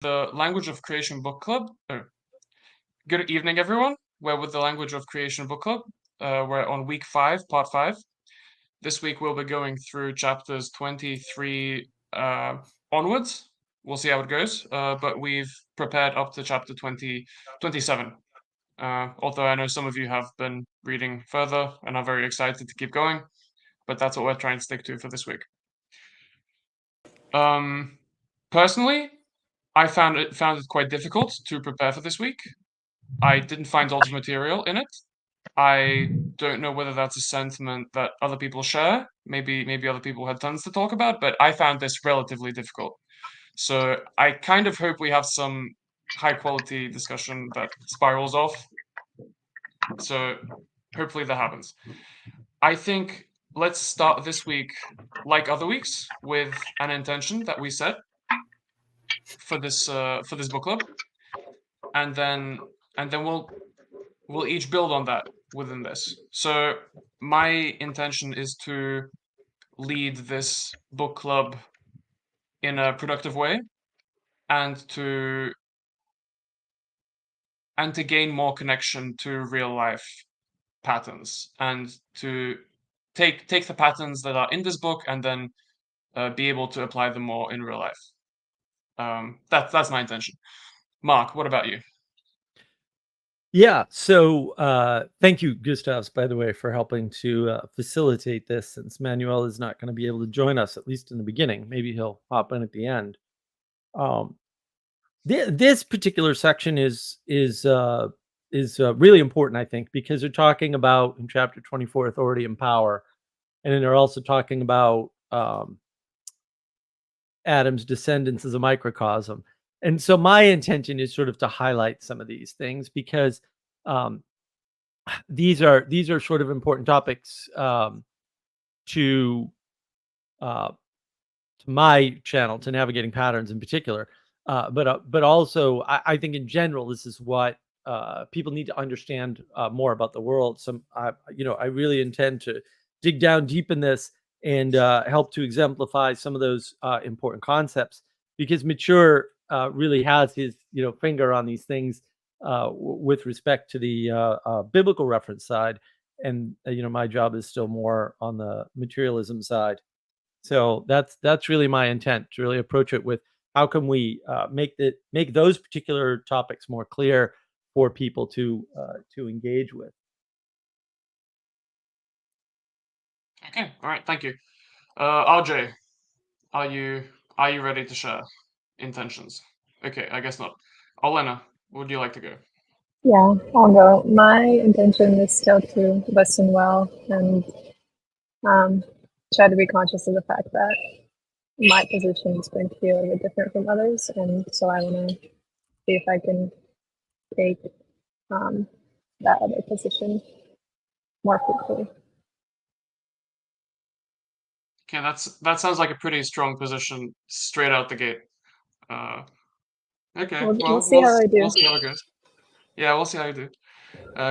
the Language of Creation Book Club. Good evening, everyone. We're with the Language of Creation Book Club. We're on week 5, part 5. This week we'll be going through chapters 23 onwards. We'll see how it goes, but we've prepared up to chapter 27. Although I know some of you have been reading further and are very excited to keep going, but that's what we're trying to stick to for this week. Personally, I found it quite difficult to prepare for this week. I didn't find lots of material in it. I don't know whether that's a sentiment that other people share. Maybe other people had tons to talk about, but I found this relatively difficult. So I kind of hope we have some high quality discussion that spirals off. So hopefully that happens. I think let's start this week, like other weeks, with an intention that we set for this book club, and then we'll each build on that within this. So my intention is to lead this book club in a productive way, and to gain more connection to real life patterns, and to take the patterns that are in this book and then be able to apply them more in real life. That's my intention. Mark, what about you? Yeah, so thank you, Gustavs, by the way, for helping to facilitate this, since Manuel is not going to be able to join us, at least in the beginning. Maybe he'll hop in at the end. This particular section is really important, I think, because they're talking about, in chapter 24, authority and power, and then they're also talking about Adam's descendants as a microcosm. And so my intention is sort of to highlight some of these things, because these are sort of important topics to my channel, to Navigating Patterns in particular. But also, I think in general, this is what people need to understand more about the world. I really intend to dig down deep in this and help to exemplify some of those important concepts, because Matthieu really has his finger on these things with respect to the biblical reference side, and my job is still more on the materialism side. So that's really my intent, to really approach it with how can we make those particular topics more clear for people to engage with. Okay, all right, thank you. RJ, are you ready to share intentions? Okay, I guess not. Olena, would you like to go? Yeah, I'll go. My intention is still to listen well and try to be conscious of the fact that my position is going to be a little bit different from others, and so I want to see if I can take that other position more fruitfully. Okay, that sounds like a pretty strong position straight out the gate. Okay, we'll see how I do. We'll see how it goes. Yeah, we'll see how you do.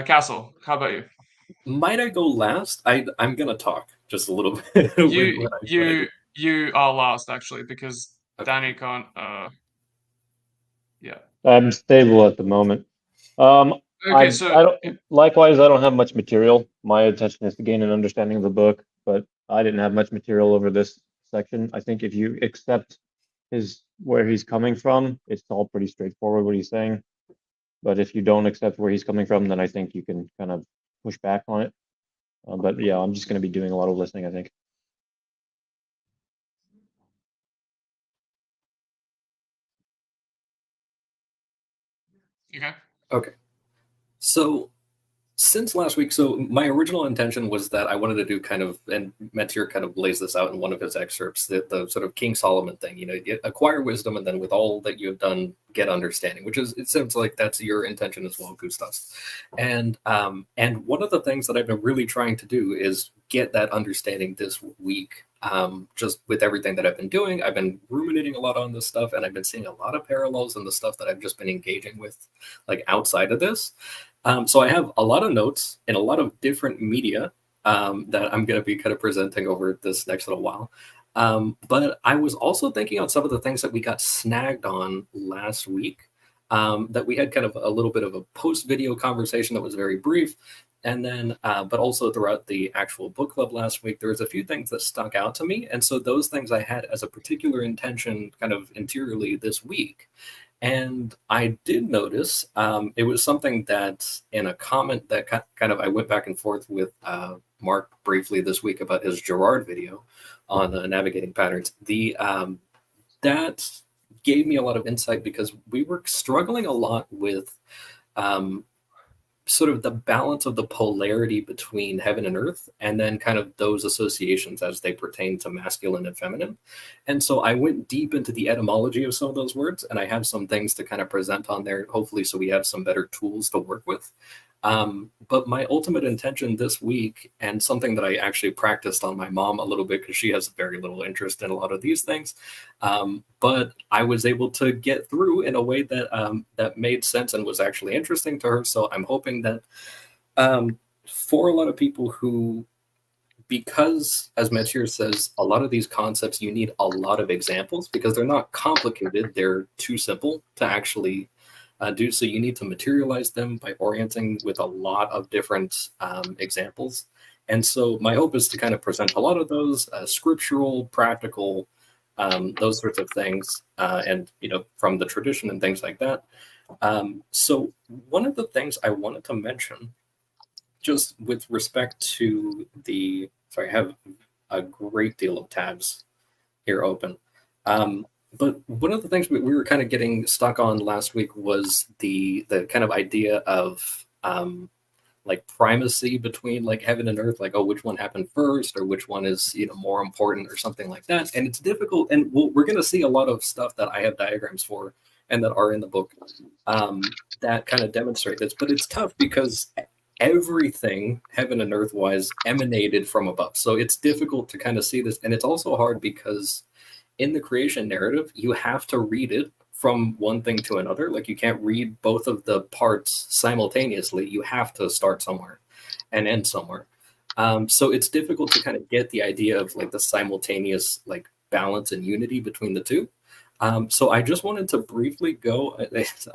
Castle, how about you? Might I go last? I'm gonna talk just a little bit. You are last, actually, because Danny can't. Yeah. I'm stable at the moment. Okay, likewise, I don't have much material. My intention is to gain an understanding of the book, but I didn't have much material over this section. I think if you accept where he's coming from, it's all pretty straightforward what he's saying. But if you don't accept where he's coming from, then I think you can kind of push back on it. But yeah, I'm just going to be doing a lot of listening, I think. Okay. So since last week, so my original intention was that I wanted to do kind of, and Matthieu kind of lays this out in one of his excerpts, the sort of King Solomon thing, you acquire wisdom, and then with all that you have done, get understanding, which is, it sounds like that's your intention as well, Gustav. And one of the things that I've been really trying to do is get that understanding this week. Just with everything that I've been doing, I've been ruminating a lot on this stuff, and I've been seeing a lot of parallels in the stuff that I've just been engaging with, like outside of this. So I have a lot of notes in a lot of different media that I'm going to be kind of presenting over this next little while. But I was also thinking on some of the things that we got snagged on last week. That we had kind of a little bit of a post-video conversation that was very brief. And then, but also throughout the actual book club last week, there was a few things that stuck out to me. And so those things I had as a particular intention kind of interiorly this week. And I did notice it was something that in a comment that kind of I went back and forth with Mark briefly this week about his Gerard video on navigating patterns. That gave me a lot of insight because we were struggling a lot with sort of the balance of the polarity between heaven and earth, and then kind of those associations as they pertain to masculine and feminine. And so I went deep into the etymology of some of those words, and I have some things to kind of present on there, hopefully, so we have some better tools to work with. But my ultimate intention this week, and something that I actually practiced on my mom a little bit because she has very little interest in a lot of these things, but I was able to get through in a way that that made sense and was actually interesting to her. So I'm hoping that for a lot of people who, because as Matthieu says, a lot of these concepts you need a lot of examples because they're not complicated, they're too simple to actually do. So you need to materialize them by orienting with a lot of different examples. And so my hope is to kind of present a lot of those scriptural, practical, those sorts of things, and from the tradition and things like that. So one of the things I wanted to mention, just with respect to I have a great deal of tabs here open. But one of the things we were kind of getting stuck on last week was the kind of idea of like primacy between like heaven and earth, like, oh, which one happened first or which one is more important or something like that. And it's difficult, and we're going to see a lot of stuff that I have diagrams for and that are in the book that kind of demonstrate this. But it's tough because everything heaven and earth wise emanated from above. So it's difficult to kind of see this, and it's also hard because in the creation narrative, you have to read it from one thing to another. Like you can't read both of the parts simultaneously. You have to start somewhere and end somewhere. So it's difficult to kind of get the idea of like the simultaneous like balance and unity between the two. So I just wanted to briefly go.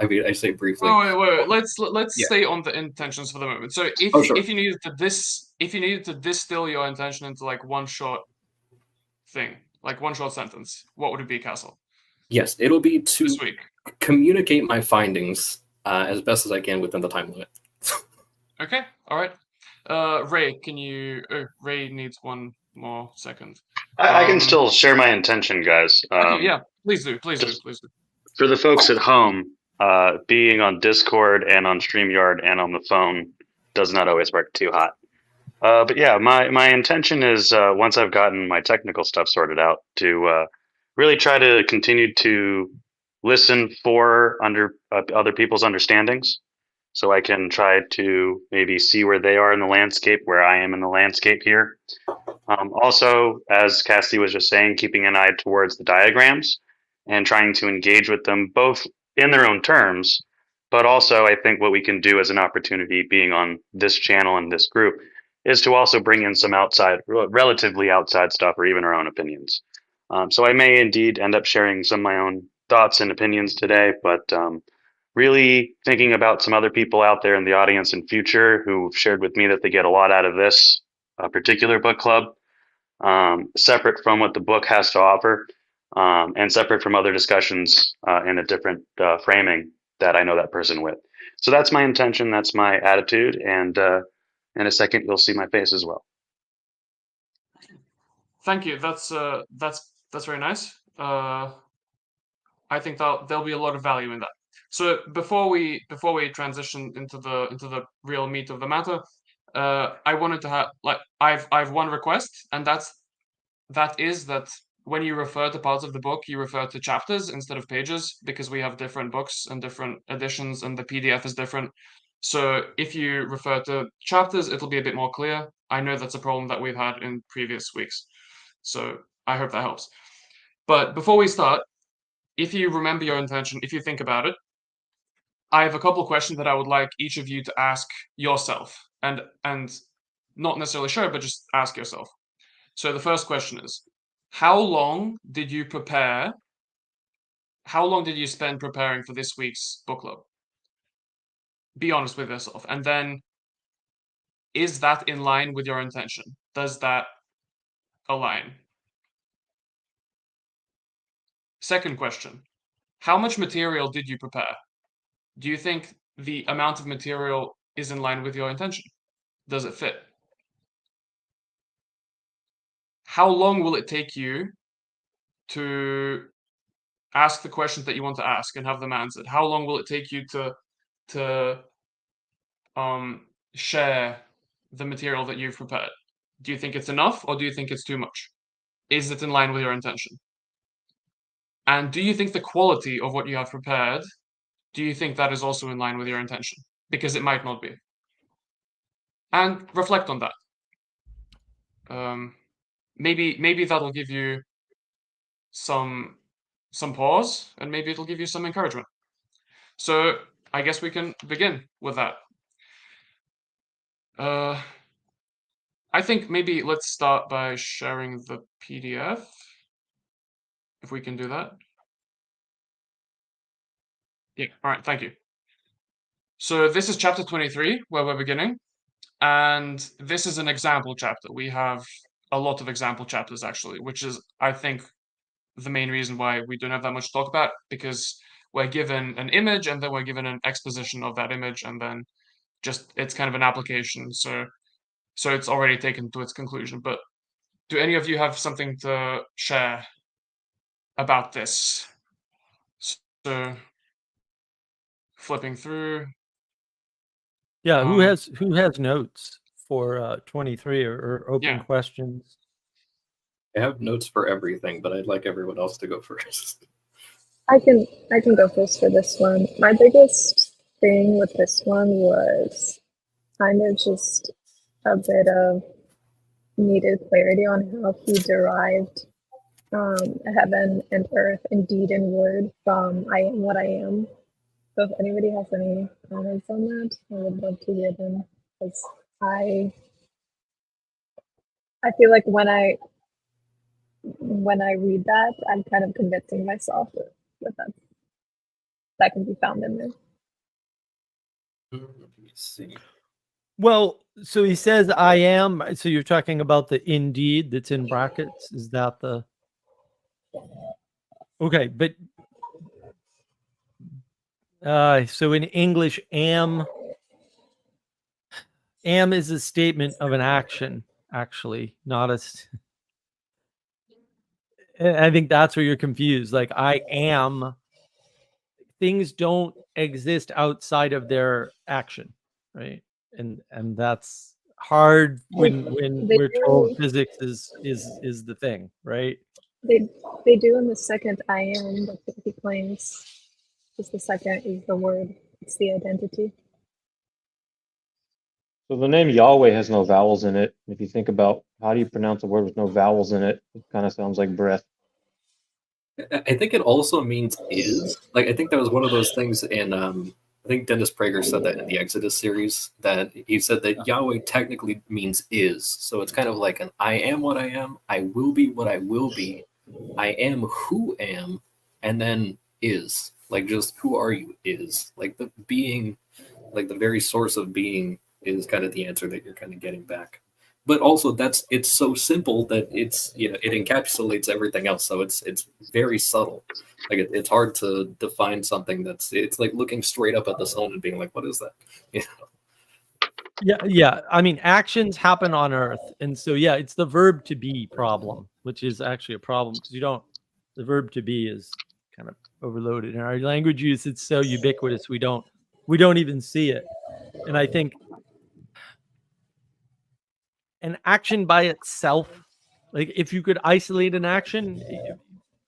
I mean, I say briefly. Oh, wait. Let's stay on the intentions for the moment. So if you needed to distill your intention into like one short thing, like one short sentence, what would it be, Castle? Yes, it'll be to this week communicate my findings as best as I can within the time limit. Okay, all right. Ray, can you? Ray needs one more second. I can still share my intention, guys. Okay, yeah, please do. For the folks at home, being on Discord and on StreamYard and on the phone does not always work too hot. But yeah, my intention is once I've gotten my technical stuff sorted out to really try to continue to listen for other people's understandings, so I can try to maybe see where they are in the landscape, where I am in the landscape here. Also, as Cassie was just saying, keeping an eye towards the diagrams and trying to engage with them both in their own terms, but also I think what we can do as an opportunity being on this channel and this group is to also bring in some relatively outside stuff or even our own opinions. So I may indeed end up sharing some of my own thoughts and opinions today, but really thinking about some other people out there in the audience in future who've shared with me that they get a lot out of this particular book club, separate from what the book has to offer, and separate from other discussions in a different framing that I know that person with. So that's my intention, that's my attitude, and in a second you'll see my face as well. Thank you. That's very nice. I think there'll be a lot of value in that. So before we transition into the real meat of the matter, I wanted to have I've one request, and that is that when you refer to parts of the book, you refer to chapters instead of pages, because we have different books and different editions, and the PDF is different. So if you refer to chapters, it'll be a bit more clear. I know that's a problem that we've had in previous weeks, so I hope that helps. But before we start, if you remember your intention, if you think about it, I have a couple of questions that I would like each of you to ask yourself, and not necessarily sure, but just ask yourself. So the first question is, how long did you prepare? How long did you spend preparing for this week's book club? Be honest with yourself. And then, is that in line with your intention? Does that align? Second question, how much material did you prepare? Do you think the amount of material is in line with your intention? Does it fit? How long will it take you to ask the questions that you want to ask and have them answered? How long will it take you to share the material that you've prepared? Do you think it's enough, or do you think it's too much? Is it in line with your intention? And do you think the quality of what you have prepared, do you think that is also in line with your intention? Because it might not be. And reflect on that. Maybe that'll give you some pause, and maybe it'll give you some encouragement. So I guess we can begin with that. I think maybe let's start by sharing the PDF, if we can do that. Yeah, all right, thank you. So this is chapter 23, where we're beginning, and this is an example chapter. We have a lot of example chapters, actually, which is, I think, the main reason why we don't have that much to talk about, because we're given an image, and then we're given an exposition of that image, and then just it's kind of an application. So it's already taken to its conclusion. But do any of you have something to share about this? So flipping through. Yeah, who has notes for 23 or open Yeah. questions? I have notes for everything, but I'd like everyone else to go first. I can go first for this one. My biggest thing with this one was kind of just a bit of needed clarity on how he derived heaven and earth and deed and word from I am what I am. So if anybody has any comments on that, I would love to hear them, because I feel like when I read that, I'm kind of convincing myself that can be found in there. Let me see. Well, so he says I am. So you're talking about the indeed that's in brackets. Is that the? Okay, but so in English, am is a statement of an action, actually, not a. I think that's where you're confused. Like I am, things don't exist outside of their action, right? And that's hard when we're told physics is the thing, right? They do in the second I am, but he claims just the second is the word. It's the identity. So the name Yahweh has no vowels in it. If you think about how do you pronounce a word with no vowels in it, it kind of sounds like breath. I think it also means is. Like, I think that was one of those things in, I think Dennis Prager said that in the Exodus series, that he said that Yahweh technically means is. So it's kind of like an I am what I am, I will be what I will be, I am who am, and then is. Like, just who are you is. Like, the being, like the very source of being is kind of the answer that you're kind of getting back. But also it's so simple that it's, it encapsulates everything else. So it's very subtle. Like it's hard to define something it's like looking straight up at the sun and being like, what is that? Yeah. I mean, actions happen on Earth, and so yeah, it's the verb to be problem, which is actually a problem because the verb to be is kind of overloaded in our language use. It's so ubiquitous we don't even see it. And I think an action by itself, like if you could isolate an action,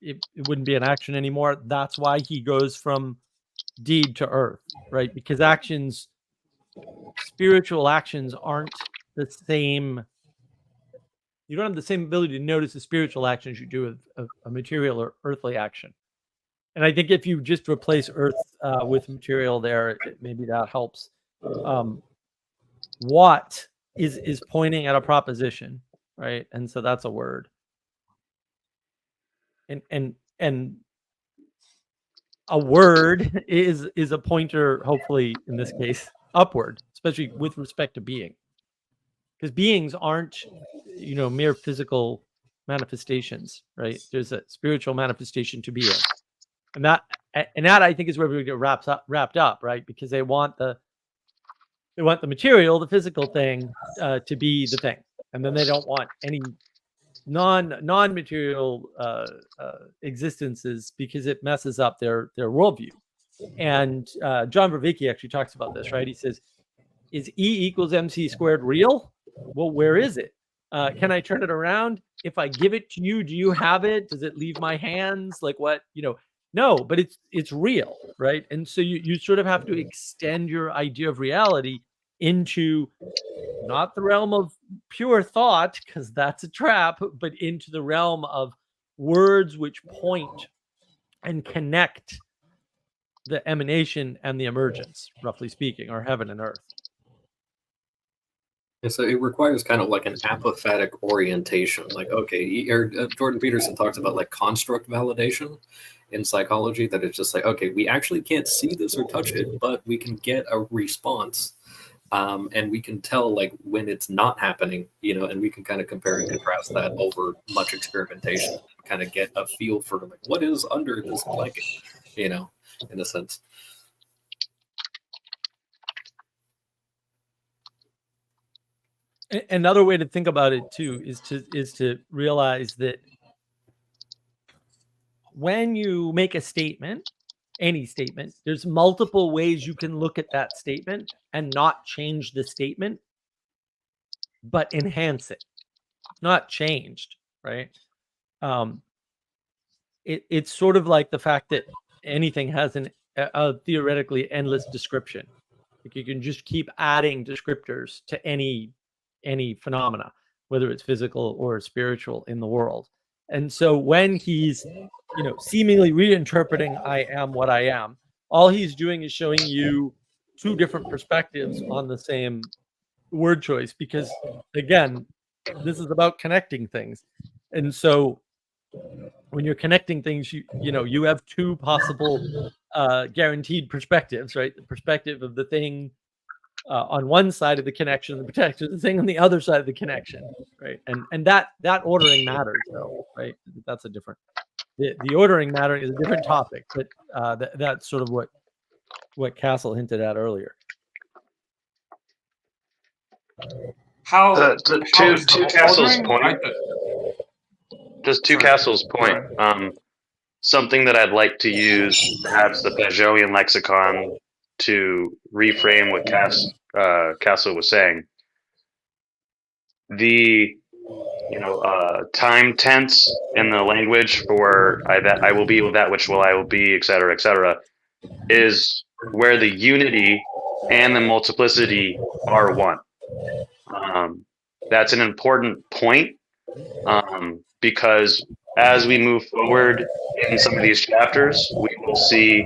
it wouldn't be an action anymore. That's why he goes from deed to earth, right? Because spiritual actions aren't the same. You don't have the same ability to notice a spiritual action as you do with a material or earthly action. And I think if you just replace earth with material there, maybe that helps. What is pointing at a proposition, right? And so that's a word. and a word is a pointer, hopefully in this case, upward, especially with respect to being, because beings aren't, mere physical manifestations, right? There's a spiritual manifestation to being, and that I think is where we get wrapped up, right? Because they want the material, the physical thing, to be the thing, and then they don't want any non-material existences because it messes up their worldview. And John Vervaeke actually talks about this, right? He says, "Is E equals MC squared real? Well, where is it? Can I turn it around? If I give it to you, do you have it? Does it leave my hands? Like what? No, but it's real, right? And so you sort of have to extend your idea of reality into not the realm of pure thought, because that's a trap, but into the realm of words which point and connect the emanation and the emergence, roughly speaking, or heaven and earth." And so it requires kind of like an apophatic orientation. Like, okay, Jordan Peterson talks about like construct validation in psychology, that it's just like, okay, we actually can't see this or touch it, but we can get a response. And we can tell like when it's not happening, and we can kind of compare and contrast that over much experimentation, kind of get a feel for like what is under this blanket, in a sense. Another way to think about it too is to realize that when you make a statement, any statement, there's multiple ways you can look at that statement and not change the statement, but enhance it, not changed, right? It's sort of like the fact that anything has a theoretically endless description. Like you can just keep adding descriptors to any phenomena, whether it's physical or spiritual in the world. And so when he's, seemingly reinterpreting "I am what I am," all he's doing is showing you two different perspectives on the same word choice, because again, this is about connecting things. And so when you're connecting things, you have two possible guaranteed perspectives, right? The perspective of the thing on one side of the connection, the perspective of the thing on the other side of the connection, right? And that ordering matters, though, right? That's a different. The ordering matter is a different topic, but that's sort of what Castle hinted at earlier. To Castle's point, just to Castle's point, something that I'd like to use perhaps the Pageauian lexicon to reframe what Castle was saying. The time tense in the language for I will be with that which I will be, etc., is where the unity and the multiplicity are one. That's an important point, because as we move forward in some of these chapters, we will see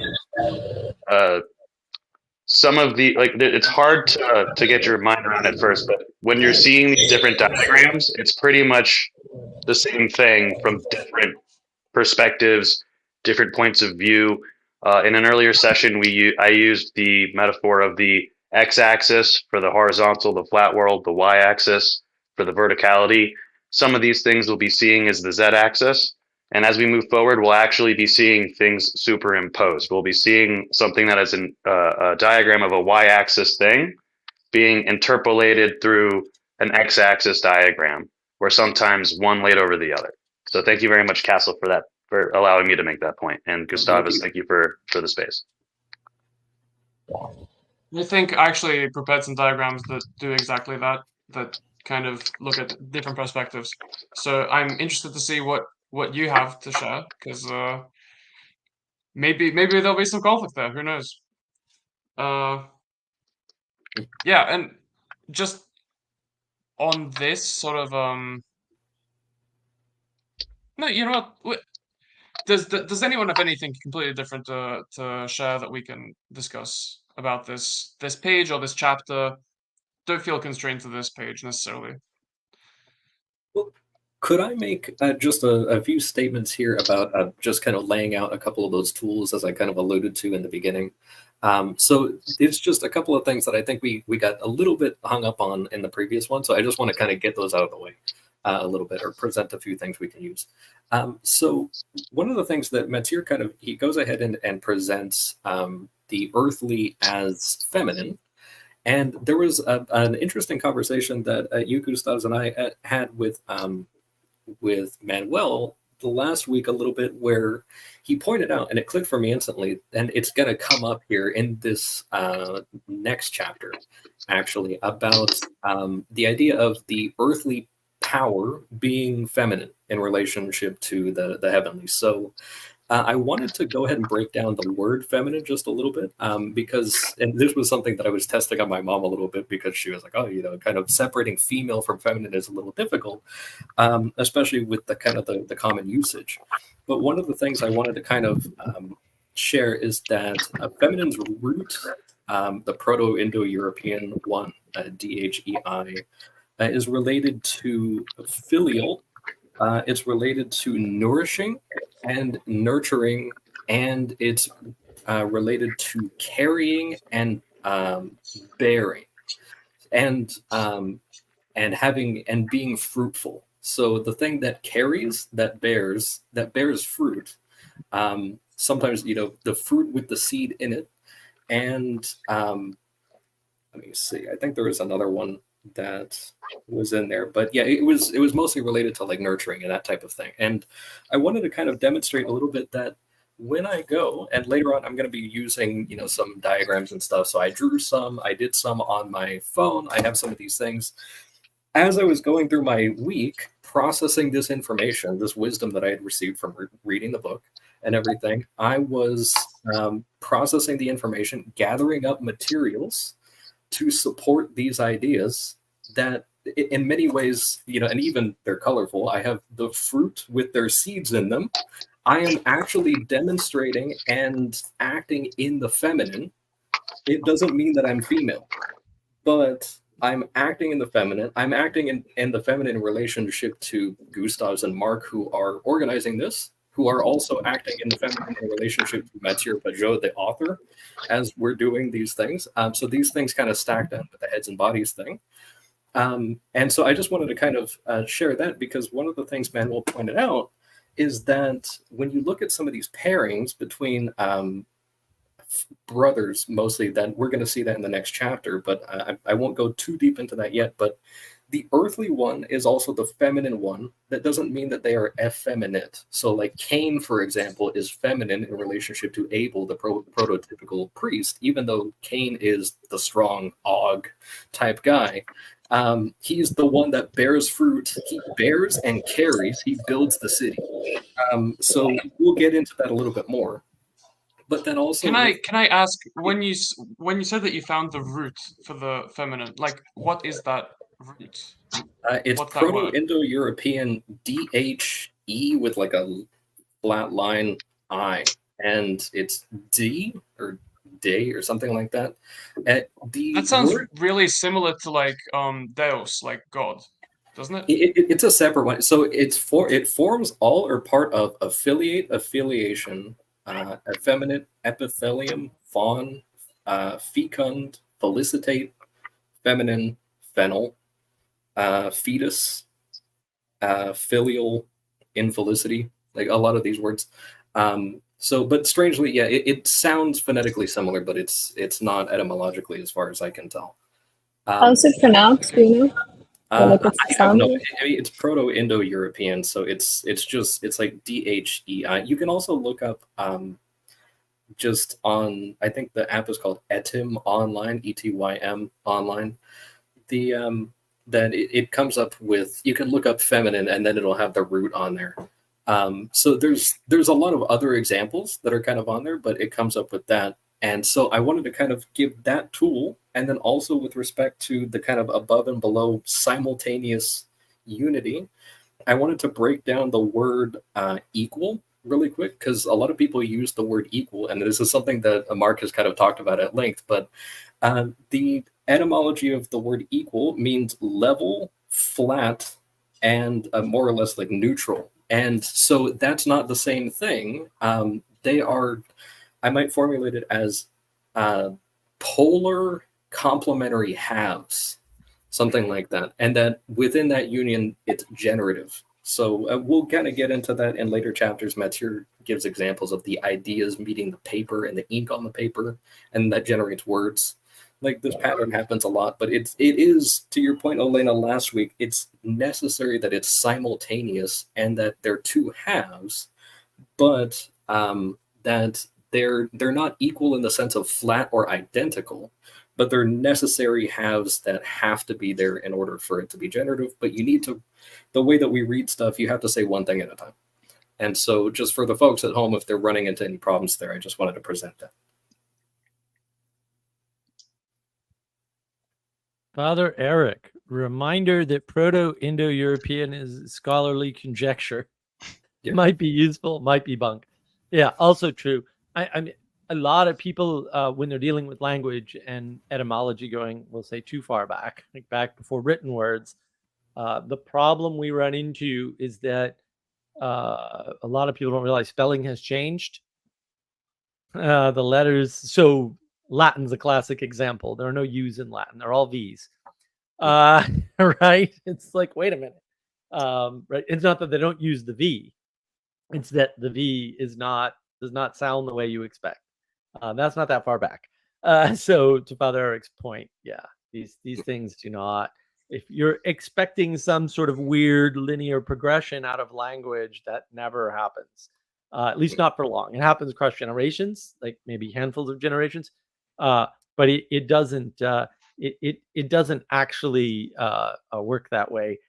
some of the, it's hard to get your mind around at first, but when you're seeing these different diagrams, it's pretty much the same thing from different perspectives, different points of view. In an earlier session, I used the metaphor of the x-axis for the horizontal, the flat world, the y-axis for the verticality. Some of these things we'll be seeing as the z-axis. And as we move forward, we'll actually be seeing things superimposed. We'll be seeing something that is a diagram of a y-axis thing being interpolated through an x-axis diagram, where sometimes one laid over the other. So thank you very much, Castle, for allowing me to make that point. And Gustavus, thank you for the space. I think I actually prepared some diagrams that do exactly that kind of look at different perspectives. So I'm interested to see what you have to share, because maybe there'll be some conflict there. Who knows? Yeah, and just on this sort of no, you know what? Does anyone have anything completely different to share that we can discuss about this page or this chapter? Don't feel constrained to this page necessarily. Could I make just a few statements here about just kind of laying out a couple of those tools, as I kind of alluded to in the beginning? So it's just a couple of things that I think we got a little bit hung up on in the previous one. So I just want to kind of get those out of the way a little bit, or present a few things we can use. So one of the things that Matthieu he goes ahead and presents the earthly as feminine. And there was an interesting conversation that you, Gustavs, and I had with Manuel the last week a little bit, where he pointed out, and it clicked for me instantly, and it's going to come up here in this next chapter, actually, about the idea of the earthly power being feminine in relationship to the heavenly. So I wanted to go ahead and break down the word feminine just a little bit, because, and this was something that I was testing on my mom a little bit, because she was like, oh, kind of separating female from feminine is a little difficult, especially with the kind of the common usage. But one of the things I wanted to kind of share is that feminine's root, the Proto-Indo-European one, DHEI, is related to filial. It's related to nourishing and nurturing, and it's related to carrying and bearing, and having and being fruitful. So the thing that carries, that bears fruit. Sometimes the fruit with the seed in it, and let me see. I think there was another one that was in there, but yeah, it was mostly related to like nurturing and that type of thing. And I wanted to kind of demonstrate a little bit that when I go, and later on I'm going to be using some diagrams and stuff, so I did some on my phone. I have some of these things. As I was going through my week processing this information, this wisdom that I had received from reading the book and everything, I was processing the information, gathering up materials to support these ideas that in many ways, and even they're colorful. I have the fruit with their seeds in them. I am actually demonstrating and acting in the feminine. It doesn't mean that I'm female, but I'm acting in the feminine. I'm acting in the feminine relationship to Gustavs and Mark, who are organizing this, who are also acting in the feminine relationship to Matthieu Pageau, the author, as we're doing these things. So these things kind of stack down with the heads and bodies thing. And so I just wanted to kind of share that, because one of the things Manuel pointed out is that when you look at some of these pairings between brothers, mostly, that we're going to see that in the next chapter, but I won't go too deep into that yet. But the earthly one is also the feminine one. That doesn't mean that they are effeminate. So like Cain, for example, is feminine in relationship to Abel, the prototypical priest, even though Cain is the strong Og type guy. He's the one that bears fruit. He bears and carries. He builds the city. So we'll get into that a little bit more. But then also, can I ask, when you said that you found the root for the feminine, like what is that root? It's Proto-Indo-European DHE with like a flat line I, and it's D or day or something like that. That sounds really similar to like Deus, like God, doesn't it? It's a separate one. So it forms all or part of affiliate, affiliation, effeminate, epithelium, fawn, fecund, felicitate, feminine, fennel, fetus, filial, infelicity, like a lot of these words. So, but strangely, yeah, it sounds phonetically similar, but it's not etymologically, as far as I can tell. How's it pronounced? Do you know? I have no. I mean, it's Proto-Indo-European, so it's like DHEI. You can also look up just on, I think the app is called Etym Online, ETYM Online. Then it comes up with, you can look up feminine and then it'll have the root on there. So there's a lot of other examples that are kind of on there, but it comes up with that. And so I wanted to kind of give that tool, and then also with respect to the kind of above and below simultaneous unity, I wanted to break down the word equal really quick, because a lot of people use the word equal, and this is something that Mark has kind of talked about at length, but the etymology of the word equal means level, flat, and more or less like neutral. And so that's not the same thing. They are, I might formulate it as polar complementary halves, something like that. And that within that union, it's generative. So we'll kind of get into that in later chapters. Matthieu gives examples of the ideas meeting the paper and the ink on the paper, and that generates words. Like this pattern happens a lot, but it is, to your point, Elena, last week, it's necessary that it's simultaneous and that they're two halves, but that they're not equal in the sense of flat or identical, but they're necessary halves that have to be there in order for it to be generative. But you need to, the way that we read stuff, you have to say one thing at a time. And so just for the folks at home, if they're running into any problems there, I just wanted to present that. Father Eric, reminder that Proto-Indo-European is scholarly conjecture. Yeah. Might be useful, might be bunk. Yeah, also true. I mean, a lot of people, when they're dealing with language and etymology going, we'll say too far back, like back before written words, the problem we run into is that a lot of people don't realize spelling has changed. The letters, so Latin's a classic example. There are no U's in Latin. They're all V's. Right? It's like, wait a minute. Right? It's not that they don't use the V. It's that the V does not sound the way you expect. That's not that far back. So to Father Eric's point, yeah, these things do not. If you're expecting some sort of weird linear progression out of language, that never happens. At least not for long. It happens across generations, like maybe handfuls of generations, but it doesn't. It doesn't actually work that way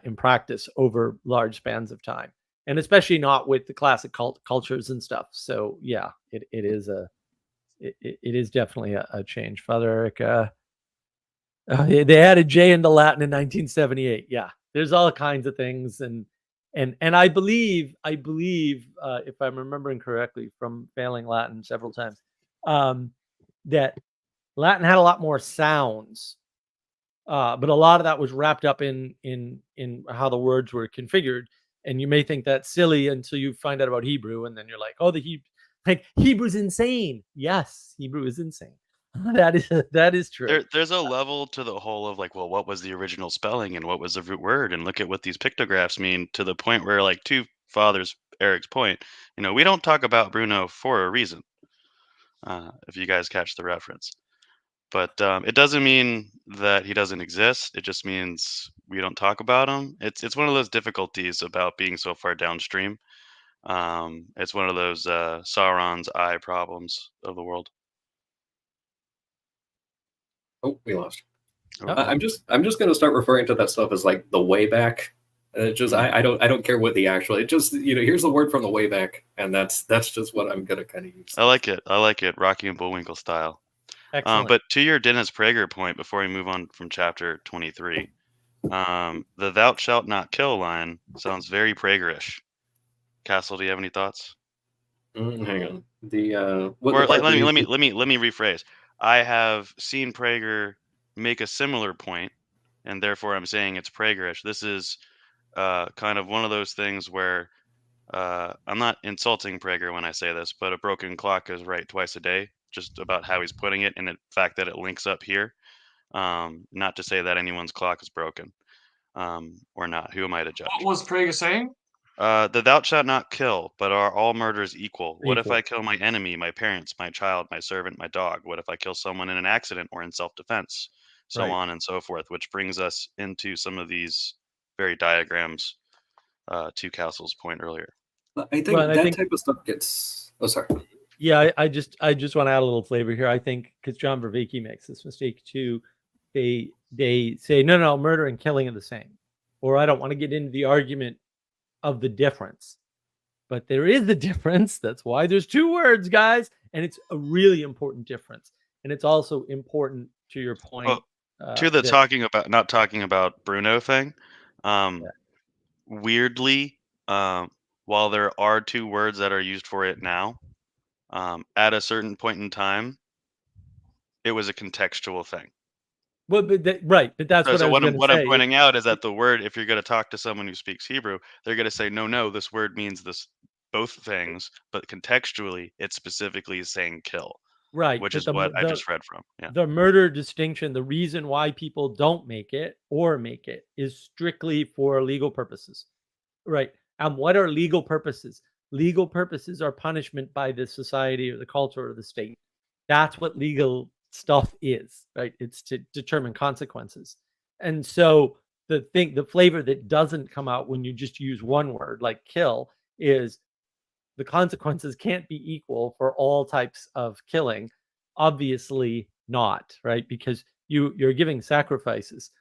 in practice over large spans of time, and especially not with the classic cultures and stuff. So yeah, it is definitely a change. Father Eric, they added J into Latin in 1978. Yeah, there's all kinds of things, and I believe if I'm remembering correctly from failing Latin several times, that Latin had a lot more sounds, but a lot of that was wrapped up in how the words were configured. And you may think that's silly until you find out about Hebrew, and then you're like, oh, Hebrew's insane. Yes, Hebrew is insane. That is true. There's a level to the whole of like, well, what was the original spelling and what was the root word, and look at what these pictographs mean, to the point where, like, to Father's Eric's point, we don't talk about Bruno for a reason. If you guys catch the reference, but it doesn't mean that he doesn't exist. It just means we don't talk about him. It's one of those difficulties about being so far downstream. It's one of those Sauron's eye problems of the world. Oh, we lost. Oh. I'm just going to start referring to that stuff as like the way back. Just I don't care what the actual. It just here's the word from the way back, and that's just what I'm gonna kind of use. I like it. Rocky and Bullwinkle style. Excellent. But to your Dennis Prager point, before we move on from chapter 23, the "Thou shalt not kill" line sounds very Pragerish. Castle, do you have any thoughts? Hang on. The let me rephrase. I have seen Prager make a similar point, and therefore I'm saying it's Pragerish. This is kind of one of those things where I'm not insulting Prager when I say this, but a broken clock is right twice a day, just about how he's putting it, and the fact that it links up here. Not to say that anyone's clock is broken or not. Who am I to judge? What was Prager saying? The "Thou shalt not kill," but are all murders equal? What if I kill my enemy, my parents, my child, my servant, my dog? What if I kill someone in an accident or in self-defense? So Right. on and so forth, which brings us into some of these very diagrams, to Castle's point earlier. I think type of stuff gets. Oh, sorry. Yeah, I just want to add a little flavor here. I think because John Vervaeke makes this mistake too. They say no, murder and killing are the same, or I don't want to get into the argument of the difference, but there is a difference. That's why there's two words, guys, and it's a really important difference. And it's also important to your point. To the not talking about Bruno thing. Weirdly, while there are two words that are used for it now, at a certain point in time, it was a contextual thing. Well, right, but that's So, what I was what going to I'm say. pointing out is that the word, if you're going to talk to someone who speaks Hebrew, they're going to say, no, this word means both things, but contextually, it specifically is saying kill, Right, which but is what I just read from. Yeah. the murder distinction, the reason why people don't make it or make it is strictly for legal purposes, right? And what are legal purposes? Legal purposes are punishment by the society or the culture or the state. That's what legal stuff is, right? It's to determine consequences. And so the flavor that doesn't come out when you just use one word like kill is the consequences can't be equal for all types of killing. Obviously not, right? Because you're giving sacrifices.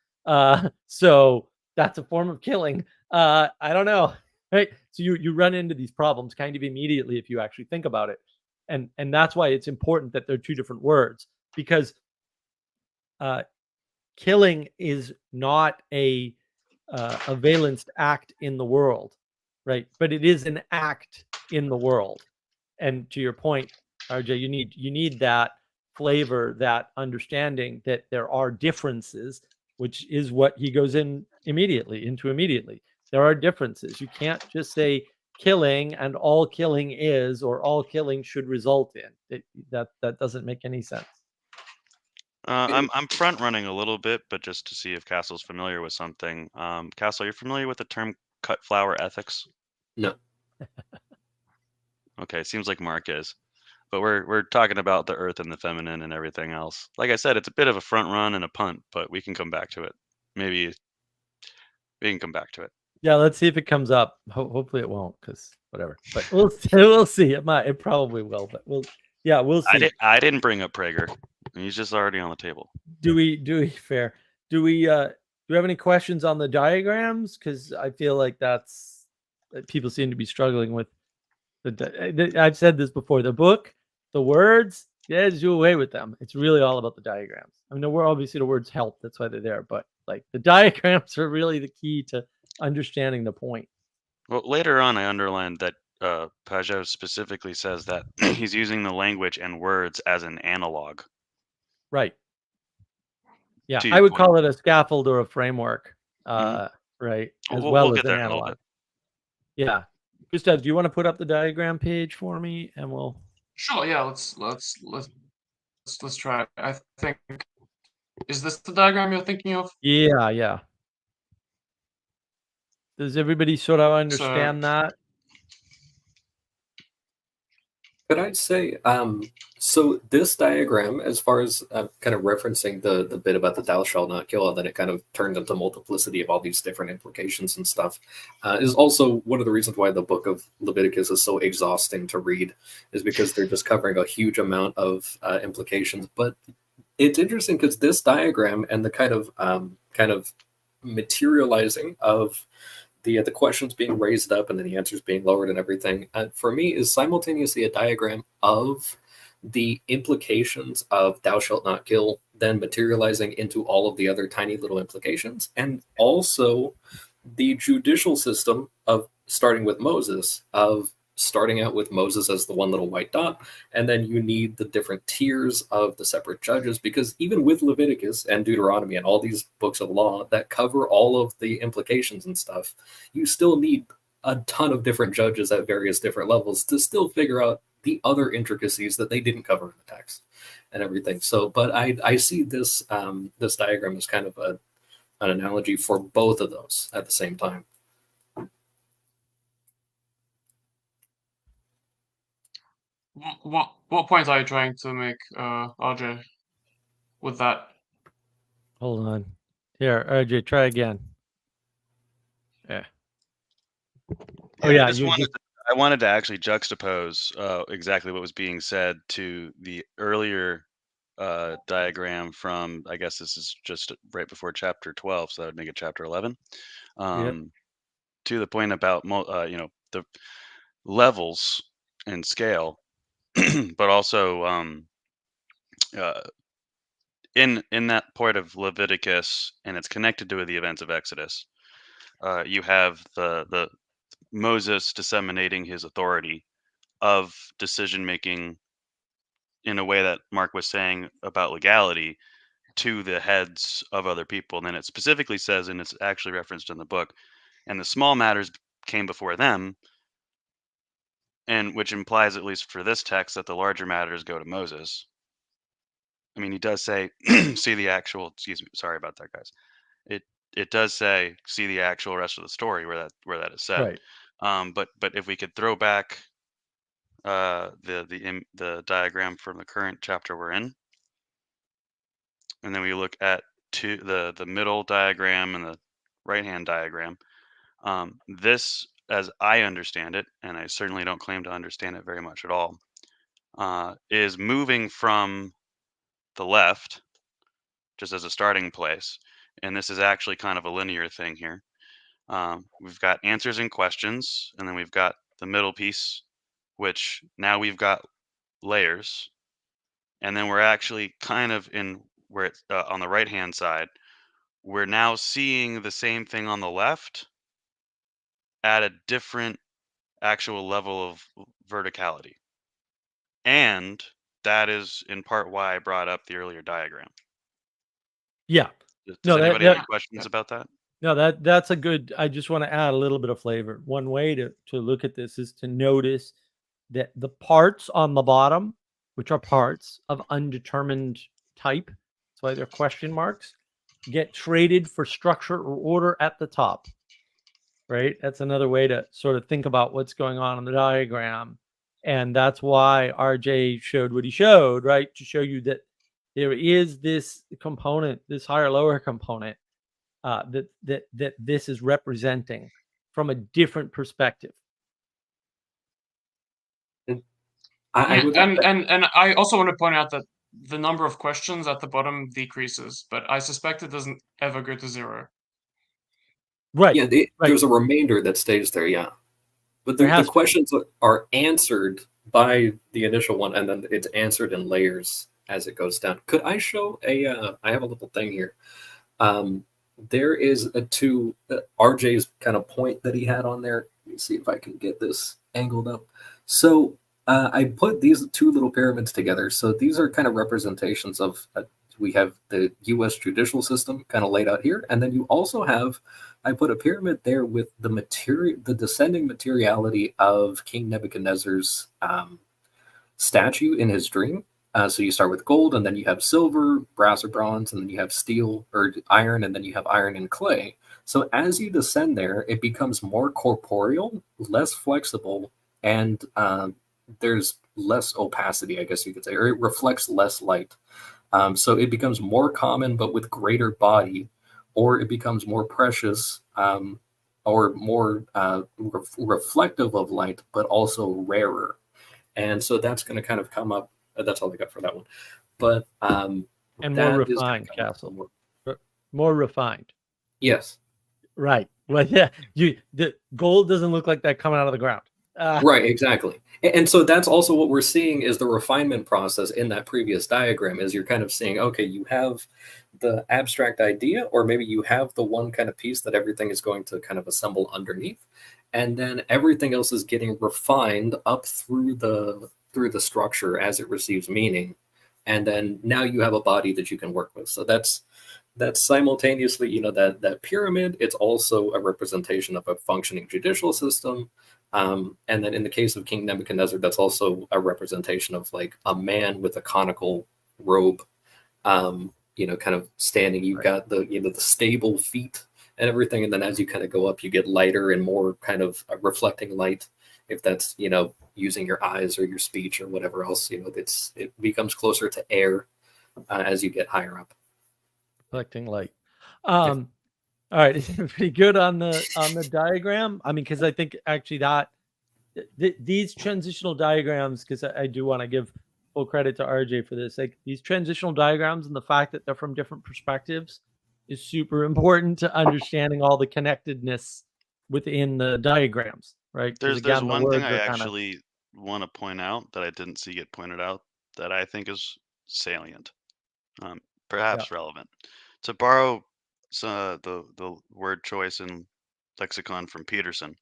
So that's a form of killing. I don't know, right? So you run into these problems kind of immediately if you actually think about it. And that's why it's important that they're two different words, because killing is not a valenced act in the world, right? But it is an act in the world. And to your point, RJ, you need that flavor, that understanding that there are differences, which is what he goes into immediately. There are differences. You can't just say killing and all killing is, or all killing should result in. That doesn't make any sense. I'm front running a little bit, but just to see if Castle's familiar with something. Castle, you're familiar with the term cut flower ethics? No. Okay, seems like Mark is. But we're talking about the earth and the feminine and everything else. Like I said, it's a bit of a front run and a punt, but we can come back to it. Maybe we can come back to it. Yeah, let's see if it comes up. Hopefully it won't, because whatever. But we'll see. It might. It probably will. But we'll see. I didn't bring up Prager. He's just already on the table. Do we fair? Do we have any questions on the diagrams? Because I feel like that's people seem to be struggling with I've said this before. The book, the words, just do away with them. It's really all about the diagrams. I mean, obviously the words help. That's why they're there. But like the diagrams are really the key to understanding the point. Well, later on, I underlined that Pageau specifically says that he's using the language and words as an analog. Right. Yeah, I would call it a scaffold or a framework. Right. As well as an analog. Yeah. Gustav, do you want to put up the diagram page for me, and we'll? Sure. Yeah. Let's try. I think. Is this the diagram you're thinking of? Yeah. Does everybody sort of understand that? Could I say, so this diagram, as far as kind of referencing the bit about the thou shalt not kill, and then it kind of turned into multiplicity of all these different implications and stuff, is also one of the reasons why the book of Leviticus is so exhausting to read, is because they're just covering a huge amount of implications. But it's interesting because this diagram and the kind of materializing of the questions being raised up and then the answers being lowered and everything, for me, is simultaneously a diagram of the implications of thou shalt not kill, then materializing into all of the other tiny little implications, and also the judicial system of starting with Moses, of starting out with Moses as the one little white dot, and then you need the different tiers of the separate judges, because even with Leviticus and Deuteronomy and all these books of law that cover all of the implications and stuff, you still need a ton of different judges at various different levels to still figure out the other intricacies that they didn't cover in the text and everything. So, but I see this this diagram as kind of an analogy for both of those at the same time. What point are you trying to make, RJ, with that? Hold on. Here, RJ, try again. Yeah. Oh yeah. I wanted to actually juxtapose exactly what was being said to the earlier diagram from, I guess this is just right before chapter 12, so that would make it chapter 11. To the point about the levels and scale, but also in that point of Leviticus, and it's connected to the events of Exodus. You have the Moses disseminating his authority of decision making in a way that Mark was saying about legality, to the heads of other people. And then it specifically says, and it's actually referenced in the book, and the small matters came before them, and which implies, at least for this text, that the larger matters go to Moses. I mean, he does say, see the actual, excuse me, sorry about that, guys. It does say, see the actual rest of the story where that is said. Right. But if we could throw back the diagram from the current chapter we're in, and then we look at the middle diagram and the right hand diagram. This, as I understand it, and I certainly don't claim to understand it very much at all, is moving from the left just as a starting place, and this is actually kind of a linear thing here. We've got answers and questions, and then we've got the middle piece, which now we've got layers, and then we're actually kind of in where it's on the right hand side. We're now seeing the same thing on the left at a different actual level of verticality, and that is in part why I brought up the earlier diagram. Yeah. Does No, anybody have any questions about that? No, that's a good. I just want to add a little bit of flavor. One way to look at this is to notice that the parts on the bottom, which are parts of undetermined type, that's why they're question marks, get traded for structure or order at the top. Right? That's another way to sort of think about what's going on in the diagram. And that's why RJ showed what he showed, right? To show you that there is this component, this higher lower component, that this is representing from a different perspective. And I also want to point out that the number of questions at the bottom decreases, but I suspect it doesn't ever go to 0. Right. Yeah, right. there's a remainder that stays there, yeah. But the questions are answered by the initial one, and then it's answered in layers as it goes down. Could I show I have a little thing here. There is RJ's kind of point that he had on there. Let me see if I can get this angled up. So I put these two little pyramids together. So these are kind of representations of, we have the U.S. judicial system kind of laid out here. And then you also have, I put a pyramid there with the descending materiality of King Nebuchadnezzar's statue in his dream. So you start with gold, and then you have silver, brass or bronze, and then you have steel or iron, and then you have iron and clay. So as you descend there, it becomes more corporeal, less flexible, and there's less opacity, I guess you could say, or it reflects less light. So it becomes more common, but with greater body, or it becomes more precious, or more reflective of light, but also rarer. And so that's going to kind of come up. That's all I got for that one. But and more refined, Castle. More refined. Yes. Right. Well, yeah. The gold doesn't look like that coming out of the ground. Right. Exactly. And so that's also what we're seeing is the refinement process in that previous diagram. Is you're kind of seeing, okay, you have the abstract idea, or maybe you have the one kind of piece that everything is going to kind of assemble underneath, and then everything else is getting refined up through the structure as it receives meaning, and then now you have a body that you can work with. So that's simultaneously, that pyramid. It's also a representation of a functioning judicial system, and then in the case of King Nebuchadnezzar, that's also a representation of like a man with a conical robe, kind of standing. You've got the stable feet and everything, and then as you kind of go up, you get lighter and more kind of reflecting light. If that's using your eyes or your speech or whatever else, it becomes closer to air as you get higher up. Reflecting light. All right, is it pretty good on the diagram? I mean, because I think actually that these transitional diagrams, because I do want to give full credit to RJ for this, like these transitional diagrams and the fact that they're from different perspectives is super important to understanding all the connectedness within the diagrams, right? There's one thing I actually want to point out that I didn't see get pointed out that I think is salient, perhaps relevant. To borrow the word choice in lexicon from Peterson,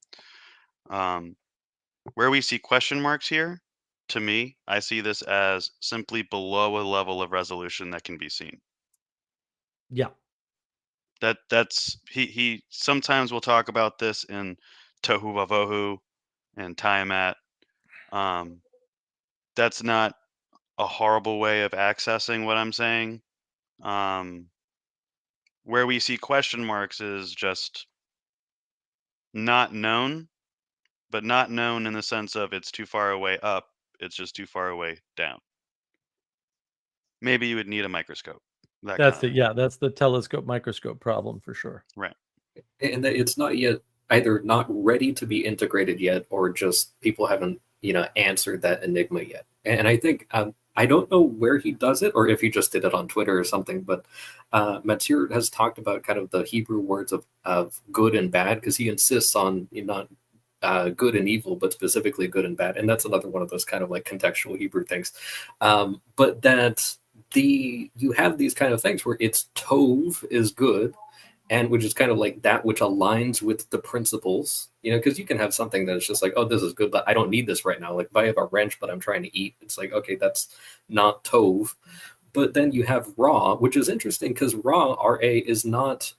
where we see question marks here, to me, I see this as simply below a level of resolution that can be seen. Yeah. That's he sometimes will talk about this in Tohu Vavohu and Tiamat. That's not a horrible way of accessing what I'm saying. Where we see question marks is just not known, but not known in the sense of it's too far away up, it's just too far away down. Maybe you would need a microscope. That's the telescope microscope problem for sure. Right. And that it's not yet either not ready to be integrated yet, or just people haven't answered that enigma yet. And I think I don't know where he does it, or if he just did it on Twitter or something, but Matthieu has talked about kind of the Hebrew words of good and bad, because he insists on not good and evil, but specifically good and bad. And that's another one of those kind of like contextual Hebrew things. But that you have these kind of things where it's tov is good, and which is kind of like that which aligns with the principles, because you can have something that's just like, oh, this is good, but I don't need this right now. Like if I have a wrench, but I'm trying to eat, it's like, okay, that's not tov. But then you have ra, which is interesting because ra, R-A, is not,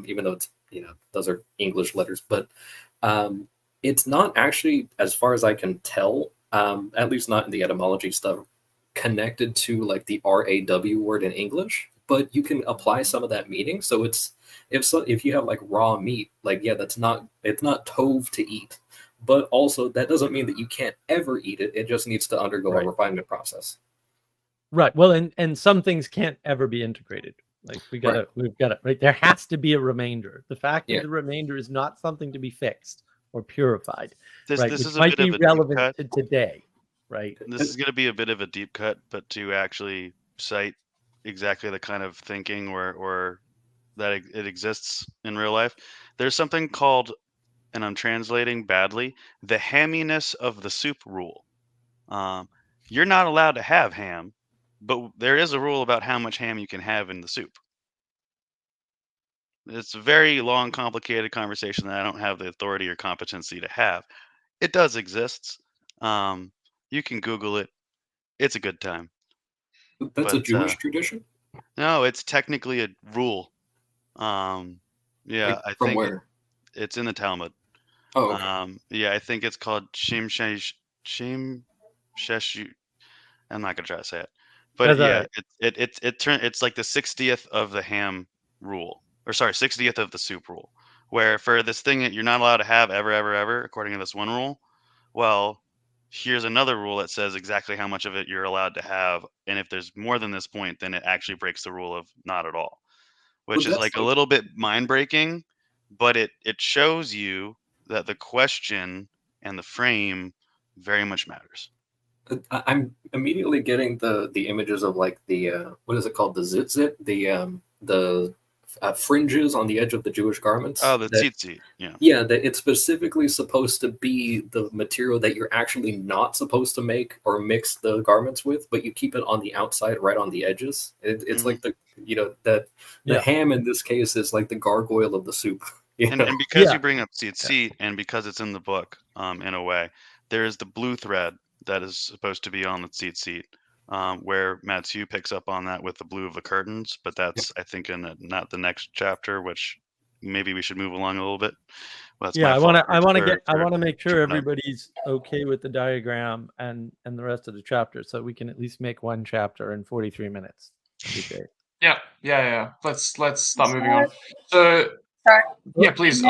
even though it's, those are English letters, but it's not actually, as far as I can tell, at least not in the etymology stuff, connected to like the RAW word in English, but you can apply some of that meaning. So it's, if you have like raw meat, like, yeah, it's not tov to eat, but also that doesn't mean that you can't ever eat it. It just needs to undergo a refinement process. Right. Well, and some things can't ever be integrated. Like we've got it, right? There has to be a remainder. The fact that the remainder is not something to be fixed or purified, right? This Which is a might bit be of a relevant to today, right? This is going to be a bit of a deep cut, but to actually cite exactly the kind of thinking or that it exists in real life, there's something called, and I'm translating badly, the hamminess of the soup rule. You're not allowed to have ham, but there is a rule about how much ham you can have in the soup. It's a very long, complicated conversation that I don't have the authority or competency to have. It does exist. You can Google it. It's a good time. That's a Jewish tradition? No, it's technically a rule. Like, I from think where? it's in the Talmud. Oh, okay. I think it's called Shim Sheshu. I'm not gonna try to say it, but it's like the 60th of the ham rule, or sorry, 60th of the soup rule, where for this thing that you're not allowed to have ever, according to this one rule, well, here's another rule that says exactly how much of it you're allowed to have, and if there's more than this point, then it actually breaks the rule of not at all, which is like a little bit mind breaking, but it shows you that the question and the frame very much matters. I'm immediately getting the images of like the what is it called, the zitzit, the fringes on the edge of the Jewish garments. Oh, the tzitzit, yeah. Yeah, that it's specifically supposed to be the material that you're actually not supposed to make or mix the garments with, but you keep it on the outside, right on the edges. It's like the ham in this case is like the gargoyle of the soup. And because you bring up tzitzit, and because it's in the book, in a way, there is the blue thread that is supposed to be on the tzitzit, where Matthieu picks up on that with the blue of the curtains, but that's I think in not the next chapter, which maybe we should move along a little bit. Well, I want to make sure everybody's okay with the diagram and the rest of the chapter, so we can at least make one chapter in 43 minutes. Yeah. Let's start moving on. So, yeah, please.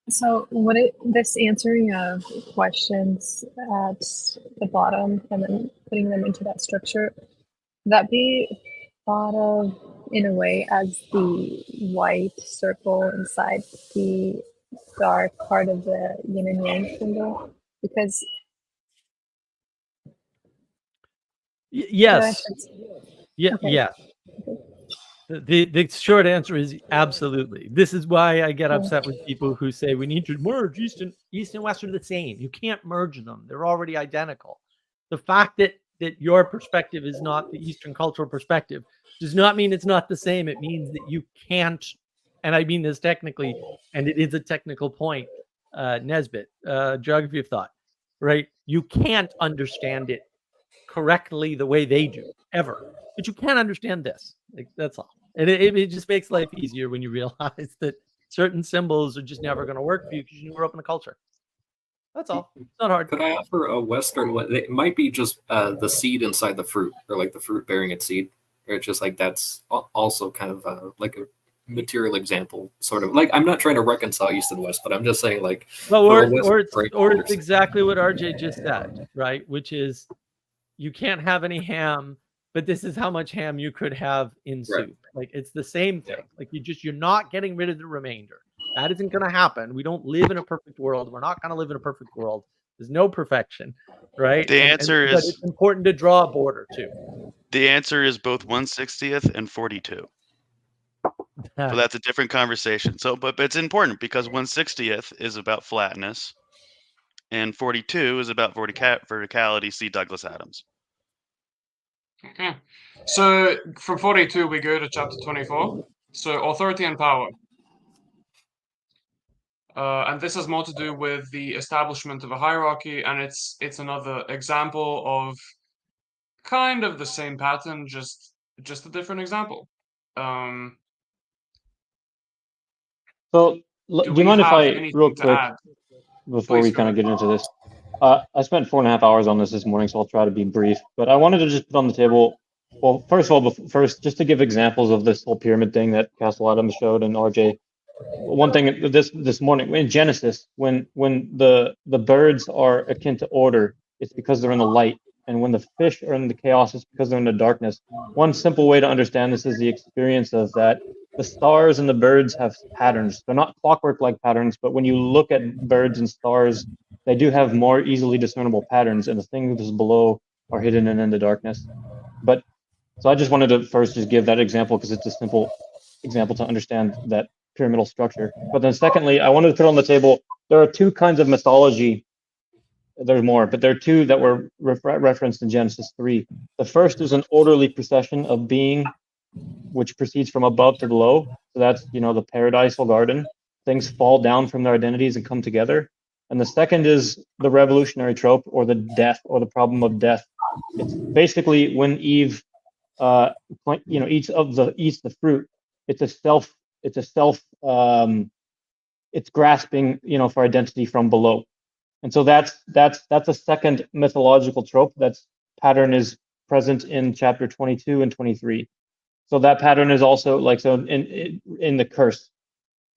So this answering of questions at the bottom and then putting them into that structure, that be thought of in a way as the white circle inside the dark part of the yin and yang symbol? Because yes. The short answer is absolutely. This is why I get upset with people who say we need to merge East and West are the same. You can't merge them. They're already identical. The fact that your perspective is not the Eastern cultural perspective does not mean it's not the same. It means that you can't, and I mean this technically, and it is a technical point, Nesbitt, geography of thought, right? You can't understand it correctly the way they do ever. But you can't understand this. Like, that's all. And it just makes life easier when you realize that certain symbols are just never going to work for you because you grew up in a culture. That's all. It's not hard. Could I offer a Western one? It might be just the seed inside the fruit, or like the fruit bearing its seed. Or it's just like that's also kind of like a material example, sort of. Like, I'm not trying to reconcile East and West, but I'm just saying, like, Well, for a or Western it's exactly what RJ just said, right? Which is, you can't have any ham, but this is how much ham you could have in Right. soup. Like, it's the same thing. Like, you're not getting rid of the remainder. That isn't going to happen. We don't live in a perfect world. We're not going to live in a perfect world. There's no perfection, right? The answer but is, it's important to draw a border too. the answer is both 1/60th and 42. But that's a different conversation. So, but it's important because 1/60th is about flatness, and 42 is about verticality. See Douglas Adams. Okay. So from 42 we go to chapter 24. So authority and power. And this has more to do with the establishment of a hierarchy, and it's another example of kind of the same pattern, just a different example. So, Do do you we mind if have I, anything real to quick, add? before Please we go kind of ahead. get into this? I spent 4.5 hours on this morning, so I'll try to be brief. But I wanted to just put on the table, well, first of all, first, just to give examples of this whole pyramid thing that Castle Adams showed and RJ. One thing this morning in Genesis, when the birds are akin to order, it's because they're in the light, and when the fish are in the chaos, it's because they're in the darkness. One simple way to understand this is the experience of that the stars and the birds have patterns. They're not clockwork-like patterns, but when you look at birds and stars, they do have more easily discernible patterns, and the things below are hidden and in the darkness. But so I just wanted to first just give that example because it's a simple example to understand that pyramidal structure. But then secondly, I wanted to put on the table, there are two kinds of mythology. There's more, but there are two that were referenced in Genesis 3. The first is an orderly procession of being, which proceeds from above to below. So that's, the paradisal garden. Things fall down from their identities and come together. And the second is the revolutionary trope, or the death, or the problem of death. It's basically when Eve, eats the fruit. It's grasping, for identity from below. And so that's a second mythological trope. That's pattern is present in chapter 22 and 23. So that pattern is also in the curse.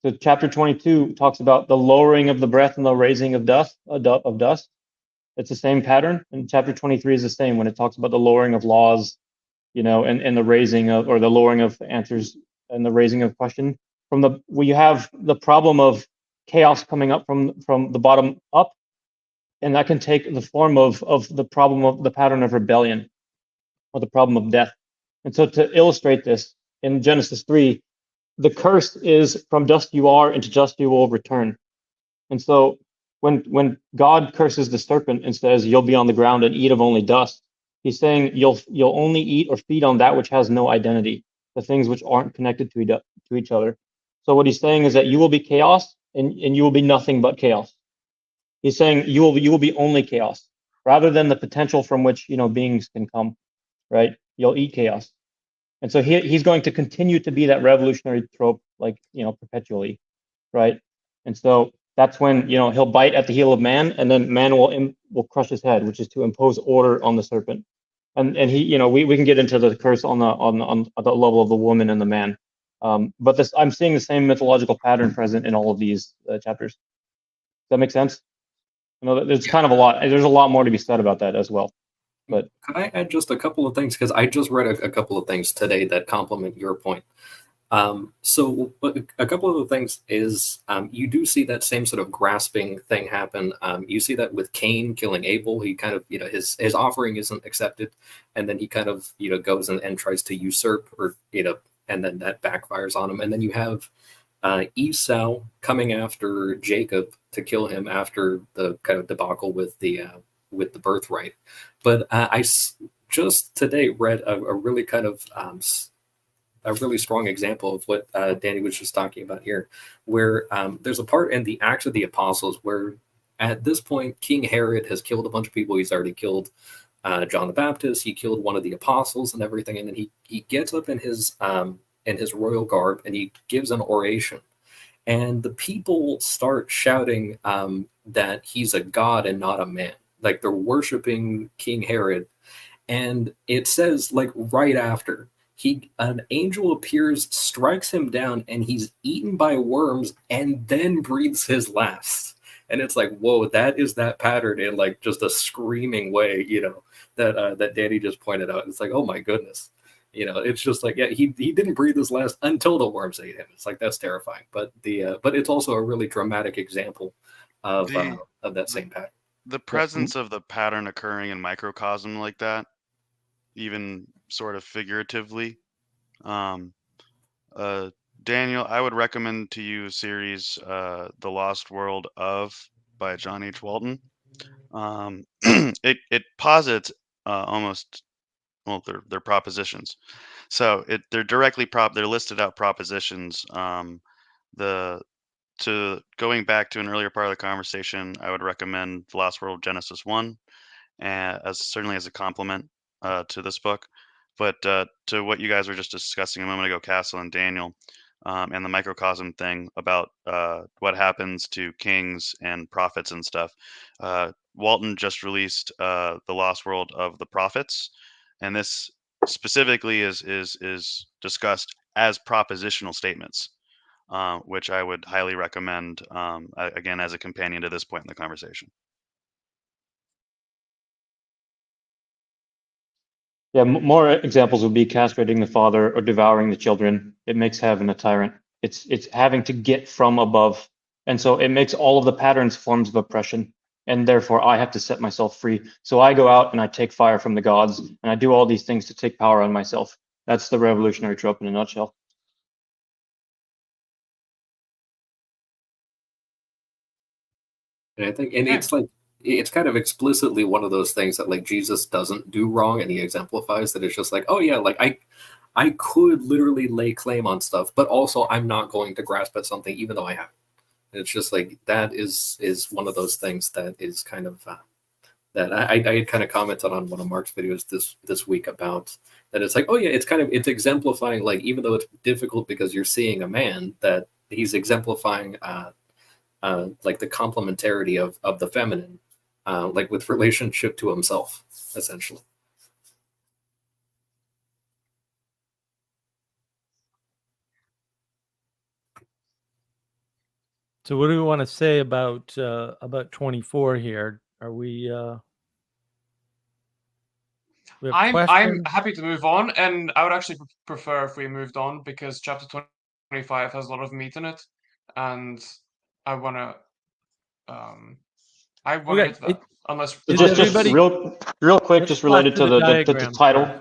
So chapter 22 talks about the lowering of the breath and the raising of dust. It's the same pattern. And chapter 23 is the same when it talks about the lowering of laws, and the raising of, or the lowering of answers and the raising of question. Where you have the problem of chaos coming up from the bottom up, and that can take the form of the problem of the pattern of rebellion, or the problem of death. And so to illustrate this, in Genesis 3, the curse is from dust you are, and to dust you will return. And so when God curses the serpent and says, you'll be on the ground and eat of only dust, he's saying you'll only eat or feed on that which has no identity, the things which aren't connected to each other. So what he's saying is that you will be chaos, and you will be nothing but chaos. He's saying you will be only chaos, rather than the potential from which beings can come, right? You'll eat chaos. And so he's going to continue to be that revolutionary trope, perpetually, right? And so that's when he'll bite at the heel of man, and then man will crush his head, which is to impose order on the serpent. And he, we can get into the curse on the level of the woman and the man. But I'm seeing the same mythological pattern present in all of these chapters. Does that make sense? I know that there's kind of a lot. There's a lot more to be said about that as well. But could I add just a couple of things, because I just read a couple of things today that complement your point. So a couple of the things is you do see that same sort of grasping thing happen. You see that with Cain killing Abel. He kind of, his offering isn't accepted, and then he kind of, goes and tries to usurp, or, and then that backfires on him. And then you have Esau coming after Jacob to kill him after the kind of debacle with the birthright. But I just today read a really kind of a really strong example of what Danny was just talking about here, where there's a part in the Acts of the Apostles where at this point King Herod has killed a bunch of people. He's already killed John the Baptist. He killed one of the apostles and everything. And then he gets up in his royal garb and he gives an oration. And the people start shouting that he's a god and not a man. Like they're worshiping King Herod. And it says, like, right after, an angel appears, strikes him down, and he's eaten by worms and then breathes his last. And it's like, whoa, that is that pattern in like just a screaming way, that Danny just pointed out. It's like, oh my goodness. It's just like, yeah, he didn't breathe his last until the worms ate him. It's like, that's terrifying. But but it's also a really dramatic example of that same pattern. The presence of the pattern occurring in microcosm like that, even sort of figuratively. Daniel, I would recommend to you a series, The Lost World of by John H. Walton. It posits almost, well, they're propositions. So they're directly they're listed out propositions. Going back to an earlier part of the conversation, I would recommend The Lost World Genesis 1, certainly as a complement to this book. But to what you guys were just discussing a moment ago, Castle and Daniel, and the microcosm thing about what happens to kings and prophets and stuff. Walton just released The Lost World of the Prophets, and this specifically is discussed as propositional statements, which I would highly recommend, again, as a companion to this point in the conversation. Yeah, more examples would be castrating the father or devouring the children. It makes heaven a tyrant. It's having to get from above. And so it makes all of the patterns forms of oppression. And therefore I have to set myself free. So I go out and I take fire from the gods and I do all these things to take power on myself. That's the revolutionary trope in a nutshell. And I think, it's kind of explicitly one of those things that like Jesus doesn't do wrong, and he exemplifies that. It's just like, oh yeah, like I could literally lay claim on stuff, but also I'm not going to grasp at something even though I have. It's just like that is one of those things that is kind of that I had kind of commented on one of Mark's videos this week about that. It's like, oh yeah, it's exemplifying, like, even though it's difficult because you're seeing a man, that he's exemplifying like the complementarity of the feminine, like with relationship to himself, essentially. So what do we want to say about 24 here? Are we have I'm questions? happy to move on, and I would actually prefer if we moved on, because chapter 25 has a lot of meat in it, and I want to get to that. Unless Just real quick, just related to the title.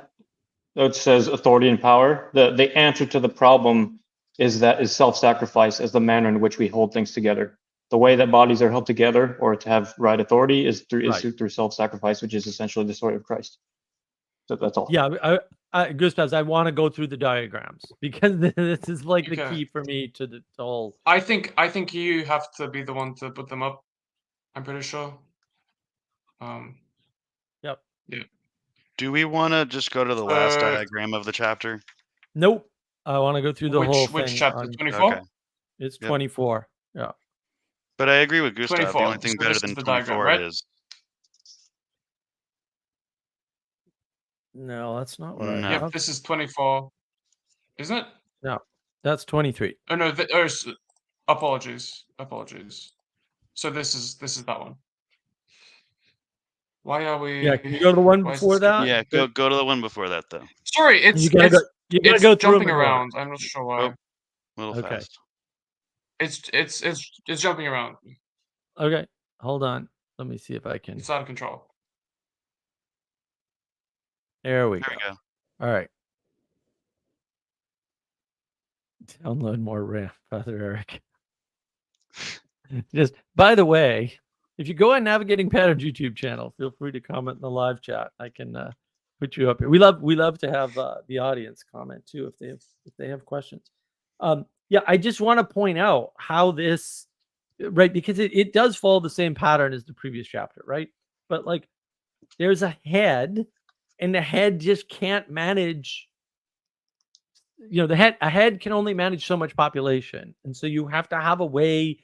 It says authority and power. The answer to the problem is self-sacrifice as the manner in which we hold things together. The way that bodies are held together or to have right authority is through self-sacrifice, which is essentially the story of Christ. So that's all. Yeah, Gustavs, I want to go through the diagrams because this is like the key for me to the whole. I think you have to be the one to put them up. I'm pretty sure. Yep. Yeah. Do we want to just go to the last diagram of the chapter? Nope. I want to go through the whole thing. Which chapter? 24? Okay. It's 24. Yeah. But I agree with Gustav. 24. The only thing better than 24 diagram, right? is. No, that's not what I have. Yeah, this is 24. Isn't it? No, that's 23. Oh no, apologies. So this is that one. Why are we? Yeah, can you go to the one before that? Yeah, go to the one before that though. Sorry, you gotta go jumping around. I'm not sure why. A little fast. It's jumping around. Okay, hold on. Let me see if I can. It's out of control. There we go. All right. Download more RAM, Father Eric. Just by the way, if you go on Navigating Patterns YouTube channel, feel free to comment in the live chat. I can put you up here. We love to have the audience comment too if they have questions. Yeah, I just want to point out how this, right, because it does follow the same pattern as the previous chapter, right? But like there's a head, and the head just can't manage. A head can only manage so much population, and so you have to have a way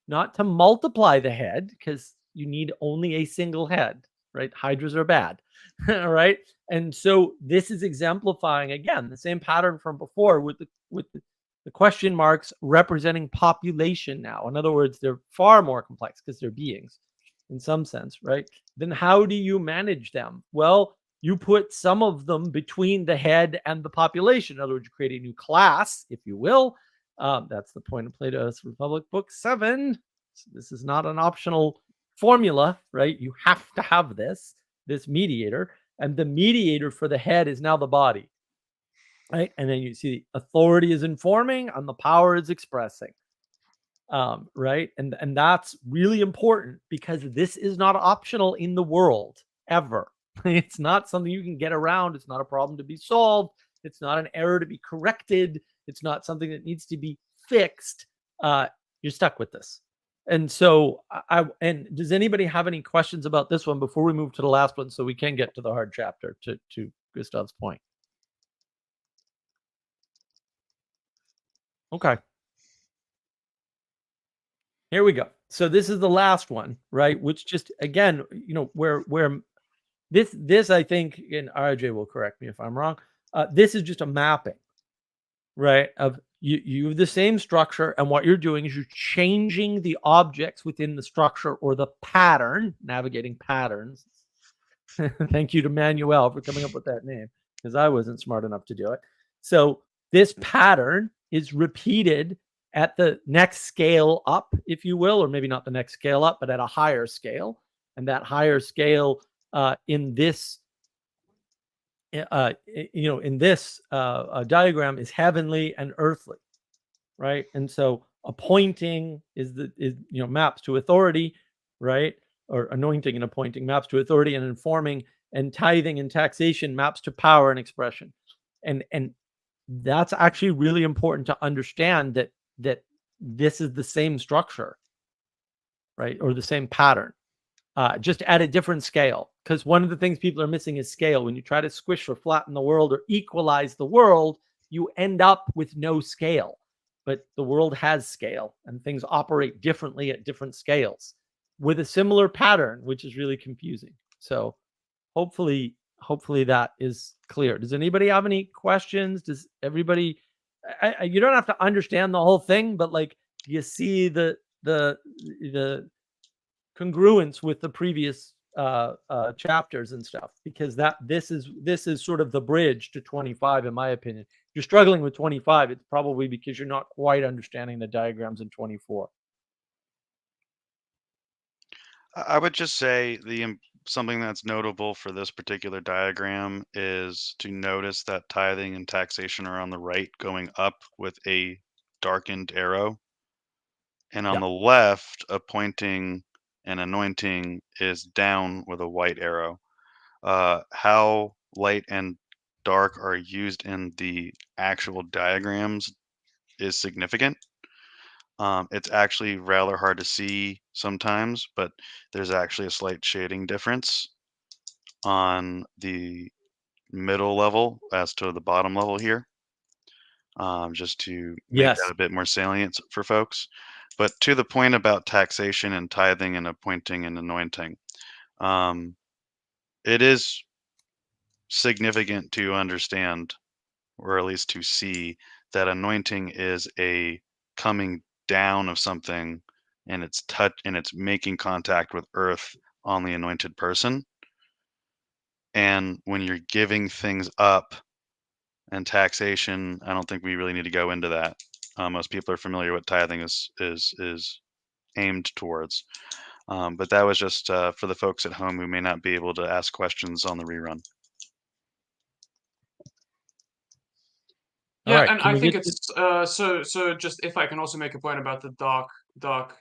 not to multiply the head, because you need only a single head, right? Hydras are bad, all right? And so this is exemplifying again the same pattern from before, with the question marks representing population now. In other words, they're far more complex because they're beings in some sense, right? Then how do you manage them? Well, you put some of them between the head and the population. In other words, you create a new class, if you will. That's the point of Plato's Republic, Book 7. So this is not an optional formula, right? You have to have this mediator, and the mediator for the head is now the body, right? And then you see the authority is informing and the power is expressing, right? And that's really important, because this is not optional in the world ever. It's not something you can get around. It's not a problem to be solved. It's not an error to be corrected. It's not something that needs to be fixed. You're stuck with this. And so and does anybody have any questions about this one before we move to the last one, so we can get to the hard chapter, to Gustav's point? Okay. Here we go. So this is the last one, right? Which just, again, where this I think, and RJ will correct me if I'm wrong, this is just a mapping, right? Of you have the same structure, and what you're doing is you're changing the objects within the structure, or the pattern, navigating patterns. Thank you to Manuel for coming up with that name, because I wasn't smart enough to do it. So this pattern is repeated at the next scale up, if you will, or maybe not the next scale up, but at a higher scale. And that higher scale in this diagram is heavenly and earthly, right? And so appointing is maps to authority, right? Or anointing and appointing maps to authority and informing, and tithing and taxation maps to power and expression. And that's actually really important to understand, that this is the same structure, right? Or the same pattern, just at a different scale. Because one of the things people are missing is scale. When you try to squish or flatten the world or equalize the world, you end up with no scale. But the world has scale, and things operate differently at different scales with a similar pattern, which is really confusing. So hopefully that is clear. Does anybody have any questions? Does everybody, you don't have to understand the whole thing, but like, you see the congruence with the previous chapters and stuff, because this is sort of the bridge to 25, in my opinion. If you're struggling with 25, it's probably because you're not quite understanding the diagrams in 24. I would just say something that's notable for this particular diagram is to notice that tithing and taxation are on the right, going up with a darkened arrow, and on the left, appointing and anointing is down with a white arrow. How light and dark are used in the actual diagrams is significant. It's actually rather hard to see sometimes, but there's actually a slight shading difference on the middle level as to the bottom level here, just to make that a bit more salient for folks. But to the point about taxation and tithing and appointing and anointing, it is significant to understand, or at least to see, that anointing is a coming down of something, and it's making contact with earth on the anointed person. And when you're giving things up, and taxation, I don't think we really need to go into that. Most people are familiar with tithing is aimed towards. But that was just for the folks at home who may not be able to ask questions on the rerun. Yeah, and I think it's so. Just if I can also make a point about the dark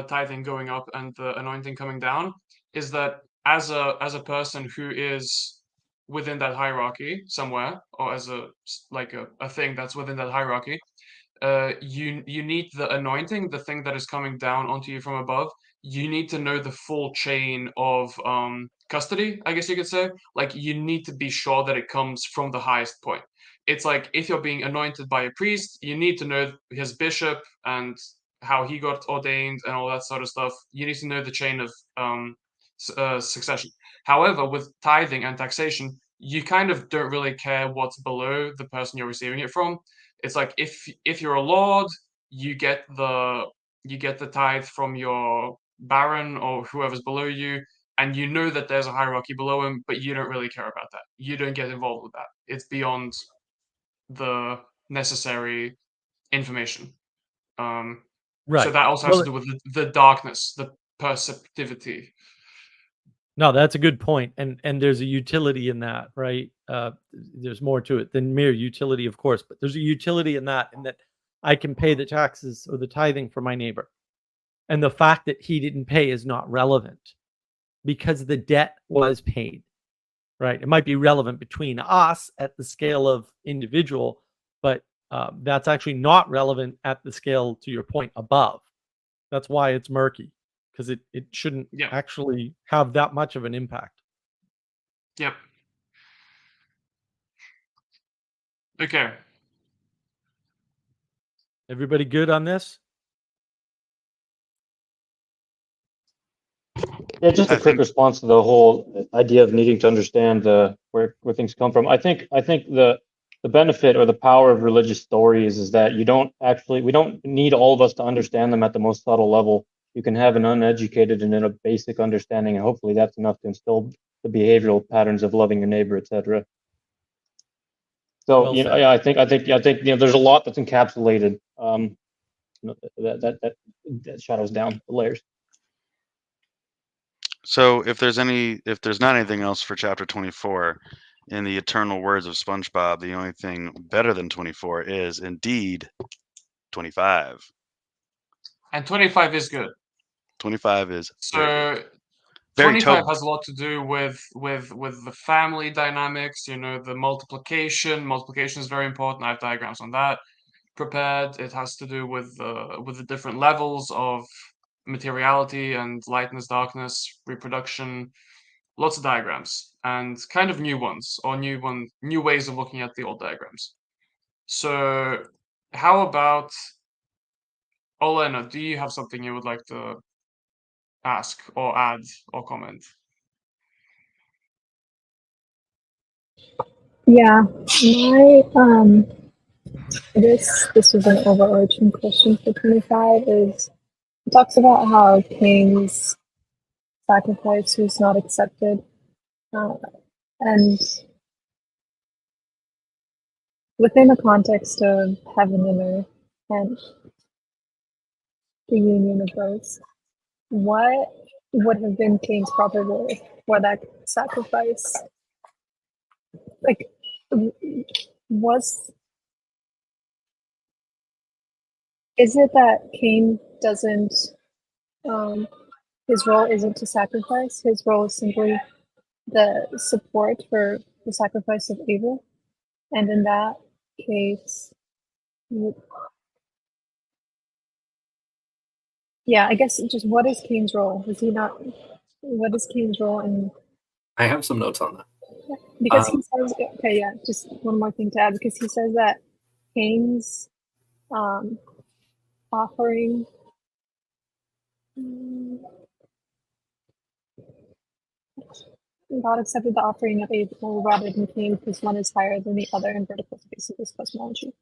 tithing going up and the anointing coming down, is that as a person who is within that hierarchy somewhere, or as a thing that's within that hierarchy, you need the anointing, the thing that is coming down onto you from above. You need to know the full chain of custody, I guess you could say. Like, you need to be sure that it comes from the highest point. It's like if you're being anointed by a priest, you need to know his bishop and how he got ordained and all that sort of stuff. You need to know the chain of succession. However, with tithing and taxation, you kind of don't really care what's below the person you're receiving it from. It's like if you're a lord, you get the tithe from your baron or whoever's below you, and you know that there's a hierarchy below him, but you don't really care about that. You don't get involved with that. It's beyond the necessary information. So Right. that also has Well, to do with the darkness, the perceptivity. no, that's a good point, and there's a utility in that, right? There's more to it than mere utility, of course, but there's a utility in that I can pay the taxes or the tithing for my neighbor, and the fact that he didn't pay is not relevant because the debt was paid, right? It might be relevant between us at the scale of individual, but that's actually not relevant at the scale, to your point, above. That's why it's murky, because it shouldn't Yeah. actually have that much of an impact. Yep. Okay. Everybody good on this? Yeah, just a I quick think response to the whole idea of needing to understand where things come from. I think the benefit or the power of religious stories is that we don't need all of us to understand them at the most subtle level. You can have an uneducated and in a basic understanding, and hopefully that's enough to instill the behavioral patterns of loving your neighbor, etc. So Well said. yeah, I think there's a lot that's encapsulated that shadows down the layers. so. If there's not anything else for chapter 24, in the eternal words of SpongeBob, the only thing better than 24 is indeed 25. And 25 is good. 25 is very good. So Very 25 Toby. has a lot to do with the family dynamics, the multiplication. Multiplication is very important. I have diagrams on that prepared. It has to do with the different levels of materiality and lightness, darkness, reproduction. Lots of diagrams and kind of new ones or new ways of looking at the old diagrams. So how about Olena? Do you have something you would like to ask or add or comment? Yeah, this was an overarching question for 25. It talks about how Cain's sacrifice was not accepted, and within the context of heaven and earth and the union of those, what would have been Cain's proper role for that sacrifice? Like, is it that Cain doesn't, his role isn't to sacrifice, his role is simply the support for the sacrifice of Abel? And in that case, yeah, I guess just what is Cain's role? What is Cain's role in? I have some notes on that. Because he says, okay, yeah, just one more thing to add, because he says that Cain's offering, God accepted the offering of Abel rather than Cain because one is higher than the other in vertical space of this cosmology.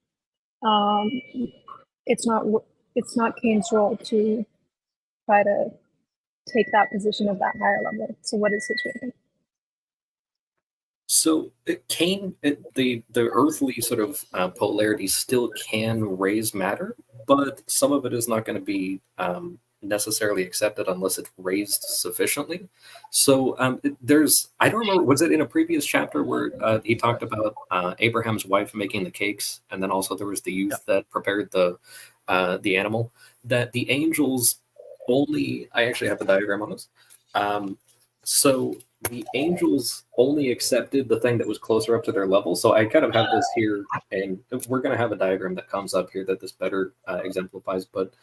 It's not Cain's role to try to take that position of that higher level. So what is his role? So Cain, the earthly sort of polarity still can raise matter, but some of it is not going to be necessarily accepted unless it's raised sufficiently. So I don't remember, was it in a previous chapter where he talked about Abraham's wife making the cakes, and then also there was the youth that prepared the animal, that the angels only, I actually have the diagram on this, So the angels only accepted the thing that was closer up to their level. So I kind of have this here, and we're going to have a diagram that comes up here that this better exemplifies, but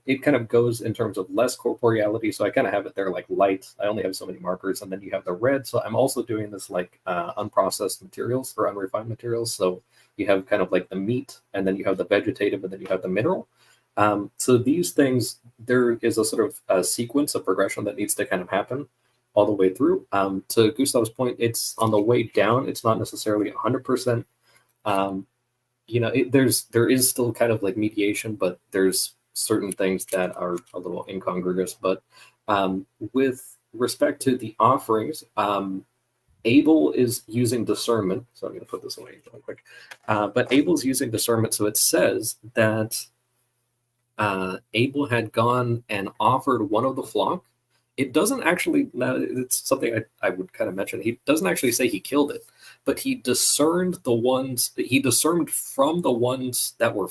it kind of goes in terms of less corporeality. So I kind of have it there like light. I only have so many markers, and then you have the red. So I'm also doing this like unprocessed materials or unrefined materials. So you have kind of like the meat, and then you have the vegetative, and then you have the mineral. So these things, there is a sort of a sequence of progression that needs to kind of happen all the way through. To Gustav's point, it's on the way down. It's not necessarily 100%. There is still kind of like mediation, but there's certain things that are a little incongruous. But with respect to the offerings, Abel is using discernment. So I'm going to put this away real quick. But Abel's using discernment. So it says that Abel had gone and offered one of the flock. It doesn't actually, it's something I would kind of mention. He doesn't actually say he killed it, but he discerned from the ones that were,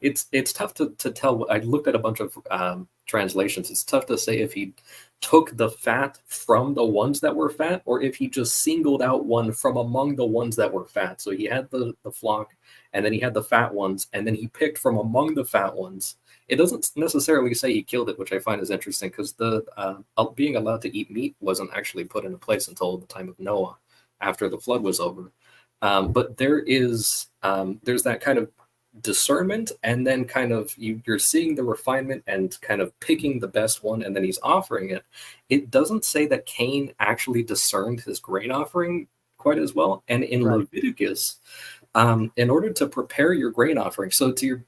it's tough to tell. I looked at a bunch of translations. It's tough to say if he took the fat from the ones that were fat, or if he just singled out one from among the ones that were fat. So he had the flock, and then he had the fat ones, and then he picked from among the fat ones. It doesn't necessarily say he killed it, which I find is interesting, because the being allowed to eat meat wasn't actually put into place until the time of Noah, after the flood was over. But there's that kind of discernment, and then kind of you're seeing the refinement and kind of picking the best one, and then he's offering it. It doesn't say that Cain actually discerned his grain offering quite as well. And in Leviticus, in order to prepare your grain offering, so to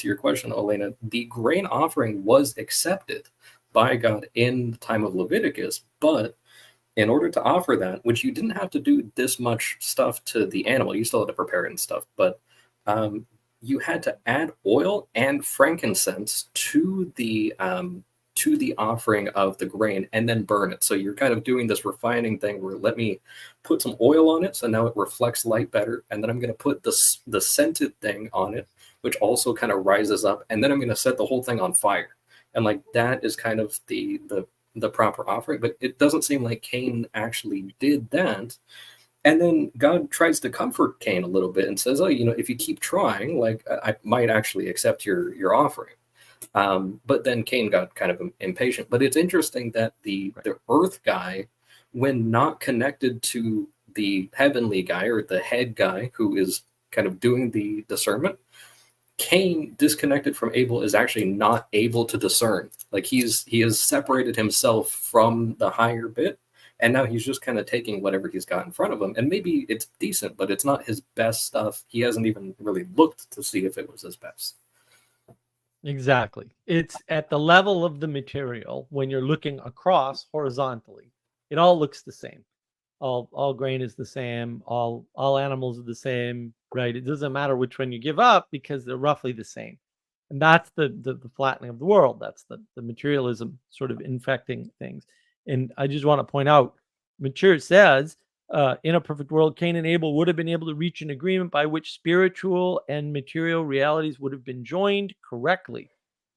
your question, Elena, the grain offering was accepted by God in the time of Leviticus, but in order to offer that, which you didn't have to do this much stuff to the animal, you still had to prepare it and stuff, but you had to add oil and frankincense to the offering of the grain and then burn it. So you're kind of doing this refining thing where let me put some oil on it so now it reflects light better, and then I'm going to put the scented thing on it, which also kind of rises up, and then I'm going to set the whole thing on fire. And like that is kind of the proper offering, but it doesn't seem like Cain actually did that. And then God tries to comfort Cain a little bit and says, oh, if you keep trying, like I might actually accept your offering. But then Cain got kind of impatient. But it's interesting that the earth guy, when not connected to the heavenly guy or the head guy who is kind of doing the discernment, Cain, disconnected from Abel, is actually not able to discern. Like he has separated himself from the higher bit, and now he's just kind of taking whatever he's got in front of him. And maybe it's decent, but it's not his best stuff. He hasn't even really looked to see if it was his best. Exactly. It's at the level of the material when you're looking across horizontally. It all looks the same. All grain is the same. All animals are the same, right? It doesn't matter which one you give up because they're roughly the same. And that's the flattening of the world. That's the materialism sort of infecting things. And I just want to point out, Matthieu says, in a perfect world, Cain and Abel would have been able to reach an agreement by which spiritual and material realities would have been joined correctly.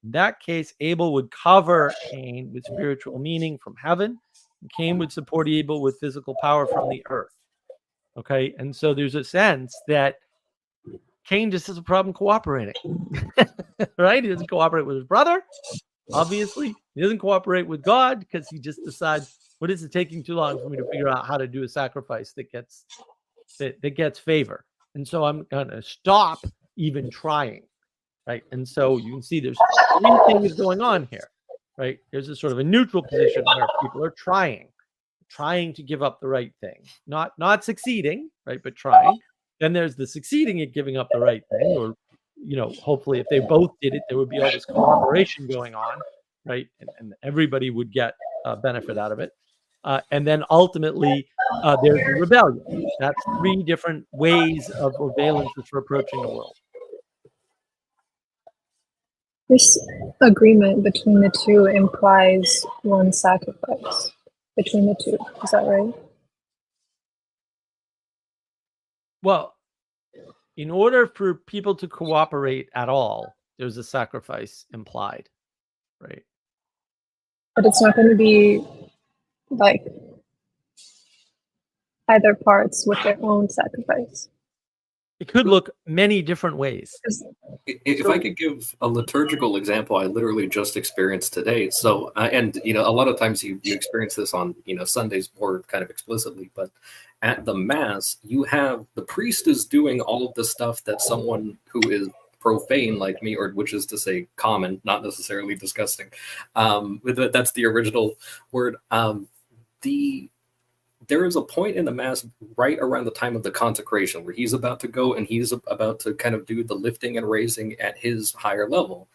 In that case, Abel would cover Cain with spiritual meaning from heaven, and Cain would support Abel with physical power from the earth. Okay, and so there's a sense that Cain just has a problem cooperating, right? He doesn't cooperate with his brother, obviously. He doesn't cooperate with God because he just decides, what is it taking too long for me to figure out how to do a sacrifice that gets favor? And so I'm going to stop even trying, right? And so you can see there's three things going on here, right? There's a sort of a neutral position where people are trying to give up the right thing, not succeeding, right? But trying. Then there's the succeeding at giving up the right thing, or hopefully if they both did it, there would be all this cooperation going on, right? And everybody would get benefit out of it. And then ultimately, there's the rebellion. That's three different ways of valences for approaching the world. This agreement between the two implies one sacrifice between the two. Is that right? Well, in order for people to cooperate at all, there's a sacrifice implied, right? But it's not going to be like either parts with their own sacrifice. It could look many different ways. 'Cause If I could give a liturgical example, I literally just experienced today. So, and you know, a lot of times you experience this on Sundays more kind of explicitly, but at the mass, you have the priest is doing all of the stuff that someone who is profane like me, or which is to say common, not necessarily disgusting. That's the original word. There is a point in the mass right around the time of the consecration where he's about to go and he's about to kind of do the lifting and raising at his higher level.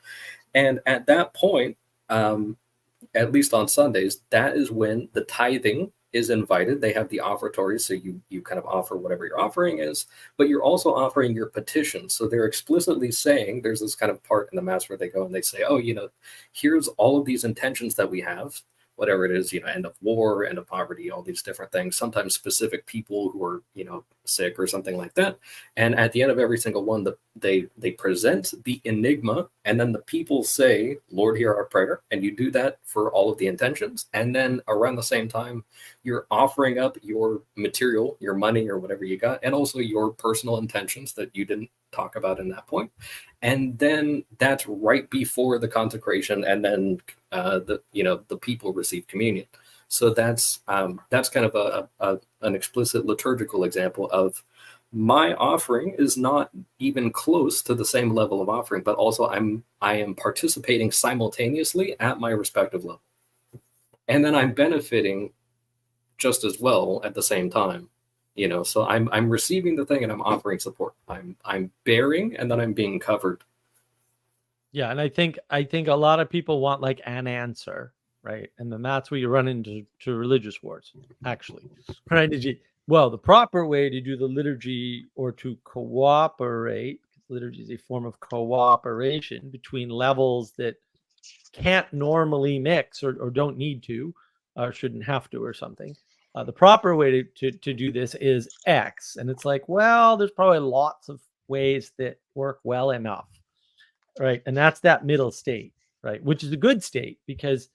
And at that point, at least on Sundays, that is when the tithing is invited. They have the offertory, so you kind of offer whatever your offering is, but you're also offering your petition. So they're explicitly saying, there's this kind of part in the mass where they go and they say, oh, here's all of these intentions that we have, whatever it is, end of war, end of poverty, all these different things, sometimes specific people who are, sick or something like that. And at the end of every single one, they present the enigma, and then the people say, Lord, hear our prayer. And you do that for all of the intentions. And then around the same time, you're offering up your material, your money or whatever you got, and also your personal intentions that you didn't talk about in that point. And then that's right before the consecration, and then the people receive communion. So that's kind of an explicit liturgical example of my offering is not even close to the same level of offering, but also I am participating simultaneously at my respective level, and then I'm benefiting just as well at the same time. So I'm receiving the thing and I'm offering support. I'm bearing and then I'm being covered. Yeah, and I think a lot of people want like an answer, right? And then that's where you run into religious wars, actually, right? Well, the proper way to do the liturgy or to cooperate, because liturgy is a form of cooperation between levels that can't normally mix or don't need to, or shouldn't have to, or something. The proper way to do this is X, and it's like, well, there's probably lots of ways that work well enough. Right. And that's that middle state, right? Which is a good state, because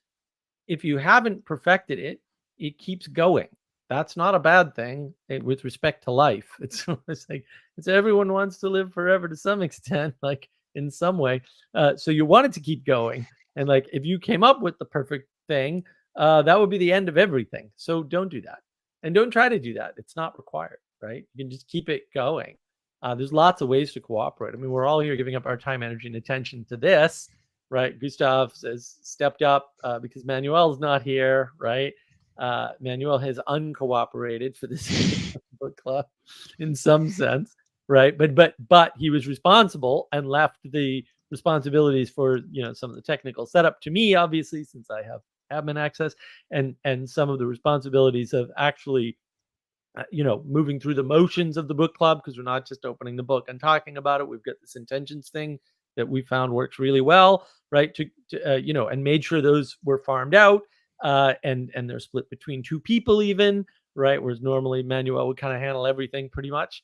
if you haven't perfected it, it keeps going. That's not a bad thing with respect to life. It's like everyone wants to live forever to some extent, like in some way. So you want it to keep going. And like if you came up with the perfect thing, that would be the end of everything. So don't do that. And don't try to do that. It's not required, right? You can just keep it going. There's lots of ways to cooperate. I mean, we're all here giving up our time, energy, and attention to this, right? Gustav has stepped up because Manuel's not here, right? Manuel has uncooperated for this book club in some sense, right? But he was responsible and left the responsibilities for some of the technical setup to me, obviously, since I have admin access, and some of the responsibilities of actually moving through the motions of the book club, because we're not just opening the book and talking about it. We've got this intentions thing that we found works really well, right? And made sure those were farmed out, and they're split between two people even, right? Whereas normally Manuel would kind of handle everything pretty much.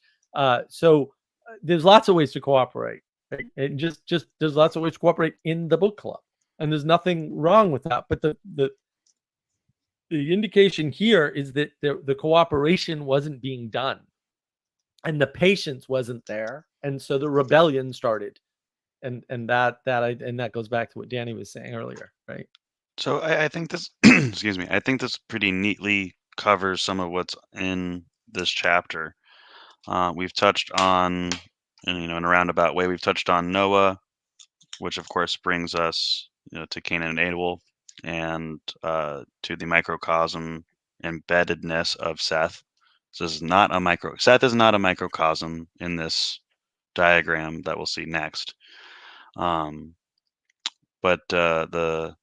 So there's lots of ways to cooperate, right? And just there's lots of ways to cooperate in the book club, and there's nothing wrong with that. But the indication here is that the cooperation wasn't being done, and the patience wasn't there, and so the rebellion started, and that goes back to what Danny was saying earlier, right? So I think this, excuse me, I think this pretty neatly covers some of what's in this chapter. We've touched on, in a roundabout way, we've touched on Noah, which of course brings us to Cain and Abel, and to the microcosm embeddedness of Seth. So this is not a Seth is not a microcosm in this diagram that we'll see next. But the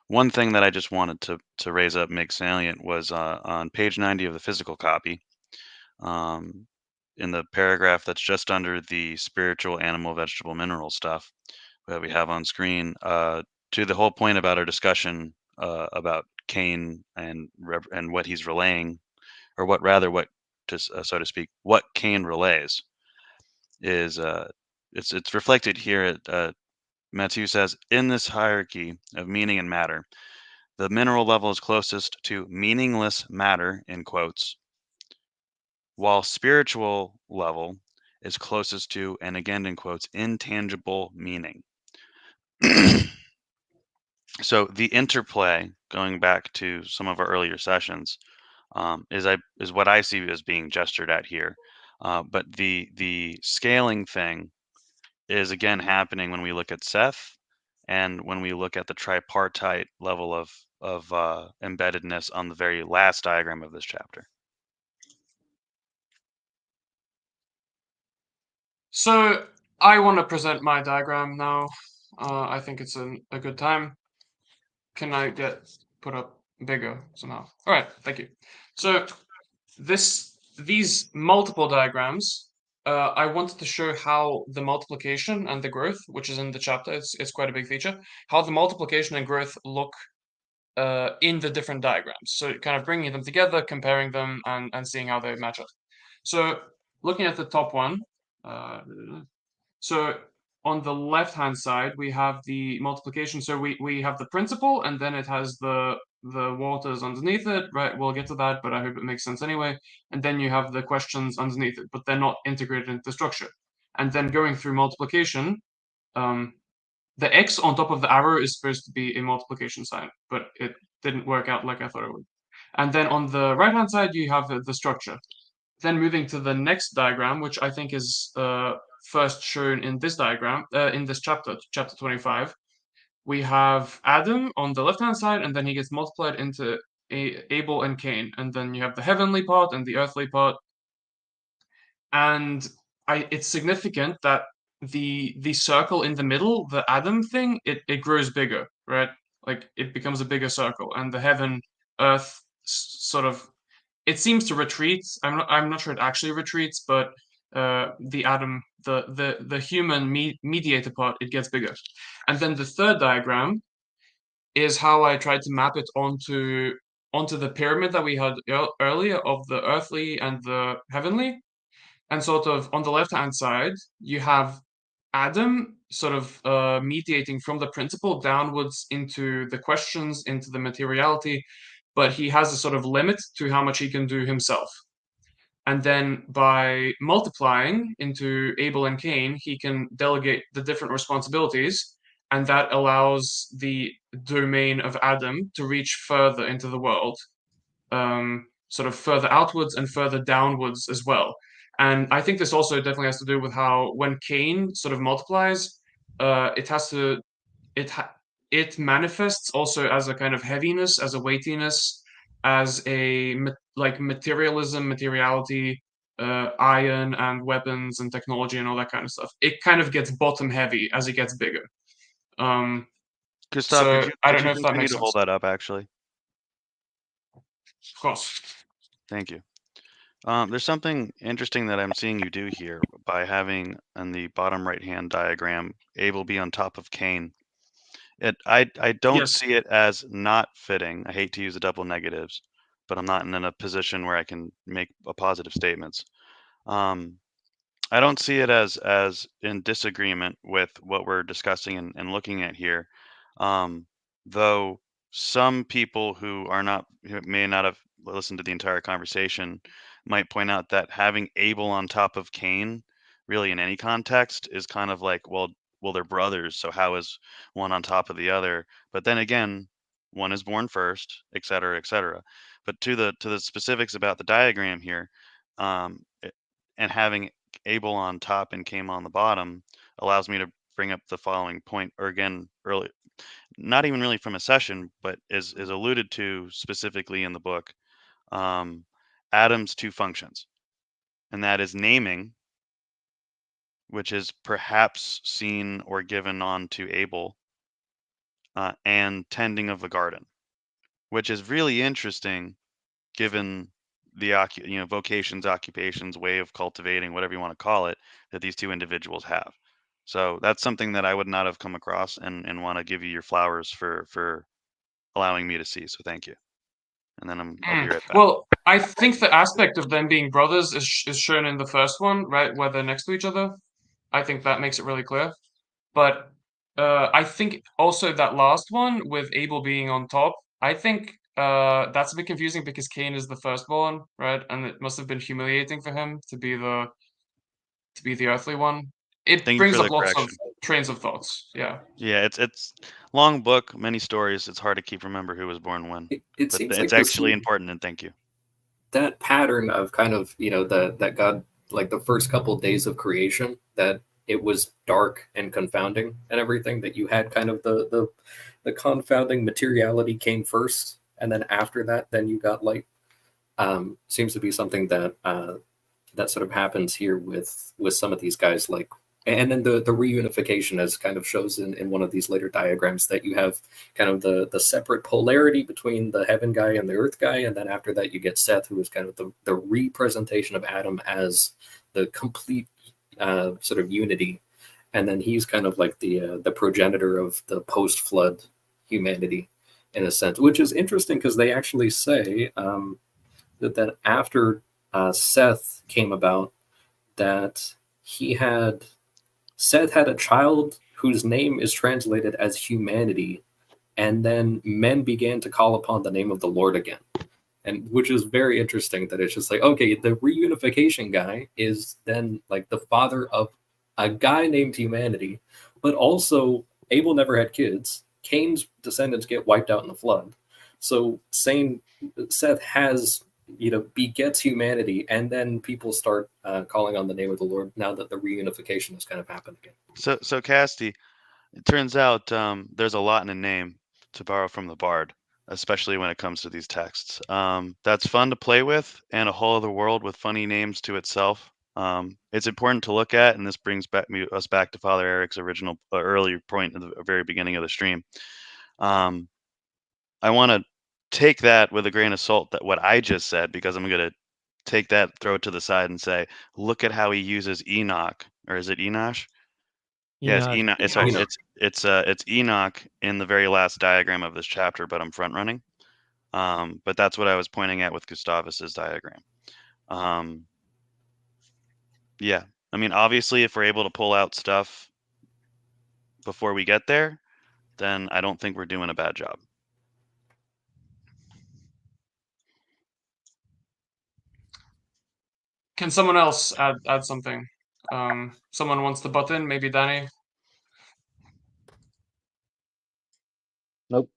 one thing that I just wanted to raise up, make salient, was on page 90 of the physical copy, in the paragraph that's just under the spiritual, animal, vegetable, mineral stuff that we have on screen, to the whole point about our discussion about Cain and what he's relaying, or what so to speak, what Cain relays is it's reflected here at Matthieu says, in this hierarchy of meaning and matter, The mineral level is closest to meaningless matter, in quotes, while spiritual level is closest to, and again in quotes, intangible meaning. So the interplay, going back to some of our earlier sessions, is what I see as being gestured at here. But the scaling thing is again happening when we look at Seth, and when we look at the tripartite level of embeddedness on the very last diagram of this chapter. So I want to present my diagram now. I think it's a good time. Can I get put up bigger somehow? All right, thank you. So these multiple diagrams, I wanted to show how the multiplication and the growth, which is in the chapter, it's quite a big feature, how the multiplication and growth look in the different diagrams. So kind of bringing them together, comparing them, and seeing how they match up. So looking at the top one, so on the left-hand side, we have the multiplication. So we have the principle, and then it has the waters underneath it, right? We'll get to that, but I hope it makes sense anyway. And then you have the questions underneath it, but they're not integrated into the structure. And then going through multiplication, the X on top of the arrow is supposed to be a multiplication sign, but it didn't work out like I thought it would. And then on the right-hand side, you have the structure. Then moving to the next diagram, which I think is first shown in this diagram, in this chapter 25, we have Adam on the left-hand side, and then he gets multiplied into Abel and Cain. And then you have the heavenly part and the earthly part. And it's significant that the circle in the middle, the Adam thing, it grows bigger, right? Like it becomes a bigger circle, and the heaven, earth sort of, it seems to retreat. I'm not sure it actually retreats, but the Adam, the human mediator part, it gets bigger. And then the third diagram is how I tried to map it onto the pyramid that we had earlier of the earthly and the heavenly. And sort of on the left-hand side, you have Adam sort of mediating from the principle downwards into the questions, into the materiality, but he has a sort of limit to how much he can do himself. And then by multiplying into Abel and Cain, he can delegate the different responsibilities, and that allows the domain of Adam to reach further into the world, sort of further outwards and further downwards as well. And I think this also definitely has to do with how when Cain sort of multiplies, it manifests also as a kind of heaviness, as a weightiness, as a like materialism, materiality, iron and weapons and technology and all that kind of stuff. It kind of gets bottom heavy as it gets bigger. Gustav, So I don't could know you if that continue makes to sense. hold that up, actually? Of course. Thank you. There's something interesting that I'm seeing you do here by having on the bottom right-hand diagram, Abel be on top of Cain. I don't Yes. see it as not fitting. I hate to use the double negatives, but I'm not in a position where I can make a positive statements. I don't see it as in disagreement with what we're discussing and looking at here. Though some people who may not have listened to the entire conversation might point out that having Abel on top of Cain, really in any context, is kind of like, well, they're brothers, so how is one on top of the other? But then again, one is born first, et cetera, et cetera. But to the specifics about the diagram here, and having Abel on top and Cain on the bottom allows me to bring up the following point, or again, early, not even really from a session, but is alluded to specifically in the book. Adam's two functions, and that is naming, which is perhaps seen or given on to Abel, and tending of the garden, which is really interesting given the vocations, occupations, way of cultivating, whatever you want to call it, that these two individuals have. So that's something that I would not have come across, and want to give you your flowers for allowing me to see. So thank you. And then I'll be right back. Well, I think the aspect of them being brothers is shown in the first one, right, where they're next to each other. I think that makes it really clear. But I think also that last one with Abel being on top, I think that's a bit confusing because Cain is the firstborn, right? And it must have been humiliating for him to be the earthly one. It Thank you brings for up the lots of correction. trains of thoughts. Yeah. Yeah, it's long book, many stories. It's hard to keep remember who was born when. It But seems it's like actually important, and thank you. that pattern of kind of, you know, that God, like the first couple of days of creation, that it was dark and confounding and everything, that you had kind of the confounding materiality came first, and then after that then you got light. Seems to be something that that sort of happens here with some of these guys, like, and then the reunification, as kind of shows in one of these later diagrams, that you have kind of the separate polarity between the heaven guy and the earth guy, and then after that you get Seth, who is kind of the representation of Adam as the complete sort of unity, and then he's kind of like the progenitor of the post-flood humanity in a sense, which is interesting because they actually say that after Seth came about, that Seth had a child whose name is translated as humanity, and then men began to call upon the name of the Lord again. And which is very interesting, that it's just like, okay, the reunification guy is then like the father of a guy named humanity, but also Abel never had kids. Cain's descendants get wiped out in the flood. So saying Seth has, you know, begets humanity, and then people start calling on the name of the Lord now that the reunification has kind of happened again. So Casty, it turns out there's a lot in a name, to borrow from the Bard, especially when it comes to these texts. That's fun to play with, and a whole other world with funny names to itself. It's important to look at, and this brings us back to Father Eric's original earlier point at the very beginning of the stream. I want to take that with a grain of salt, that what I just said, because I'm going to take that, throw it to the side, and say, look at how he uses Enoch, or is it Enosh? Yeah, it's Enoch. Sorry, Enoch. it's Enoch in the very last diagram of this chapter, but I'm front running. But that's what I was pointing at with Gustavus's diagram. Yeah, I mean, obviously, if we're able to pull out stuff before we get there, then I don't think we're doing a bad job. Can someone else add something? Someone wants to butt in, maybe Danny. Nope.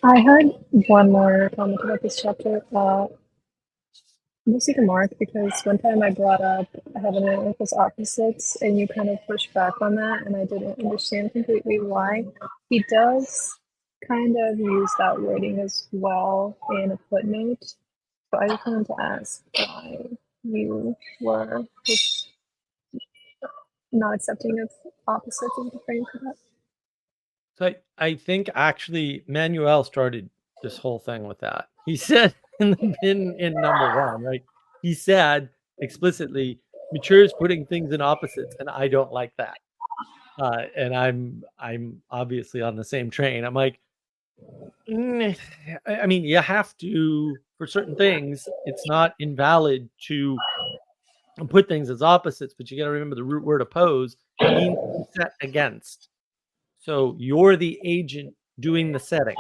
I had one more comment about this chapter. Mostly to Mark, because one time I brought up heaven and earth as opposites, and you kind of pushed back on that, and I didn't understand completely why. He does kind of use that wording as well in a footnote. So I just wanted to ask why you were just not accepting of opposites as the frame for that. So I think actually Manuel started this whole thing with that. He said in number one, right? He said explicitly, Mature is putting things in opposites, and I don't like that. And I'm obviously on the same train. I'm like, I mean, you have to, for certain things, it's not invalid to put things as opposites, but you got to remember the root word oppose means set against. So you're the agent doing the setting.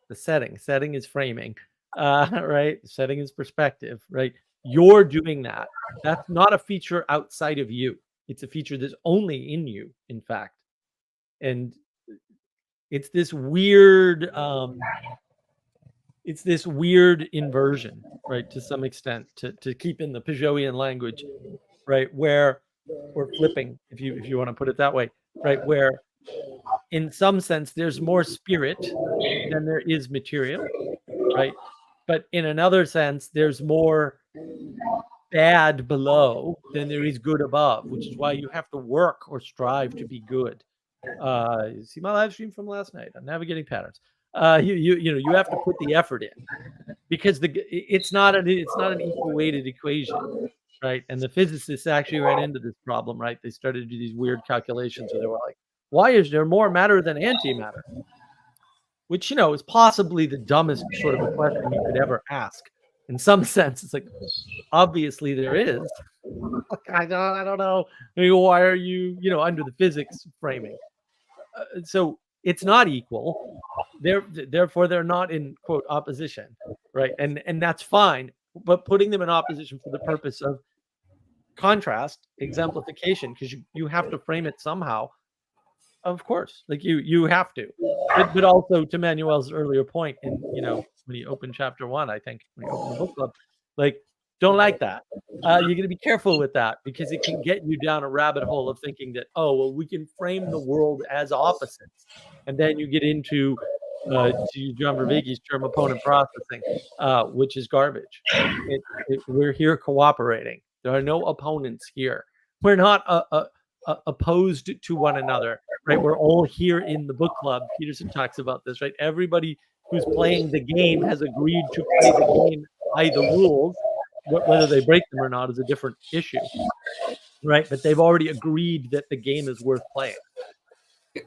The setting is framing, right? Setting is perspective, right? You're doing that. That's not a feature outside of you. It's a feature that's only in you, in fact. And it's this weird, inversion, right? To some extent, to keep in the Pageauian language, right? Where, or flipping, if you want to put it that way, right? Where in some sense, there's more spirit than there is material, right? But in another sense, there's more bad below than there is good above, which is why you have to work or strive to be good. See my live stream from last night on navigating patterns. You have to put the effort in, because it's not an equal weighted equation, right? And the physicists actually ran into this problem, right? They started to do these weird calculations where they were like, why is there more matter than antimatter? Which, is possibly the dumbest sort of a question you could ever ask. In some sense, it's like, obviously there is. I don't know. I mean, why are you, under the physics framing? So it's not equal. Therefore, they're not in quote opposition, right? And that's fine. But putting them in opposition for the purpose of contrast, exemplification, because you have to frame it somehow. Of course, like you have to, but also to Manuel's earlier point, and when you open chapter 1, I think when you open the book club, like don't like that. You're going to be careful with that because it can get you down a rabbit hole of thinking that, oh well, we can frame the world as opposites, and then you get into to use John Vervaeke's term, opponent processing, which is garbage. We're here cooperating. There are no opponents here. We're not opposed to one another, right? We're all here in the book club. Peterson talks about this, right? Everybody who's playing the game has agreed to play the game by the rules. Whether they break them or not is a different issue, right? But they've already agreed that the game is worth playing.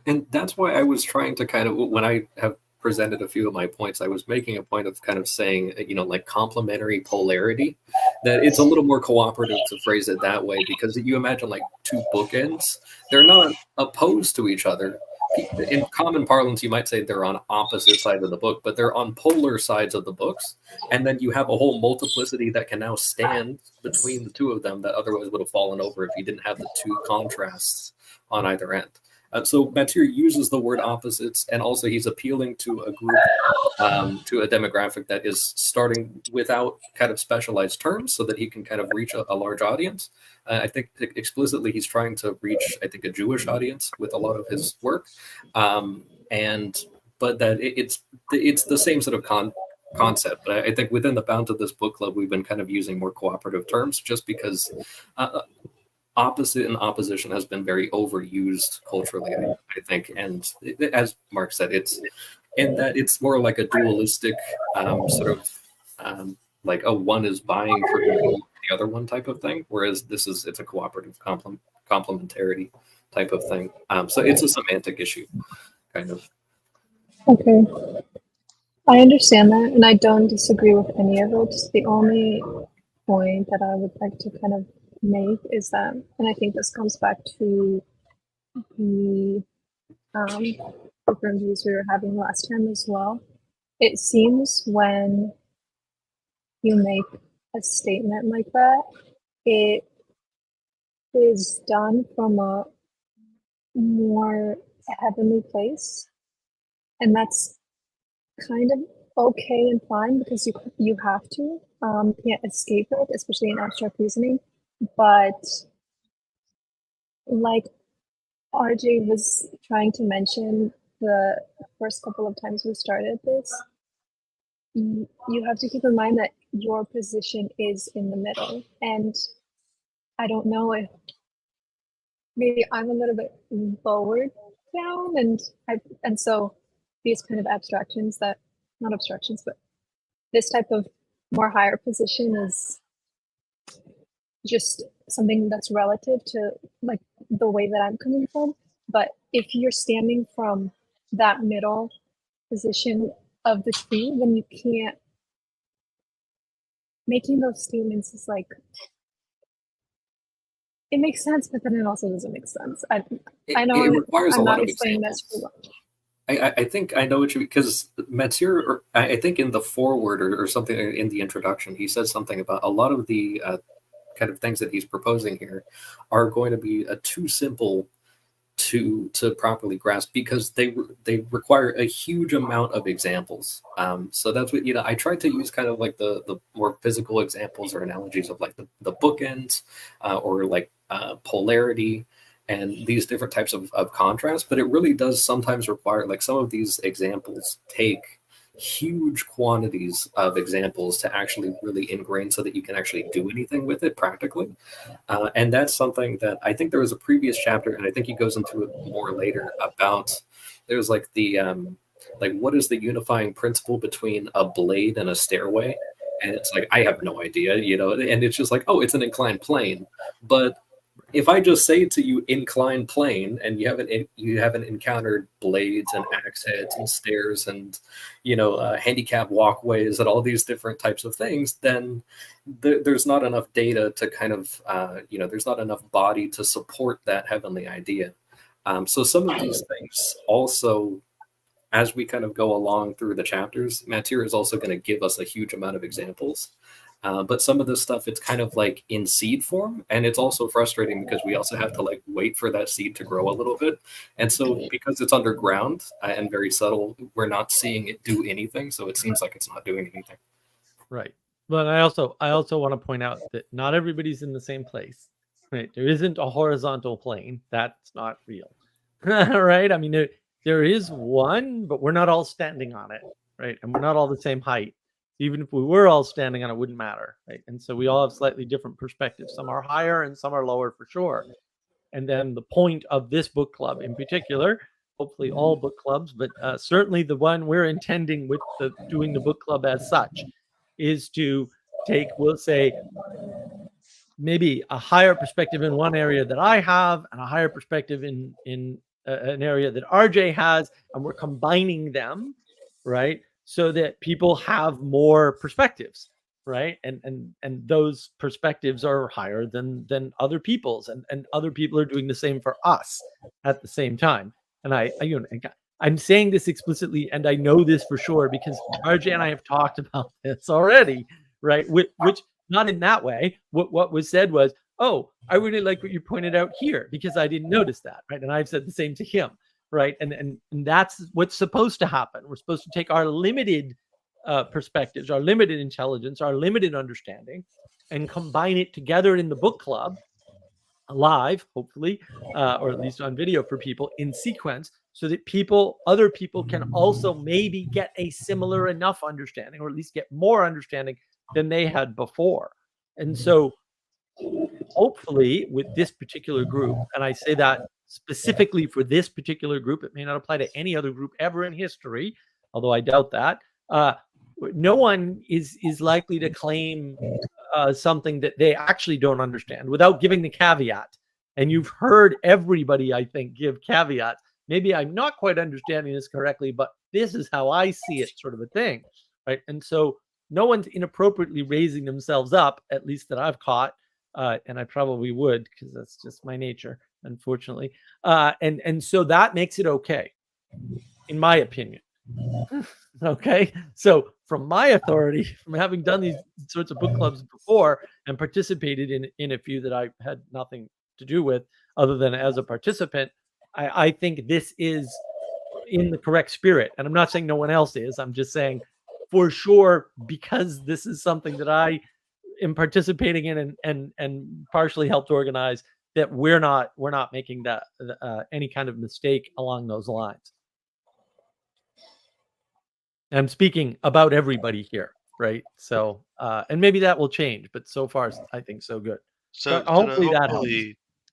And that's why I was trying to kind of, when I have presented a few of my points, I was making a point of kind of saying, like complementary polarity, that it's a little more cooperative to phrase it that way, because you imagine like two bookends, they're not opposed to each other. In common parlance, you might say they're on opposite sides of the book, but they're on polar sides of the books. And then you have a whole multiplicity that can now stand between the two of them that otherwise would have fallen over if you didn't have the two contrasts on either end. So Matthieu uses the word opposites, and also he's appealing to a group, to a demographic that is starting without kind of specialized terms so that he can kind of reach a large audience. I think explicitly he's trying to reach, I think, a Jewish audience with a lot of his work. But that it's the same sort of concept. But I think within the bounds of this book club, we've been kind of using more cooperative terms just because opposite and opposition has been very overused culturally, I think. And as Mark said, it's in that it's more like a dualistic sort of like a one is vying for the other one type of thing, whereas it's a cooperative complementarity type of thing. So it's a semantic issue, kind of. Okay. I understand that, and I don't disagree with any of it. The only point that I would like to kind of make is that, and I think this comes back to the reviews we were having last time as well. It seems when you make a statement like that, it is done from a more heavenly place, and that's kind of okay and fine because you have to can't escape it, especially in abstract reasoning. But like RJ was trying to mention the first couple of times we started this, you have to keep in mind that your position is in the middle. And I don't know if maybe I'm a little bit lower down, and so these kind of abstractions that, not abstractions, but this type of more higher position is just something that's relative to like the way that I'm coming from. But if you're standing from that middle position of the tree, then you can't, making those statements is like, it makes sense, but then it also doesn't make sense. I know it requires I'm a lot not of explaining examples. this. I think I know what you mean, because Matthieu, I think in the foreword or something in the introduction, he says something about a lot of the kind of things that he's proposing here are going to be too simple to properly grasp because they require a huge amount of examples. So that's what, I tried to use kind of like the more physical examples or analogies of like the bookends or like polarity and these different types of contrast, but it really does sometimes require, like, some of these examples take huge quantities of examples to actually really ingrain so that you can actually do anything with it practically. And that's something that I think there was a previous chapter, and I think he goes into it more later, about there's like the like, what is the unifying principle between a blade and a stairway? And it's like, I have no idea, and it's just like, oh, it's an inclined plane. But if I just say to you inclined plane, and you haven't encountered blades and axe heads and stairs and handicap walkways and all these different types of things, then there's not enough data to kind of there's not enough body to support that heavenly idea. So some of these things also as we kind of go along through the chapters, Matthieu is also going to give us a huge amount of examples. But some of this stuff, it's kind of like in seed form, and it's also frustrating because we also have to like wait for that seed to grow a little bit. And so because it's underground and very subtle, we're not seeing it do anything. So it seems like it's not doing anything. Right. But I also want to point out that not everybody's in the same place. Right. There isn't a horizontal plane. That's not real. Right. I mean, there is one, but we're not all standing on it. Right. And we're not all the same height. Even if we were all standing on it, wouldn't matter. Right. And so we all have slightly different perspectives. Some are higher and some are lower for sure. And then the point of this book club in particular, hopefully all book clubs, but certainly the one we're intending with doing the book club as such, is to take, we'll say, maybe a higher perspective in one area that I have and a higher perspective in an area that RJ has, and we're combining them, right? So that people have more perspectives, right? And those perspectives are higher than other people's, and other people are doing the same for us at the same time. And I'm saying this explicitly, and I know this for sure because RJ and I have talked about this already, right? Which not in that way. What was said was, oh, I really like what you pointed out here because I didn't notice that, right? And I've said the same to him, right? And that's what's supposed to happen. We're supposed to take our limited perspectives, our limited intelligence, our limited understanding, and combine it together in the book club, live, hopefully, or at least on video for people in sequence, so that other people can also maybe get a similar enough understanding, or at least get more understanding than they had before. And so hopefully with this particular group, and I say that specifically for this particular group, it may not apply to any other group ever in history, although I doubt that, no one is likely to claim something that they actually don't understand without giving the caveat. And you've heard everybody, I think, give caveats. Maybe I'm not quite understanding this correctly, but this is how I see it, sort of a thing, right? And so no one's inappropriately raising themselves up, at least that I've caught, and I probably would because that's just my nature, unfortunately. And so that makes it okay, in my opinion. Okay, so from my authority, from having done these sorts of book clubs before and participated in a few that I had nothing to do with other than as a participant, I think this is in the correct spirit. And I'm not saying no one else is. I'm just saying for sure, because this is something that I am participating in and partially helped organize, that we're not making that any kind of mistake along those lines. I'm speaking about everybody here, right? So, and maybe that will change, but so far, I think so good. So hopefully that helps.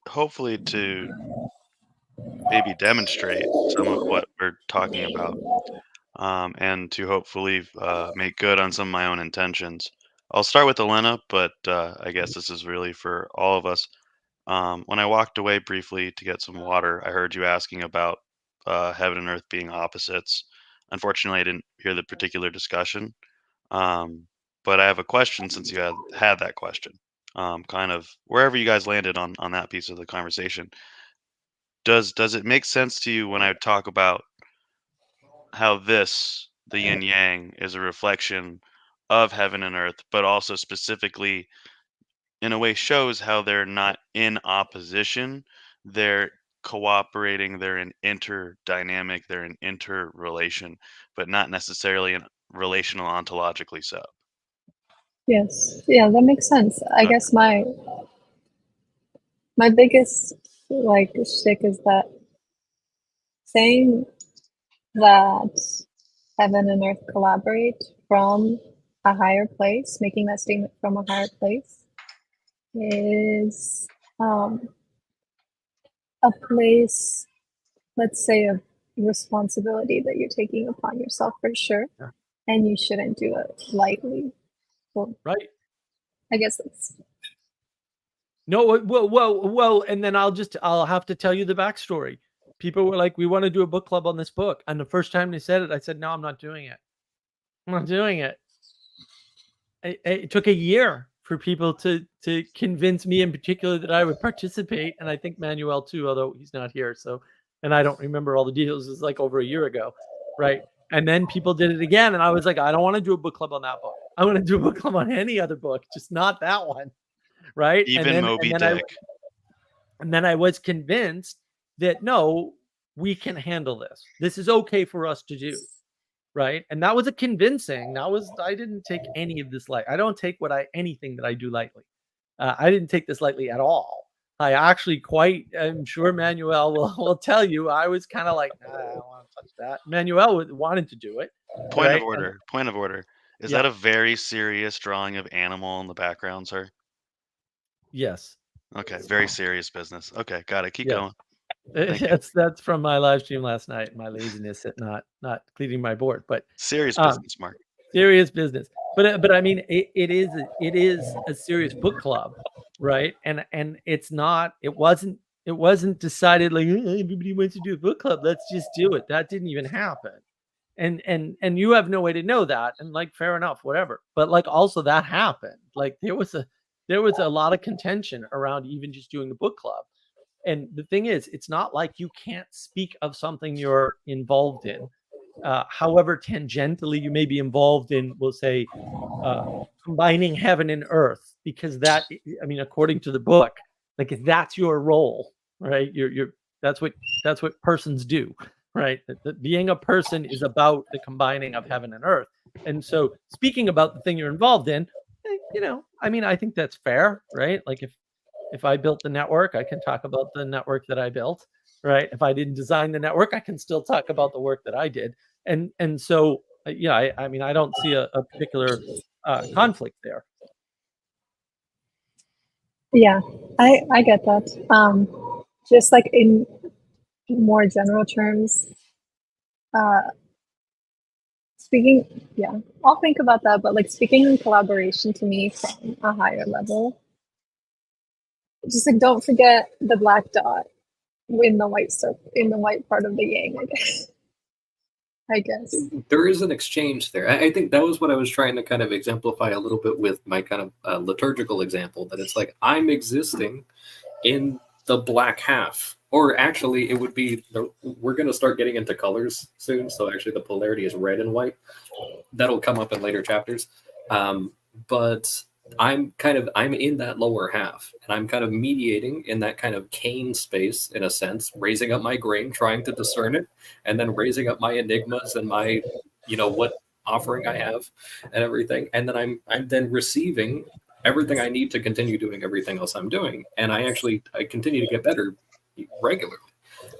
Hopefully to maybe demonstrate some of what we're talking about, and to hopefully make good on some of my own intentions. I'll start with Elena, but I guess this is really for all of us. When I walked away briefly to get some water, I heard you asking about heaven and earth being opposites. Unfortunately, I didn't hear the particular discussion, but I have a question since you had that question. Kind of wherever you guys landed on that piece of the conversation. Does it make sense to you when I talk about how the yin yang, is a reflection of heaven and earth, but also specifically in a way shows how they're not in opposition, they're cooperating, they're in interdynamic, they're in interrelation, but not necessarily in relational ontologically so. Yes, yeah, that makes sense. I guess my biggest like shtick is that saying that heaven and earth collaborate from a higher place, making that statement from a higher place, is a place, let's say, of responsibility that you're taking upon yourself for sure, and you shouldn't do it lightly. Well, right. I guess it's no. Well, and then I'll have to tell you the backstory. People were like, "We want to do a book club on this book," and the first time they said it, I said, "No, I'm not doing it. I'm not doing it." It took a year for people to convince me in particular that I would participate, and I think Manuel too, although he's not here. So, and I don't remember all the details. It was like over a year ago. right? And then people did it again, and I was like, I don't want to do a book club on that book. I want to do a book club on any other book, just not that one, right? Even Moby Dick. And then I was convinced that no, we can handle this. This is okay for us to do, right? And that was a convincing. I didn't take any of this light. I don't take anything that I do lightly. I didn't take this lightly at all. I actually I'm sure Manuel will tell you, I was kind of like, nah, I don't want to touch that. Manuel wanted to do it. Point right? of order. Is Yeah. that a very serious drawing of animal in the background, sir? Yes. Okay, very serious business. Okay, got it. Keep Yes. going. Thank you. That's from my live stream last night. My laziness at not cleaning my board, but Serious business, Mark. serious business. But I mean, it is a serious book club, right? And it wasn't decided like everybody wants to do a book club. Let's just do it. That didn't even happen. And you have no way to know that. And like, fair enough, whatever. But like, also that happened. Like there was a lot of contention around even just doing the book club. And the thing is, it's not like you can't speak of something you're involved in. However tangentially you may be involved in, we'll say, combining heaven and earth, because that, I mean, according to the book, like that's your role, right? That's what persons do, right? Being a person is about the combining of heaven and earth. And so speaking about the thing you're involved in, I mean, I think that's fair, right? Like if I built the network, I can talk about the network that I built, right? If I didn't design the network, I can still talk about the work that I did. And so, yeah, I mean, I don't see a particular conflict there. Yeah, I get that. Just like in more general terms, I'll think about that. But like speaking in collaboration to me from a higher level, just like don't forget the black dot in the white circle, in the white part of the yang, I guess. There is an exchange there. I think that was what I was trying to kind of exemplify a little bit with my kind of liturgical example, that it's like I'm existing in the black half. Or actually, it would be, we're going to start getting into colors soon. So actually the polarity is red and white. That'll come up in later chapters. But I'm in that lower half, and I'm kind of mediating in that kind of cane space, in a sense, raising up my grain, trying to discern it, and then raising up my enigmas and my, what offering I have and everything. And then I'm then receiving everything I need to continue doing everything else I'm doing. And I continue to get better regularly.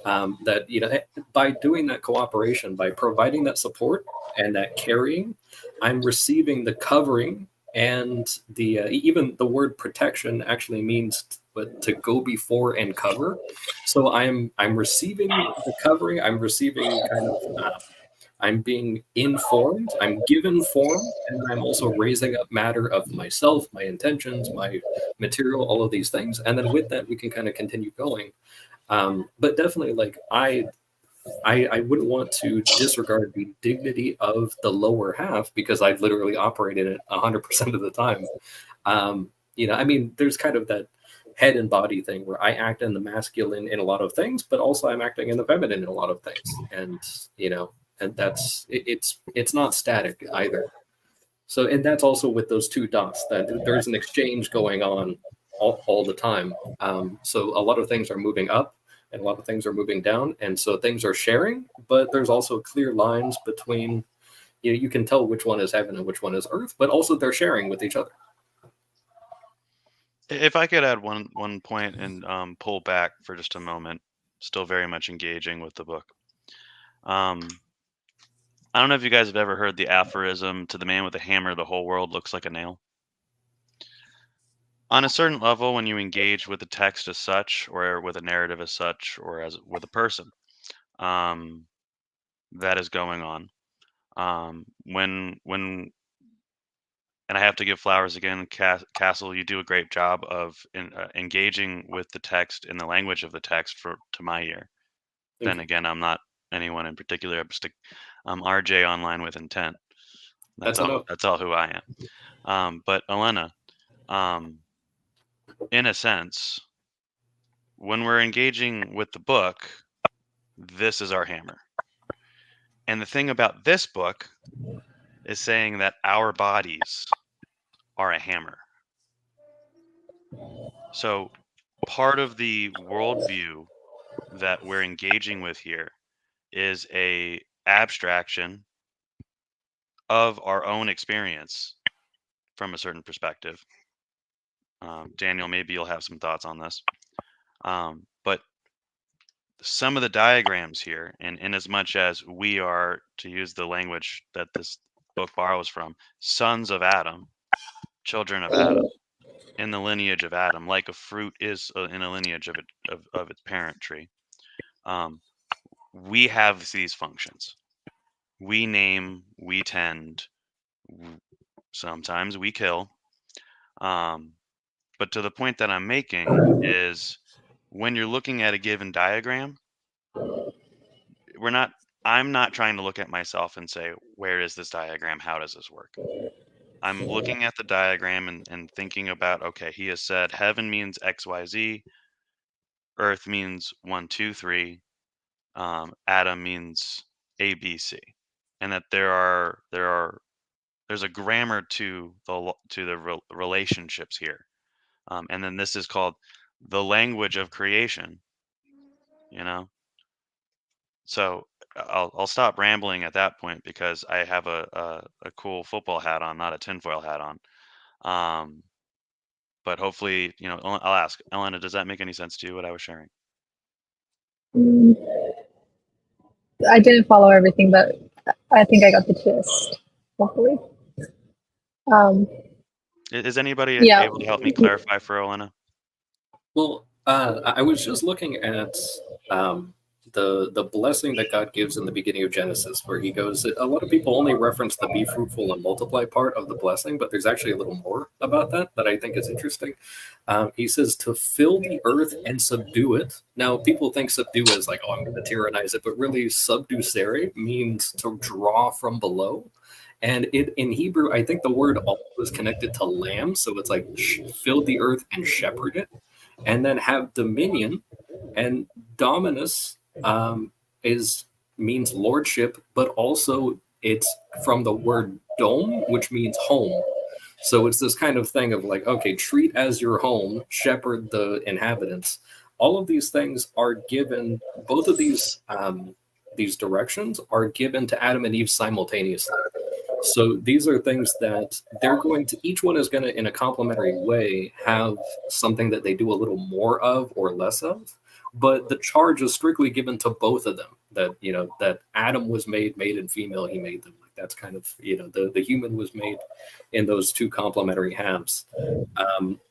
By doing that cooperation, by providing that support and that carrying, I'm receiving the covering. And even the word protection actually means to go before and cover. So I'm receiving the covering. I'm receiving I'm being informed. I'm given form, and I'm also raising up matter of myself, my intentions, my material, all of these things. And then with that, we can kind of continue going. But definitely, like I wouldn't want to disregard the dignity of the lower half, because I've literally operated it 100% of the time. I mean, there's kind of that head and body thing where I act in the masculine in a lot of things, but also I'm acting in the feminine in a lot of things. And, and that's, it's not static either. So, and that's also with those two dots, that there's an exchange going on all the time. So a lot of things are moving up, and a lot of things are moving down, and so things are sharing, but there's also clear lines between, you can tell which one is heaven and which one is earth, but also they're sharing with each other. If I could add one point and pull back for just a moment, still very much engaging with the book. I don't know if you guys have ever heard the aphorism, "To the man with a hammer, the whole world looks like a nail." On a certain level, when you engage with the text as such, or with a narrative as such, or as with a person that is going on, when and I have to give flowers again, Castle, you do a great job of engaging with the text in the language of the text to my ear. Then again, I'm not anyone in particular. I'm RJ online with intent. That's all who I am. But Elena, in a sense, when we're engaging with the book, this is our hammer. And the thing about this book is saying that our bodies are a hammer. So part of the worldview that we're engaging with here is a abstraction of our own experience from a certain perspective. Daniel, maybe you'll have some thoughts on this. But some of the diagrams here, and in as much as we are, to use the language that this book borrows from, sons of Adam, children of Adam, in the lineage of Adam, like a fruit is in a lineage of its parent tree. We have these functions. We name, we tend, sometimes we kill. But to the point that I'm making is when you're looking at a given diagram, I'm not trying to look at myself and say, where is this diagram? How does this work? I'm looking at the diagram and thinking about, okay, he has said heaven means XYZ, earth means 1, 2, 3, Adam means ABC, and that there's a grammar to the relationships here. And then this is called the language of creation, you know? So I'll stop rambling at that point because I have a cool football hat on, not a tinfoil hat on. But hopefully, I'll ask Elena, does that make any sense to you, what I was sharing? I didn't follow everything, but I think I got the gist, hopefully. Is anybody Yeah. able to help me clarify for Elena? Well, I was just looking at the blessing that God gives in the beginning of Genesis, where he goes, a lot of people only reference the be fruitful and multiply part of the blessing, but there's actually a little more about that I think is interesting. He says to fill the earth and subdue it. Now, people think subdue is like, oh, I'm going to tyrannize it, but really subducere means to draw from below. And in Hebrew, I think the word also is connected to lamb. So it's like fill the earth and shepherd it, and then have dominion. And dominus means lordship, but also it's from the word dome, which means home. So it's this kind of thing of like, okay, treat as your home, shepherd the inhabitants. All of these things are given, both of these directions are given to Adam and Eve simultaneously. So these are things that they're going to, each one is going to, in a complementary way, have something that they do a little more of or less of. But the charge is strictly given to both of them. That, that Adam was made in female, he made them. Like that's kind of, the human was made in those two complementary halves.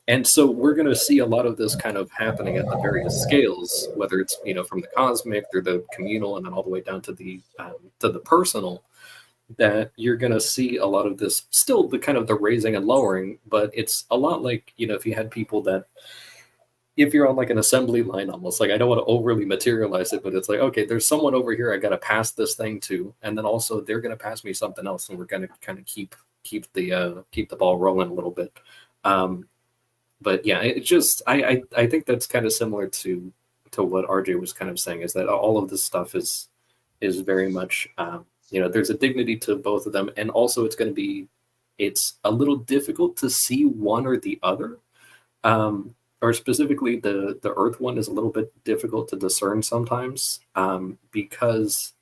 And so we're going to see a lot of this kind of happening at the various scales, whether it's, from the cosmic through the communal and then all the way down to the personal. That you're going to see a lot of this, still the kind of the raising and lowering, but it's a lot like, if you had people that, if you're on like an assembly line, almost like, I don't want to overly materialize it, but it's like, okay, there's someone over here I got to pass this thing to, and then also they're going to pass me something else, and we're going to kind of keep the ball rolling a little bit. But yeah, it just, I think that's kind of similar to what RJ was kind of saying, is that all of this stuff is very much, there's a dignity to both of them. And also it's a little difficult to see one or the other. Or specifically the earth one is a little bit difficult to discern sometimes because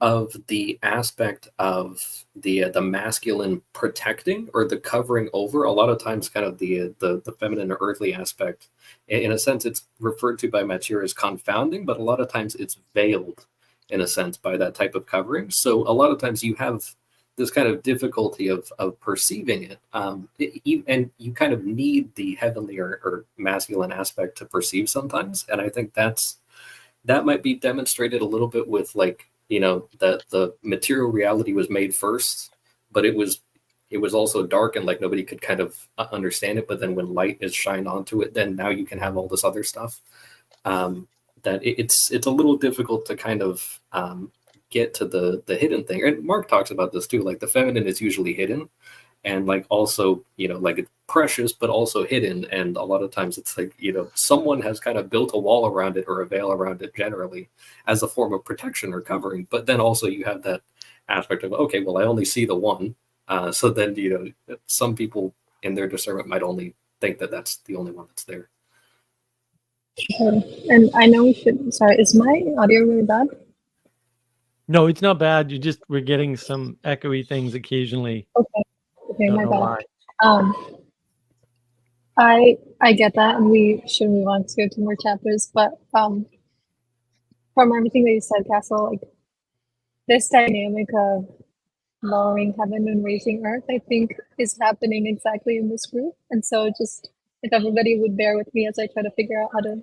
of the aspect of the masculine protecting or the covering over. A lot of times kind of the feminine or earthly aspect, in a sense, it's referred to by Matthieu as confounding, but a lot of times it's veiled in a sense by that type of covering. So a lot of times you have this kind of difficulty of perceiving it. And you kind of need the heavenly or masculine aspect to perceive sometimes. And I think that might be demonstrated a little bit with like, that the material reality was made first, but it was also dark and like nobody could kind of understand it. But then when light is shined onto it, then now you can have all this other stuff. That it's a little difficult to kind of get to the hidden thing. And Mark talks about this too, like the feminine is usually hidden. and like also, you know, like it's precious but also hidden, and a lot of times it's like, you know, someone has kind of built a wall around it or a veil around it generally as a form of protection or covering. But then also you have that aspect of, okay, well, I only see the one, so then, you know, some people in their discernment might only think that that's the only one that's there. And I know we should. Sorry, is my audio really bad? No, it's not bad. We're getting some echoey things occasionally. Okay, Don't my know bad. why. I get that, and we should move on to 2 more chapters. But from everything that you said, Castle, like this dynamic of lowering heaven and raising earth, I think is happening exactly in this group. And so just if everybody would bear with me as I try to figure out how to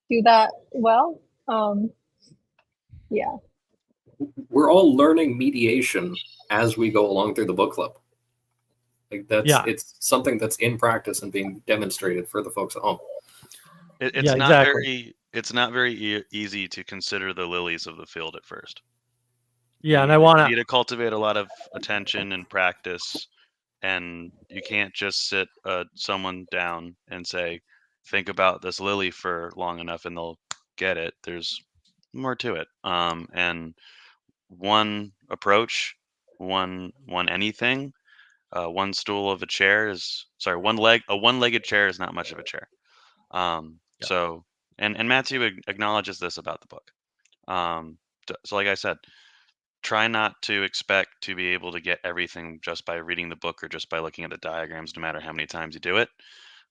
do that well. Yeah. We're all learning mediation as we go along through the book club. Like it's something that's in practice and being demonstrated for the folks at home. It's not very easy to consider the lilies of the field at first. Yeah, and you need to cultivate a lot of attention and practice, and you can't just sit someone down and say, think about this lily for long enough and they'll get it. There's more to it. And one approach, one anything, one stool of a chair is a one-legged chair is not much of a chair. So and Matthew acknowledges this about the book. So like I said, try not to expect to be able to get everything just by reading the book or just by looking at the diagrams, no matter how many times you do it.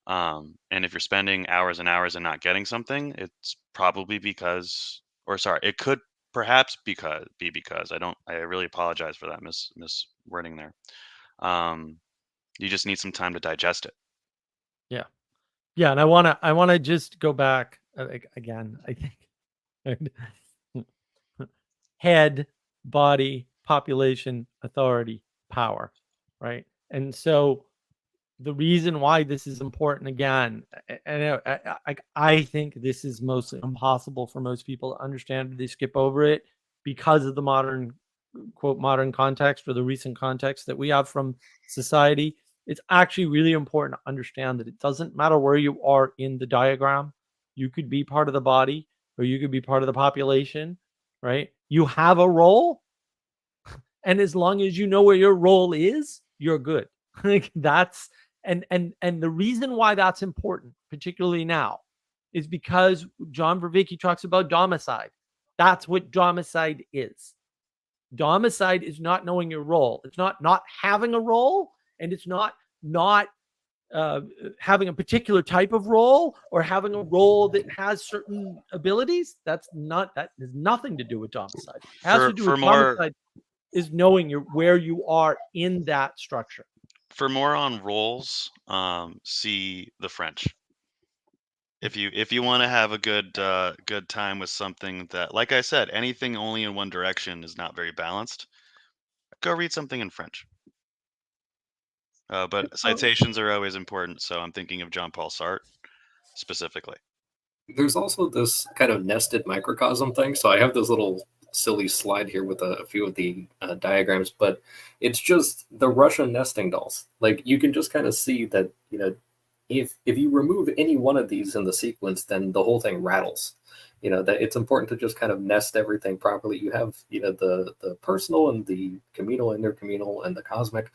And if you're spending hours and hours and not getting something, it's probably because, it could perhaps be because I really apologize for that miswording there. You just need some time to digest it. Yeah, and I wanna just go back again. I think head, body, population, authority, power, right? And so the reason why this is important, again, and I think this is mostly impossible for most people to understand. They skip over it because of the modern context, or the recent context that we have from society. It's actually really important to understand that it doesn't matter where you are in the diagram. You could be part of the body, or you could be part of the population, right? You have a role, and as long as you know where your role is, you're good. That's and the reason why that's important, particularly now, is because John Vervaeke talks about domicide. That's what domicide is. Domicide is not knowing your role. It's not having a role, and it's not having a particular type of role, or having a role that has certain abilities. That has nothing to do with domicide. It has to do with domicide is knowing where you are in that structure. For more on roles, see the French. If you want to have a good time with something that, like I said, anything only in one direction is not very balanced, go read something in French. But citations are always important, so I'm thinking of Jean-Paul Sartre specifically. There's also this kind of nested microcosm thing. So I have this little silly slide here with a few of the diagrams, but it's just the Russian nesting dolls. Like you can just kind of see that, you know, if you remove any one of these in the sequence, then the whole thing rattles. You know, that it's important to just kind of nest everything properly. You have, you know, the personal and the communal, intercommunal, and the cosmic.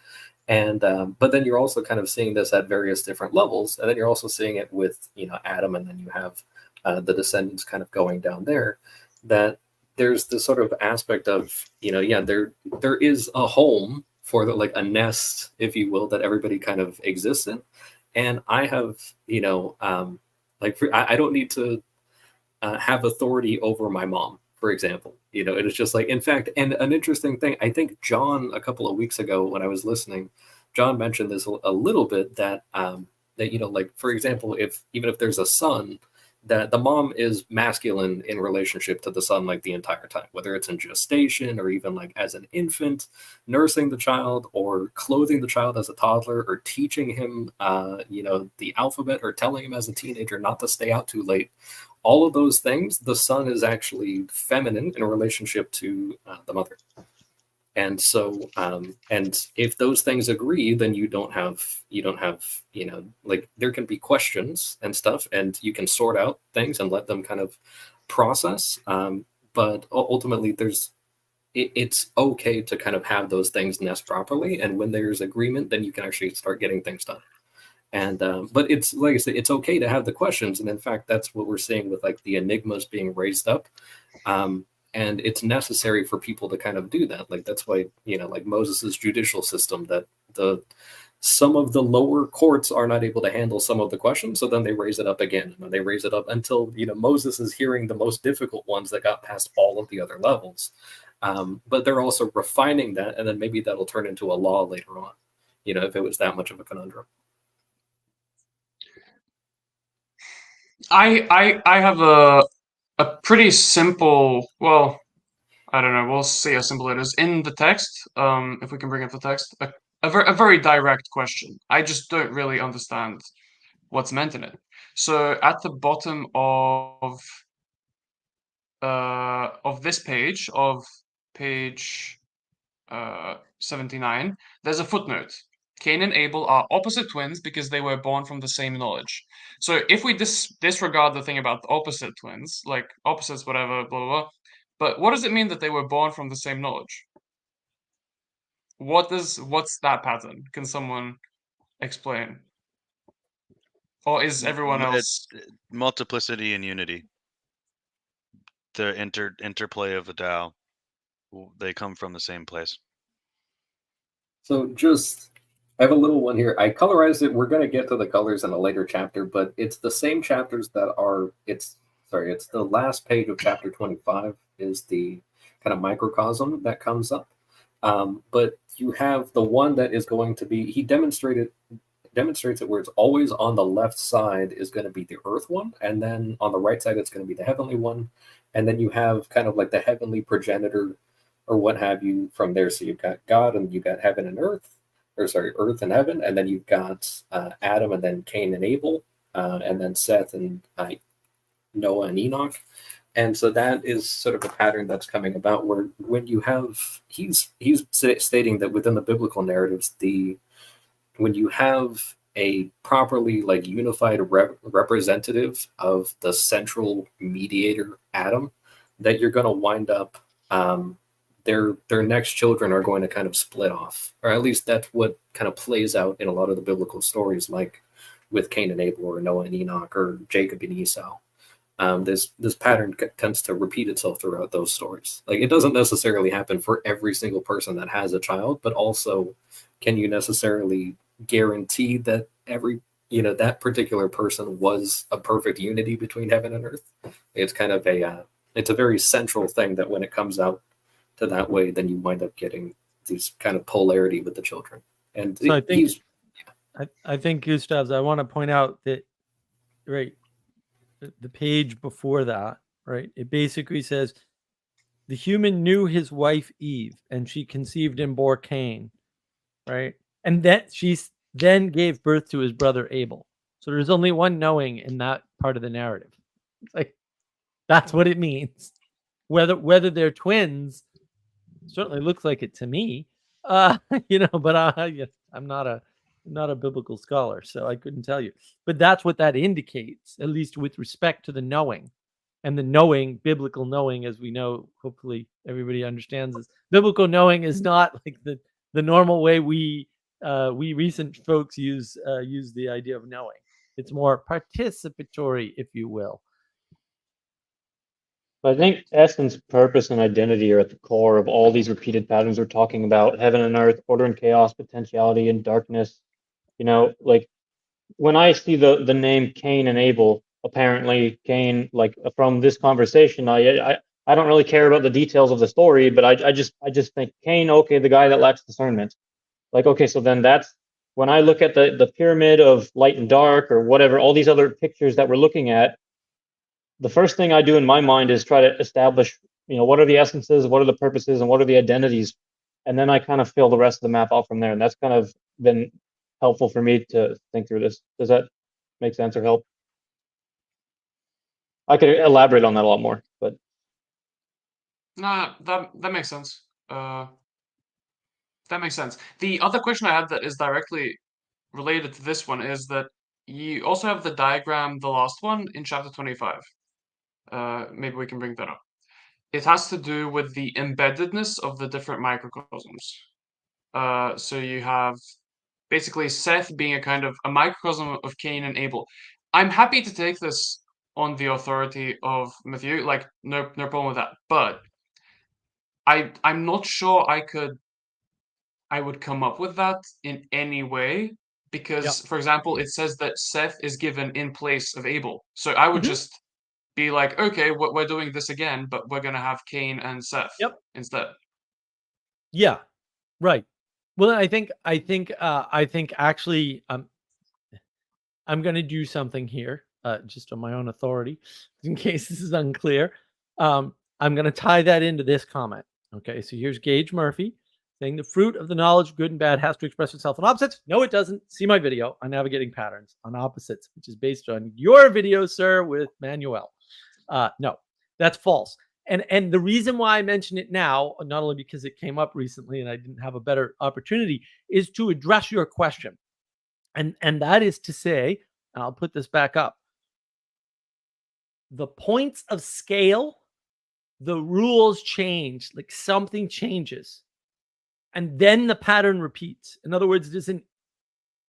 And but then you're also kind of seeing this at various different levels, and then you're also seeing it with, you know, Adam, and then you have the descendants kind of going down there. That there's this sort of aspect of, you know, yeah, there is a home for like a nest, if you will, that everybody kind of exists in. And I have, you know, I don't need to have authority over my mom, for example. You know, it is just like, in fact, and an interesting thing, I think John, a couple of weeks ago when I was listening, John mentioned this a little bit, that that, you know, like, for example, even if there's a son, that the mom is masculine in relationship to the son, like the entire time, whether it's in gestation or even like as an infant, nursing the child or clothing the child as a toddler, or teaching him, you know, the alphabet, or telling him as a teenager not to stay out too late. All of those things, the son is actually feminine in relationship to the mother. And so, and if those things agree, then you don't have, like there can be questions and stuff, and you can sort out things and let them kind of process. But ultimately, it's okay to kind of have those things nest properly, and when there's agreement, then you can actually start getting things done. And but it's like I said, it's okay to have the questions, and in fact, that's what we're seeing with like the enigmas being raised up. And it's necessary for people to kind of do that. Like that's why, like Moses's judicial system, that some of the lower courts are not able to handle some of the questions, so then they raise it up again, and they raise it up until Moses is hearing the most difficult ones that got past all of the other levels. But they're also refining that, and then maybe that'll turn into a law later on, if it was that much of a conundrum. I have a pretty simple, well, I don't know, we'll see how simple it is. In the text, if we can bring up the text, a very direct question. I just don't really understand what's meant in it. So at the bottom of this page, page 79, there's a footnote. Cain and Abel are opposite twins because they were born from the same knowledge. So if we disregard the thing about the opposite twins, like opposites, whatever, blah, blah, blah, but what does it mean that they were born from the same knowledge? What's that pattern? Can someone explain? Or is everyone else... multiplicity and unity? The interplay of the Tao, they come from the same place. So I have a little one here. I colorized it. We're going to get to the colors in a later chapter, but it's the same chapters that are, it's the last page of chapter 25 is the kind of microcosm that comes up. But you have the one that is going to be, he demonstrates it where it's always on the left side is going to be the earth one, and then on the right side it's going to be the heavenly one, and then you have kind of like the heavenly progenitor or what have you from there. So you've got God and you've got heaven and earth, earth and heaven, and then you've got Adam and then Cain and Abel, and then Seth and Noah and Enoch. And so that is sort of a pattern that's coming about where when you have, he's stating that within the biblical narratives, when you have a properly like unified representative of the central mediator Adam, that you're going to wind up, their next children are going to kind of split off, or at least that's what kind of plays out in a lot of the biblical stories, like with Cain and Abel or Noah and Enoch or Jacob and Esau. This pattern tends to repeat itself throughout those stories. Like it doesn't necessarily happen for every single person that has a child, but also can you necessarily guarantee that that particular person was a perfect unity between heaven and earth? It's kind of it's a very central thing that when it comes out to that way, then you wind up getting these kind of polarity with the children. And so I think Gustav's, I want to point out that, right, the page before that, right, it basically says the human knew his wife Eve and she conceived and bore Cain, right, and that she then gave birth to his brother Abel. So there's only one knowing in that part of the narrative. It's like that's what it means. Whether they're twins certainly looks like it to me, but I'm not a biblical scholar, so I couldn't tell you. But that's what that indicates, at least with respect to the knowing. And the knowing, biblical knowing, as we know, hopefully everybody understands this. Biblical knowing is not like the normal way we recent folks use the idea of knowing. It's more participatory, if you will. I think essence, purpose, and identity are at the core of all these repeated patterns we're talking about: heaven and earth, order and chaos, potentiality and darkness. Like when I see the name Cain and Abel, apparently Cain, like from this conversation, I don't really care about the details of the story, but I just think Cain, okay, the guy that lacks discernment. Like, okay, so then that's when I look at the pyramid of light and dark or whatever, all these other pictures that we're looking at, the first thing I do in my mind is try to establish, what are the essences, what are the purposes, and what are the identities, and then I kind of fill the rest of the map out from there. And that's kind of been helpful for me to think through this. Does that make sense or help? I could elaborate on that a lot more, but nah, that makes sense. That makes sense. The other question I had that is directly related to this one is that you also have the diagram, the last one in chapter 25. Maybe we can bring that up. It has to do with the embeddedness of the different microcosms. So you have basically Seth being a kind of a microcosm of Cain and Abel. I'm happy to take this on the authority of Matthieu, like no problem with that. But I'm not sure I would come up with that in any way because, for example, it says that Seth is given in place of Abel. So I would just be like, okay, we're doing this again, but we're gonna have Cain and Seth instead. Yeah, right. Well, I think actually, I'm going to do something here, just on my own authority, in case this is unclear. I'm going to tie that into this comment. Okay, so here's Gage Murphy saying the fruit of the knowledge of good and bad has to express itself on opposites. No, it doesn't. See my video on navigating patterns on opposites, which is based on your video, sir, with Manuel. No, that's false. And the reason why I mention it now, not only because it came up recently and I didn't have a better opportunity, is to address your question. And that is to say, I'll put this back up. The points of scale, the rules change, like something changes. And then the pattern repeats. In other words,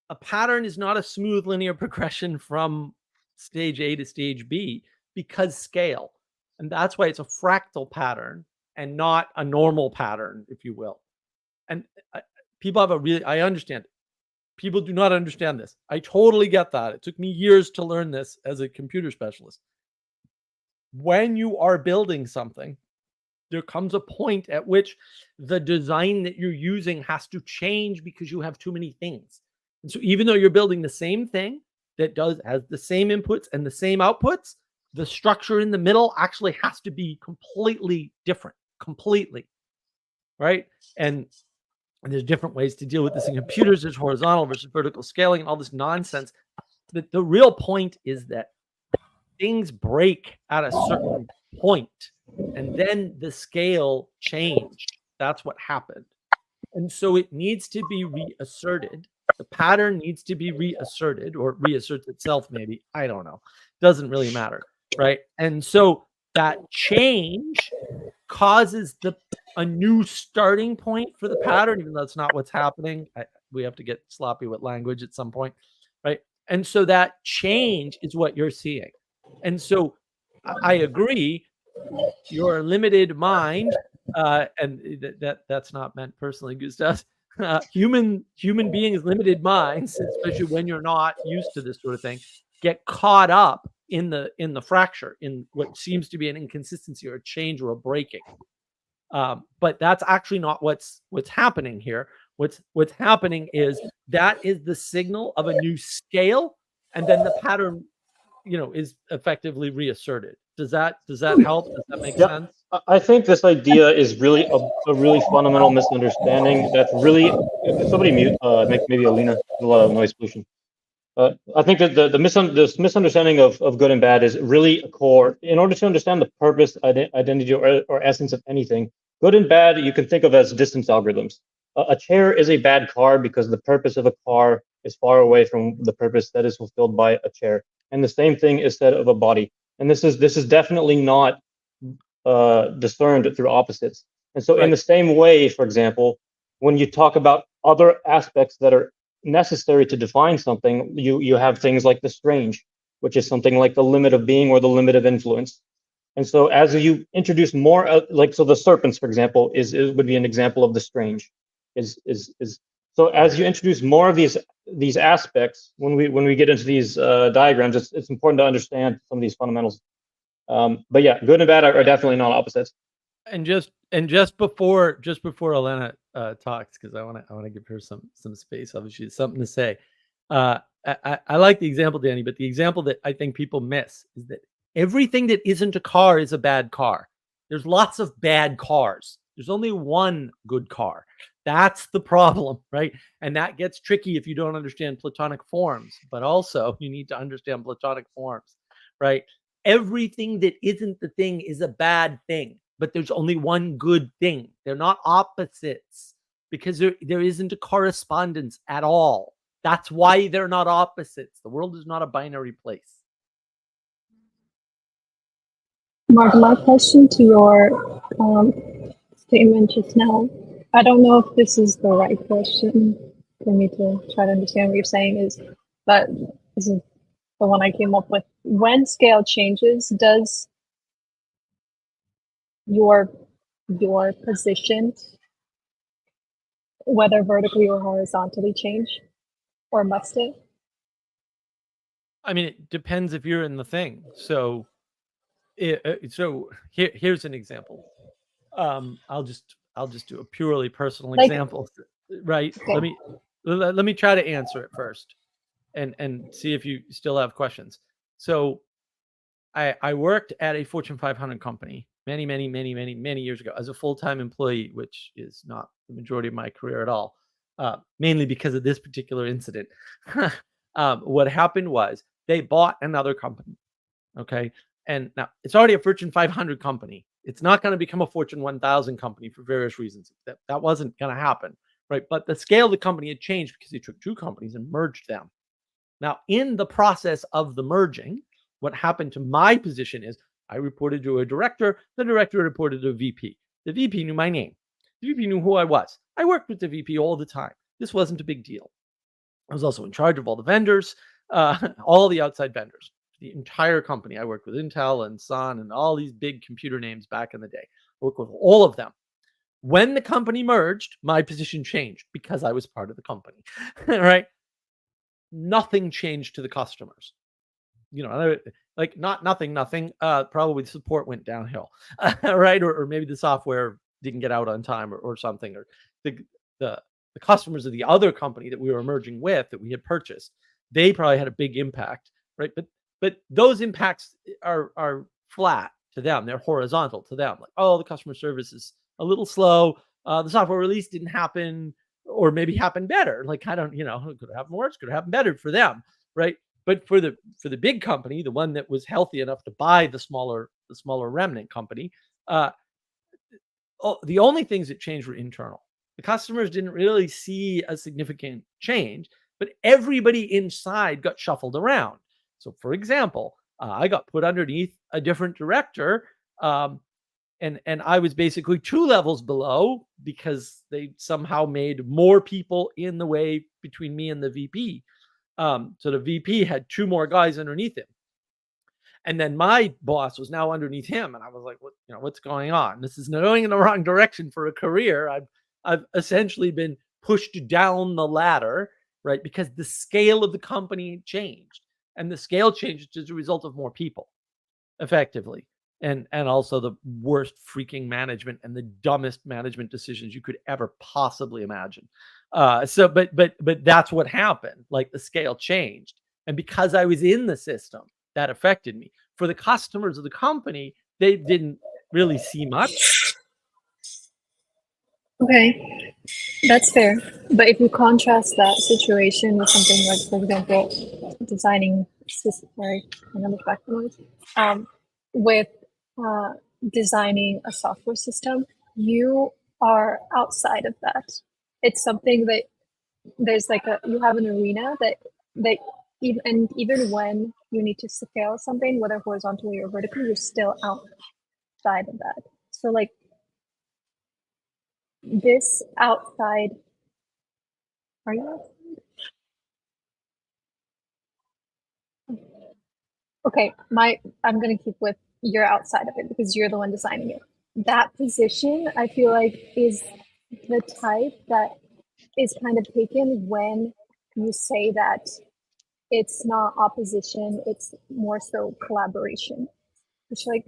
a pattern is not a smooth linear progression from stage A to stage B because scale. And that's why it's a fractal pattern and not a normal pattern, if you will. And people have I understand it. People do not understand this. I totally get that. It took me years to learn this as a computer specialist. When you are building something, there comes a point at which the design that you're using has to change because you have too many things. And so even though you're building the same thing that has the same inputs and the same outputs, the structure in the middle actually has to be completely different, completely, right? And there's different ways to deal with this in computers. There's horizontal versus vertical scaling and all this nonsense. The real point is that things break at a certain point, and then the scale changed. That's what happened. And so it needs to be reasserted. The pattern needs to be reasserted, or reasserts itself, maybe. I don't know. Doesn't really matter, right? And so that change causes a new starting point for the pattern, even though that's not what's happening. We have to get sloppy with language at some point, right? And so that change is what you're seeing. And so I agree, your limited mind, and that's not meant personally, Gustav. Human beings' limited minds, especially when you're not used to this sort of thing, get caught up in the fracture, in what seems to be an inconsistency or a change or a breaking. But that's actually not what's happening here. What's happening is that is the signal of a new scale, and then the pattern, is effectively reasserted. Does that help? Does that make sense? I think this idea is really a really fundamental misunderstanding. That's really, somebody mute, maybe Alina, there's a lot of noise pollution. I think that this misunderstanding of good and bad is really a core. In order to understand the purpose, identity, or essence of anything, good and bad you can think of as distance algorithms. A chair is a bad car because the purpose of a car is far away from the purpose that is fulfilled by a chair. And the same thing is said of a body. And this is definitely not discerned through opposites. And so in the same way, for example, when you talk about other aspects that are necessary to define something, you have things like the strange, which is something like the limit of being or the limit of influence. And so as you introduce more, so the serpents, for example, would be an example of the strange. So as you introduce more of these aspects, when we get into these diagrams, it's important to understand some of these fundamentals. But yeah, good and bad are definitely not opposites. And just before Elena talks, because I want to give her some space. Obviously, something to say. I like the example, Danny, but the example that I think people miss is that everything that isn't a car is a bad car. There's lots of bad cars. There's only one good car. That's the problem, right? And that gets tricky if you don't understand Platonic forms, but also you need to understand Platonic forms, right? Everything that isn't the thing is a bad thing, but there's only one good thing. They're not opposites. because there isn't a correspondence at all. That's why they're not opposites. The world is not a binary place. Mark, my question to your statement just now, I don't know if this is the right question for me to try to understand what you're saying but this is the one I came up with. When scale changes, does your position, whether vertically or horizontally, change, or must it? I mean, it depends if you're in the thing. So, here's an example. I'll just do a purely personal example, right? Okay. Let me try to answer it first, and see if you still have questions. So, I worked at a Fortune 500 company many years ago as a full-time employee, which is not the majority of my career at all, mainly because of this particular incident. What happened was they bought another company, okay? And now it's already a Fortune 500 company. It's not going to become a Fortune 1000 company for various reasons. That wasn't going to happen, right? But the scale of the company had changed because they took two companies and merged them. Now, in the process of the merging, what happened to my position is I reported to a director. The director reported to a VP. The VP knew my name. The VP knew who I was. I worked with the VP all the time. This wasn't a big deal. I was also in charge of all the vendors, all the outside vendors, the entire company. I worked with Intel and Sun and all these big computer names back in the day. I worked with all of them. When the company merged, my position changed because I was part of the company, right? Nothing changed to the customers. Like nothing. Probably the support went downhill, right? Or maybe the software didn't get out on time or something, or the customers of the other company that we were merging with that we had purchased, they probably had a big impact, right? But those impacts are flat to them. They're horizontal to them. Like, oh, the customer service is a little slow. The software release didn't happen, or maybe happened better. Like, I don't, it could have happened worse, could have happened better for them, right? But for the big company, the one that was healthy enough to buy the smaller remnant company, the only things that changed were internal. The customers didn't really see a significant change, but everybody inside got shuffled around. So, for example, I got put underneath a different director, and I was basically 2 levels below because they somehow made more people in the way between me and the VP. So the VP had 2 more guys underneath him. And then my boss was now underneath him. And I was like, what's going on? This is going in the wrong direction for a career. I've essentially been pushed down the ladder, right? Because the scale of the company changed. And the scale changed as a result of more people, effectively. And also the worst freaking management and the dumbest management decisions you could ever possibly imagine. But that's what happened. Like, the scale changed. And because I was in the system, that affected me. For the customers of the company, they didn't really see much. Okay, that's fair. But if you contrast that situation with something like, for example, designing system, with designing a software system, you are outside of that. It's something that there's you have an arena that even when you need to scale something, whether horizontally or vertically, you're still outside of that. So like this outside, are you outside? Okay, I'm gonna keep with you're outside of it because you're the one designing it. That position, I feel like, is the type that is kind of taken when you say that it's not opposition, it's more so collaboration. It's like,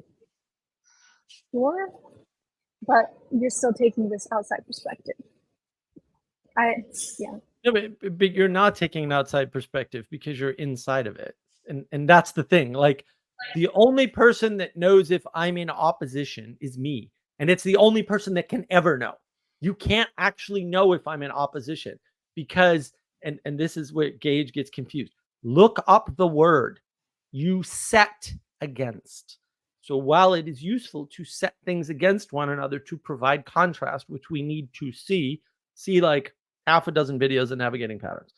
sure, but you're still taking this outside perspective. Yeah. No, but you're not taking an outside perspective because you're inside of it. And that's the thing. Like, the only person that knows if I'm in opposition is me. And it's the only person that can ever know. You can't actually know if I'm in opposition because, and this is where Gage gets confused. Look up the word. You set against. So while it is useful to set things against one another to provide contrast, which we need to see, see like half a dozen videos of navigating patterns,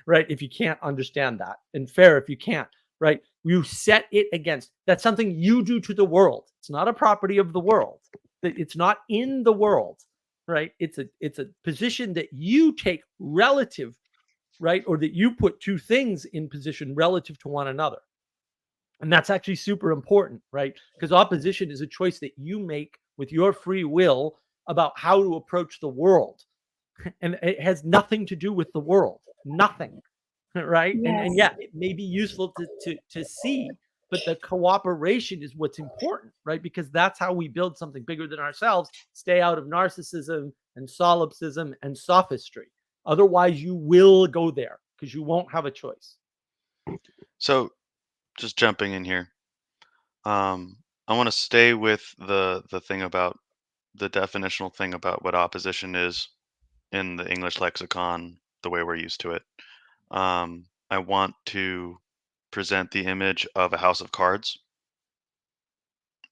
right? If you can't understand that, and fair if you can't, right? You set it against, that's something you do to the world. It's not a property of the world. It's not in the world, right? It's a position that you take relative, right? Or that you put two things in position relative to one another. And that's actually super important, right? Because opposition is a choice that you make with your free will about how to approach the world. And it has nothing to do with the world. Nothing. Right. And Yes. yeah, it may be useful to see, but the cooperation is what's important, right? Because that's how we build something bigger than ourselves, stay out of narcissism and solipsism and sophistry. Otherwise, you will go there because you won't have a choice. So, just jumping in here, I want to stay with the thing about the definitional thing about what opposition is in the English lexicon, the way we're used to it. I want to present the image of a house of cards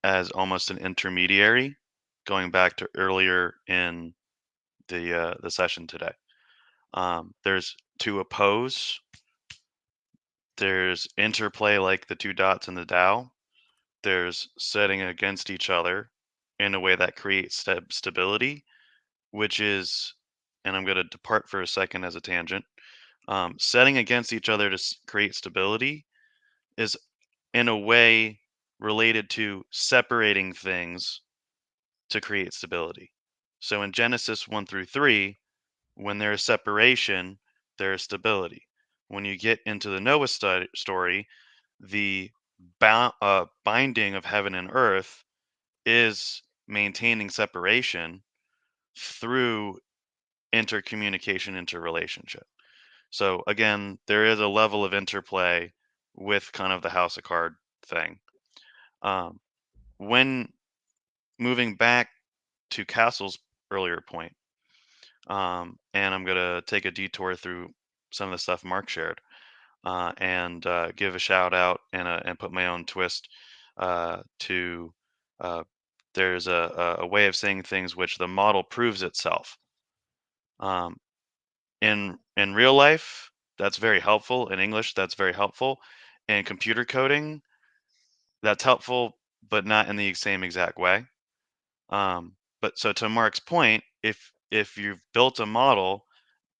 as almost an intermediary, going back to earlier in the session today. There's to oppose. There's interplay like the two dots in the Tao. There's setting against each other in a way that creates stability, which is, and I'm going to depart for a second as a tangent. Setting against each other to create stability is in a way related to separating things to create stability. So in Genesis 1 through 3, when there is separation, there is stability. When you get into the Noah story, the binding of heaven and earth is maintaining separation through intercommunication, interrelationship. So again, there is a level of interplay with kind of the house of card thing. When moving back to Castle's earlier point, and I'm going to take a detour through some of the stuff Mark shared, and give a shout out and put my own twist to there's a way of saying things which the model proves itself. In real life, that's very helpful. In English, that's very helpful. In computer coding, that's helpful, but not in the same exact way. But so to Mark's point, if you've built a model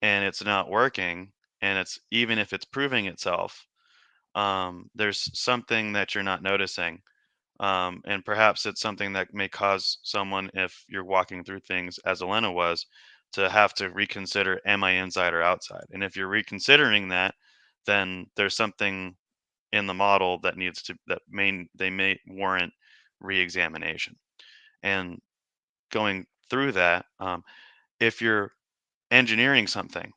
and it's not working, and it's even if it's proving itself, there's something that you're not noticing. And perhaps it's something that may cause someone, if you're walking through things as Elena was, to have to reconsider, am I inside or outside? And if you're reconsidering that, then there's something in the model that needs to they may warrant re-examination. And going through that, if you're engineering something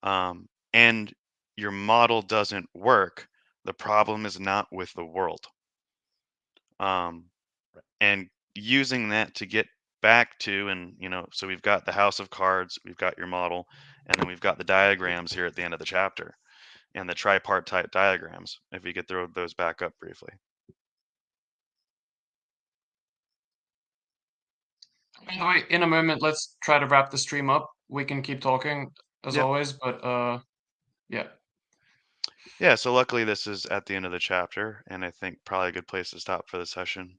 and your model doesn't work, the problem is not with the world. And using that to get back to, and so we've got the house of cards, we've got your model, and then we've got the diagrams here at the end of the chapter, and the tripartite diagrams, if we could throw those back up briefly. By the way, in a moment, let's try to wrap the stream up. We can keep talking as Yep. always, but yeah. Yeah, so luckily this is at the end of the chapter, and I think probably a good place to stop for the session.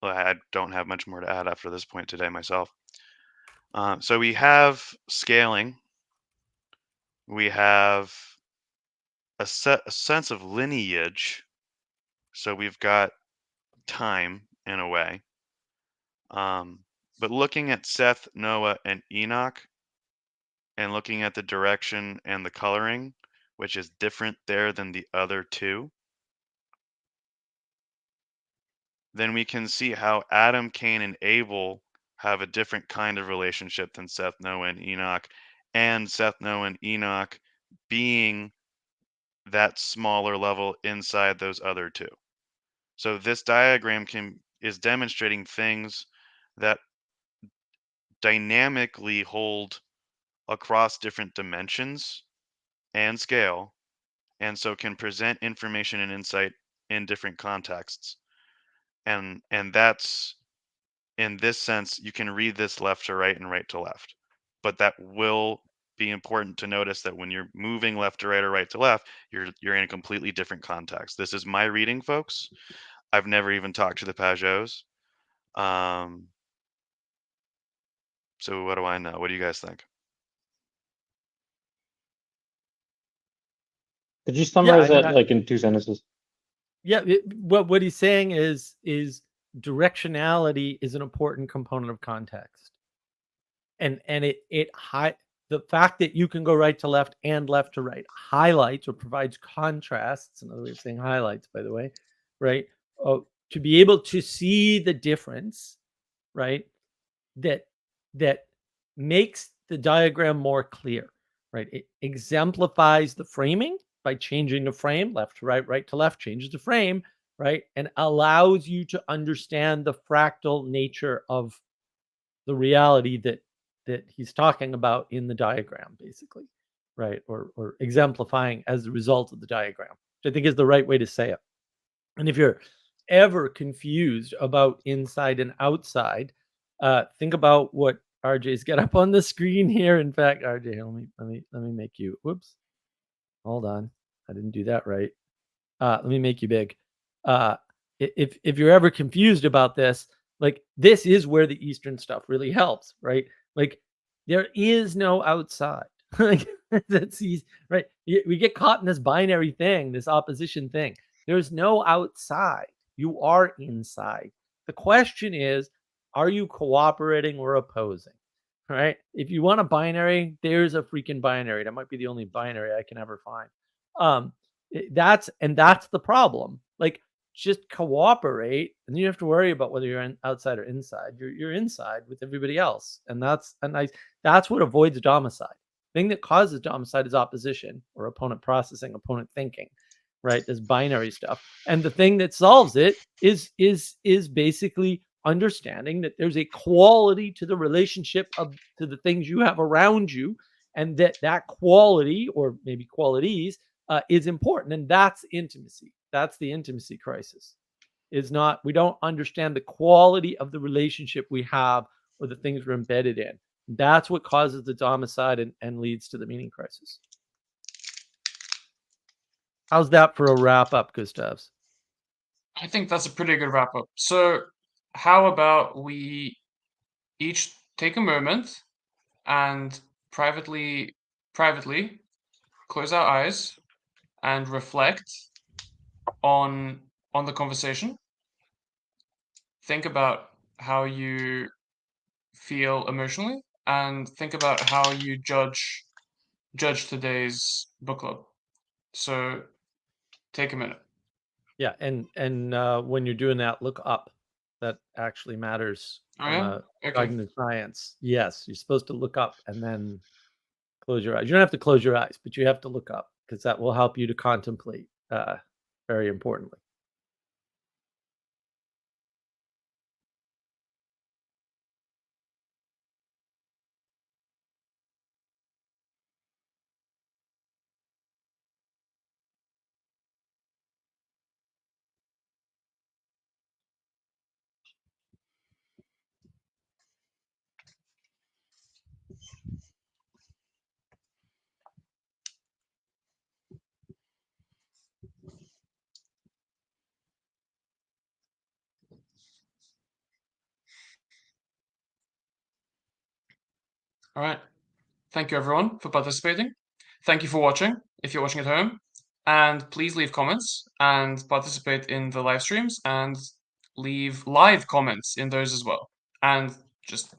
I don't have much more to add after this point today myself. So we have scaling. We have a sense of lineage. So we've got time in a way. But looking at Seth, Noah, and Enoch, and looking at the direction and the coloring, which is different there than the other two, then we can see how Adam, Cain, and Abel have a different kind of relationship than Seth, Noah, and Enoch, and Seth, Noah, and Enoch being that smaller level inside those other two. So this diagram is demonstrating things that dynamically hold across different dimensions and scale, and so can present information and insight in different contexts. And that's in this sense, you can read this left to right and right to left. But that will be important to notice that when you're moving left to right or right to left, you're in a completely different context. This is my reading, folks. I've never even talked to the Pageaus. So what do I know? What do you guys think? Could you summarize I mean, that like in 2 sentences? Yeah, what he's saying is directionality is an important component of context, and the fact that you can go right to left and left to right highlights or provides contrasts. Another way of saying highlights, by the way, right? To be able to see the difference, right? That makes the diagram more clear, right? It exemplifies the framing by changing the frame, left to right, right to left, changes the frame, right? And allows you to understand the fractal nature of the reality that he's talking about in the diagram, basically, right? Or exemplifying as a result of the diagram, which I think is the right way to say it. And if you're ever confused about inside and outside, think about what RJ's got up on the screen here. In fact, RJ, let me make you. Whoops, hold on, I didn't do that right. Let me make you big. If you're ever confused about this, like this is where the Eastern stuff really helps, right? Like there is no outside. Like that's easy, right? We get caught in this binary thing, this opposition thing. There's no outside. You are inside. The question is, are you cooperating or opposing? Right? If you want a binary, there's a freaking binary. That might be the only binary I can ever find. That's the problem. Like, just cooperate, and you don't have to worry about whether you're outside or inside. You're inside with everybody else, and that's what avoids domicide. The thing that causes domicide is opposition or opponent processing, opponent thinking, right? This binary stuff, and the thing that solves it is basically understanding that there's a quality to the relationship to the things you have around you, and that quality, or maybe qualities, is important, and that's intimacy. That's the intimacy crisis. Is not, we don't understand the quality of the relationship we have or the things we're embedded in. That's what causes the domicide and leads to the meaning crisis. How's that for a wrap up, Gustavs? I think that's a pretty good wrap up. So how about we each take a moment and privately close our eyes and reflect on the conversation. Think about how you feel emotionally, and think about how you judge today's book club. So take a minute. Yeah, and when you're doing that, look up. That actually matters. Oh yeah? Okay. Cognitive science. Yes, you're supposed to look up and then close your eyes. You don't have to close your eyes, but you have to look up, because that will help you to contemplate, very importantly. All right. Thank you everyone for participating. Thank you for watching, if you're watching at home. And please leave comments and participate in the live streams, and leave live comments in those as well. And just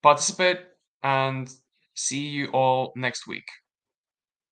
participate, and see you all next week.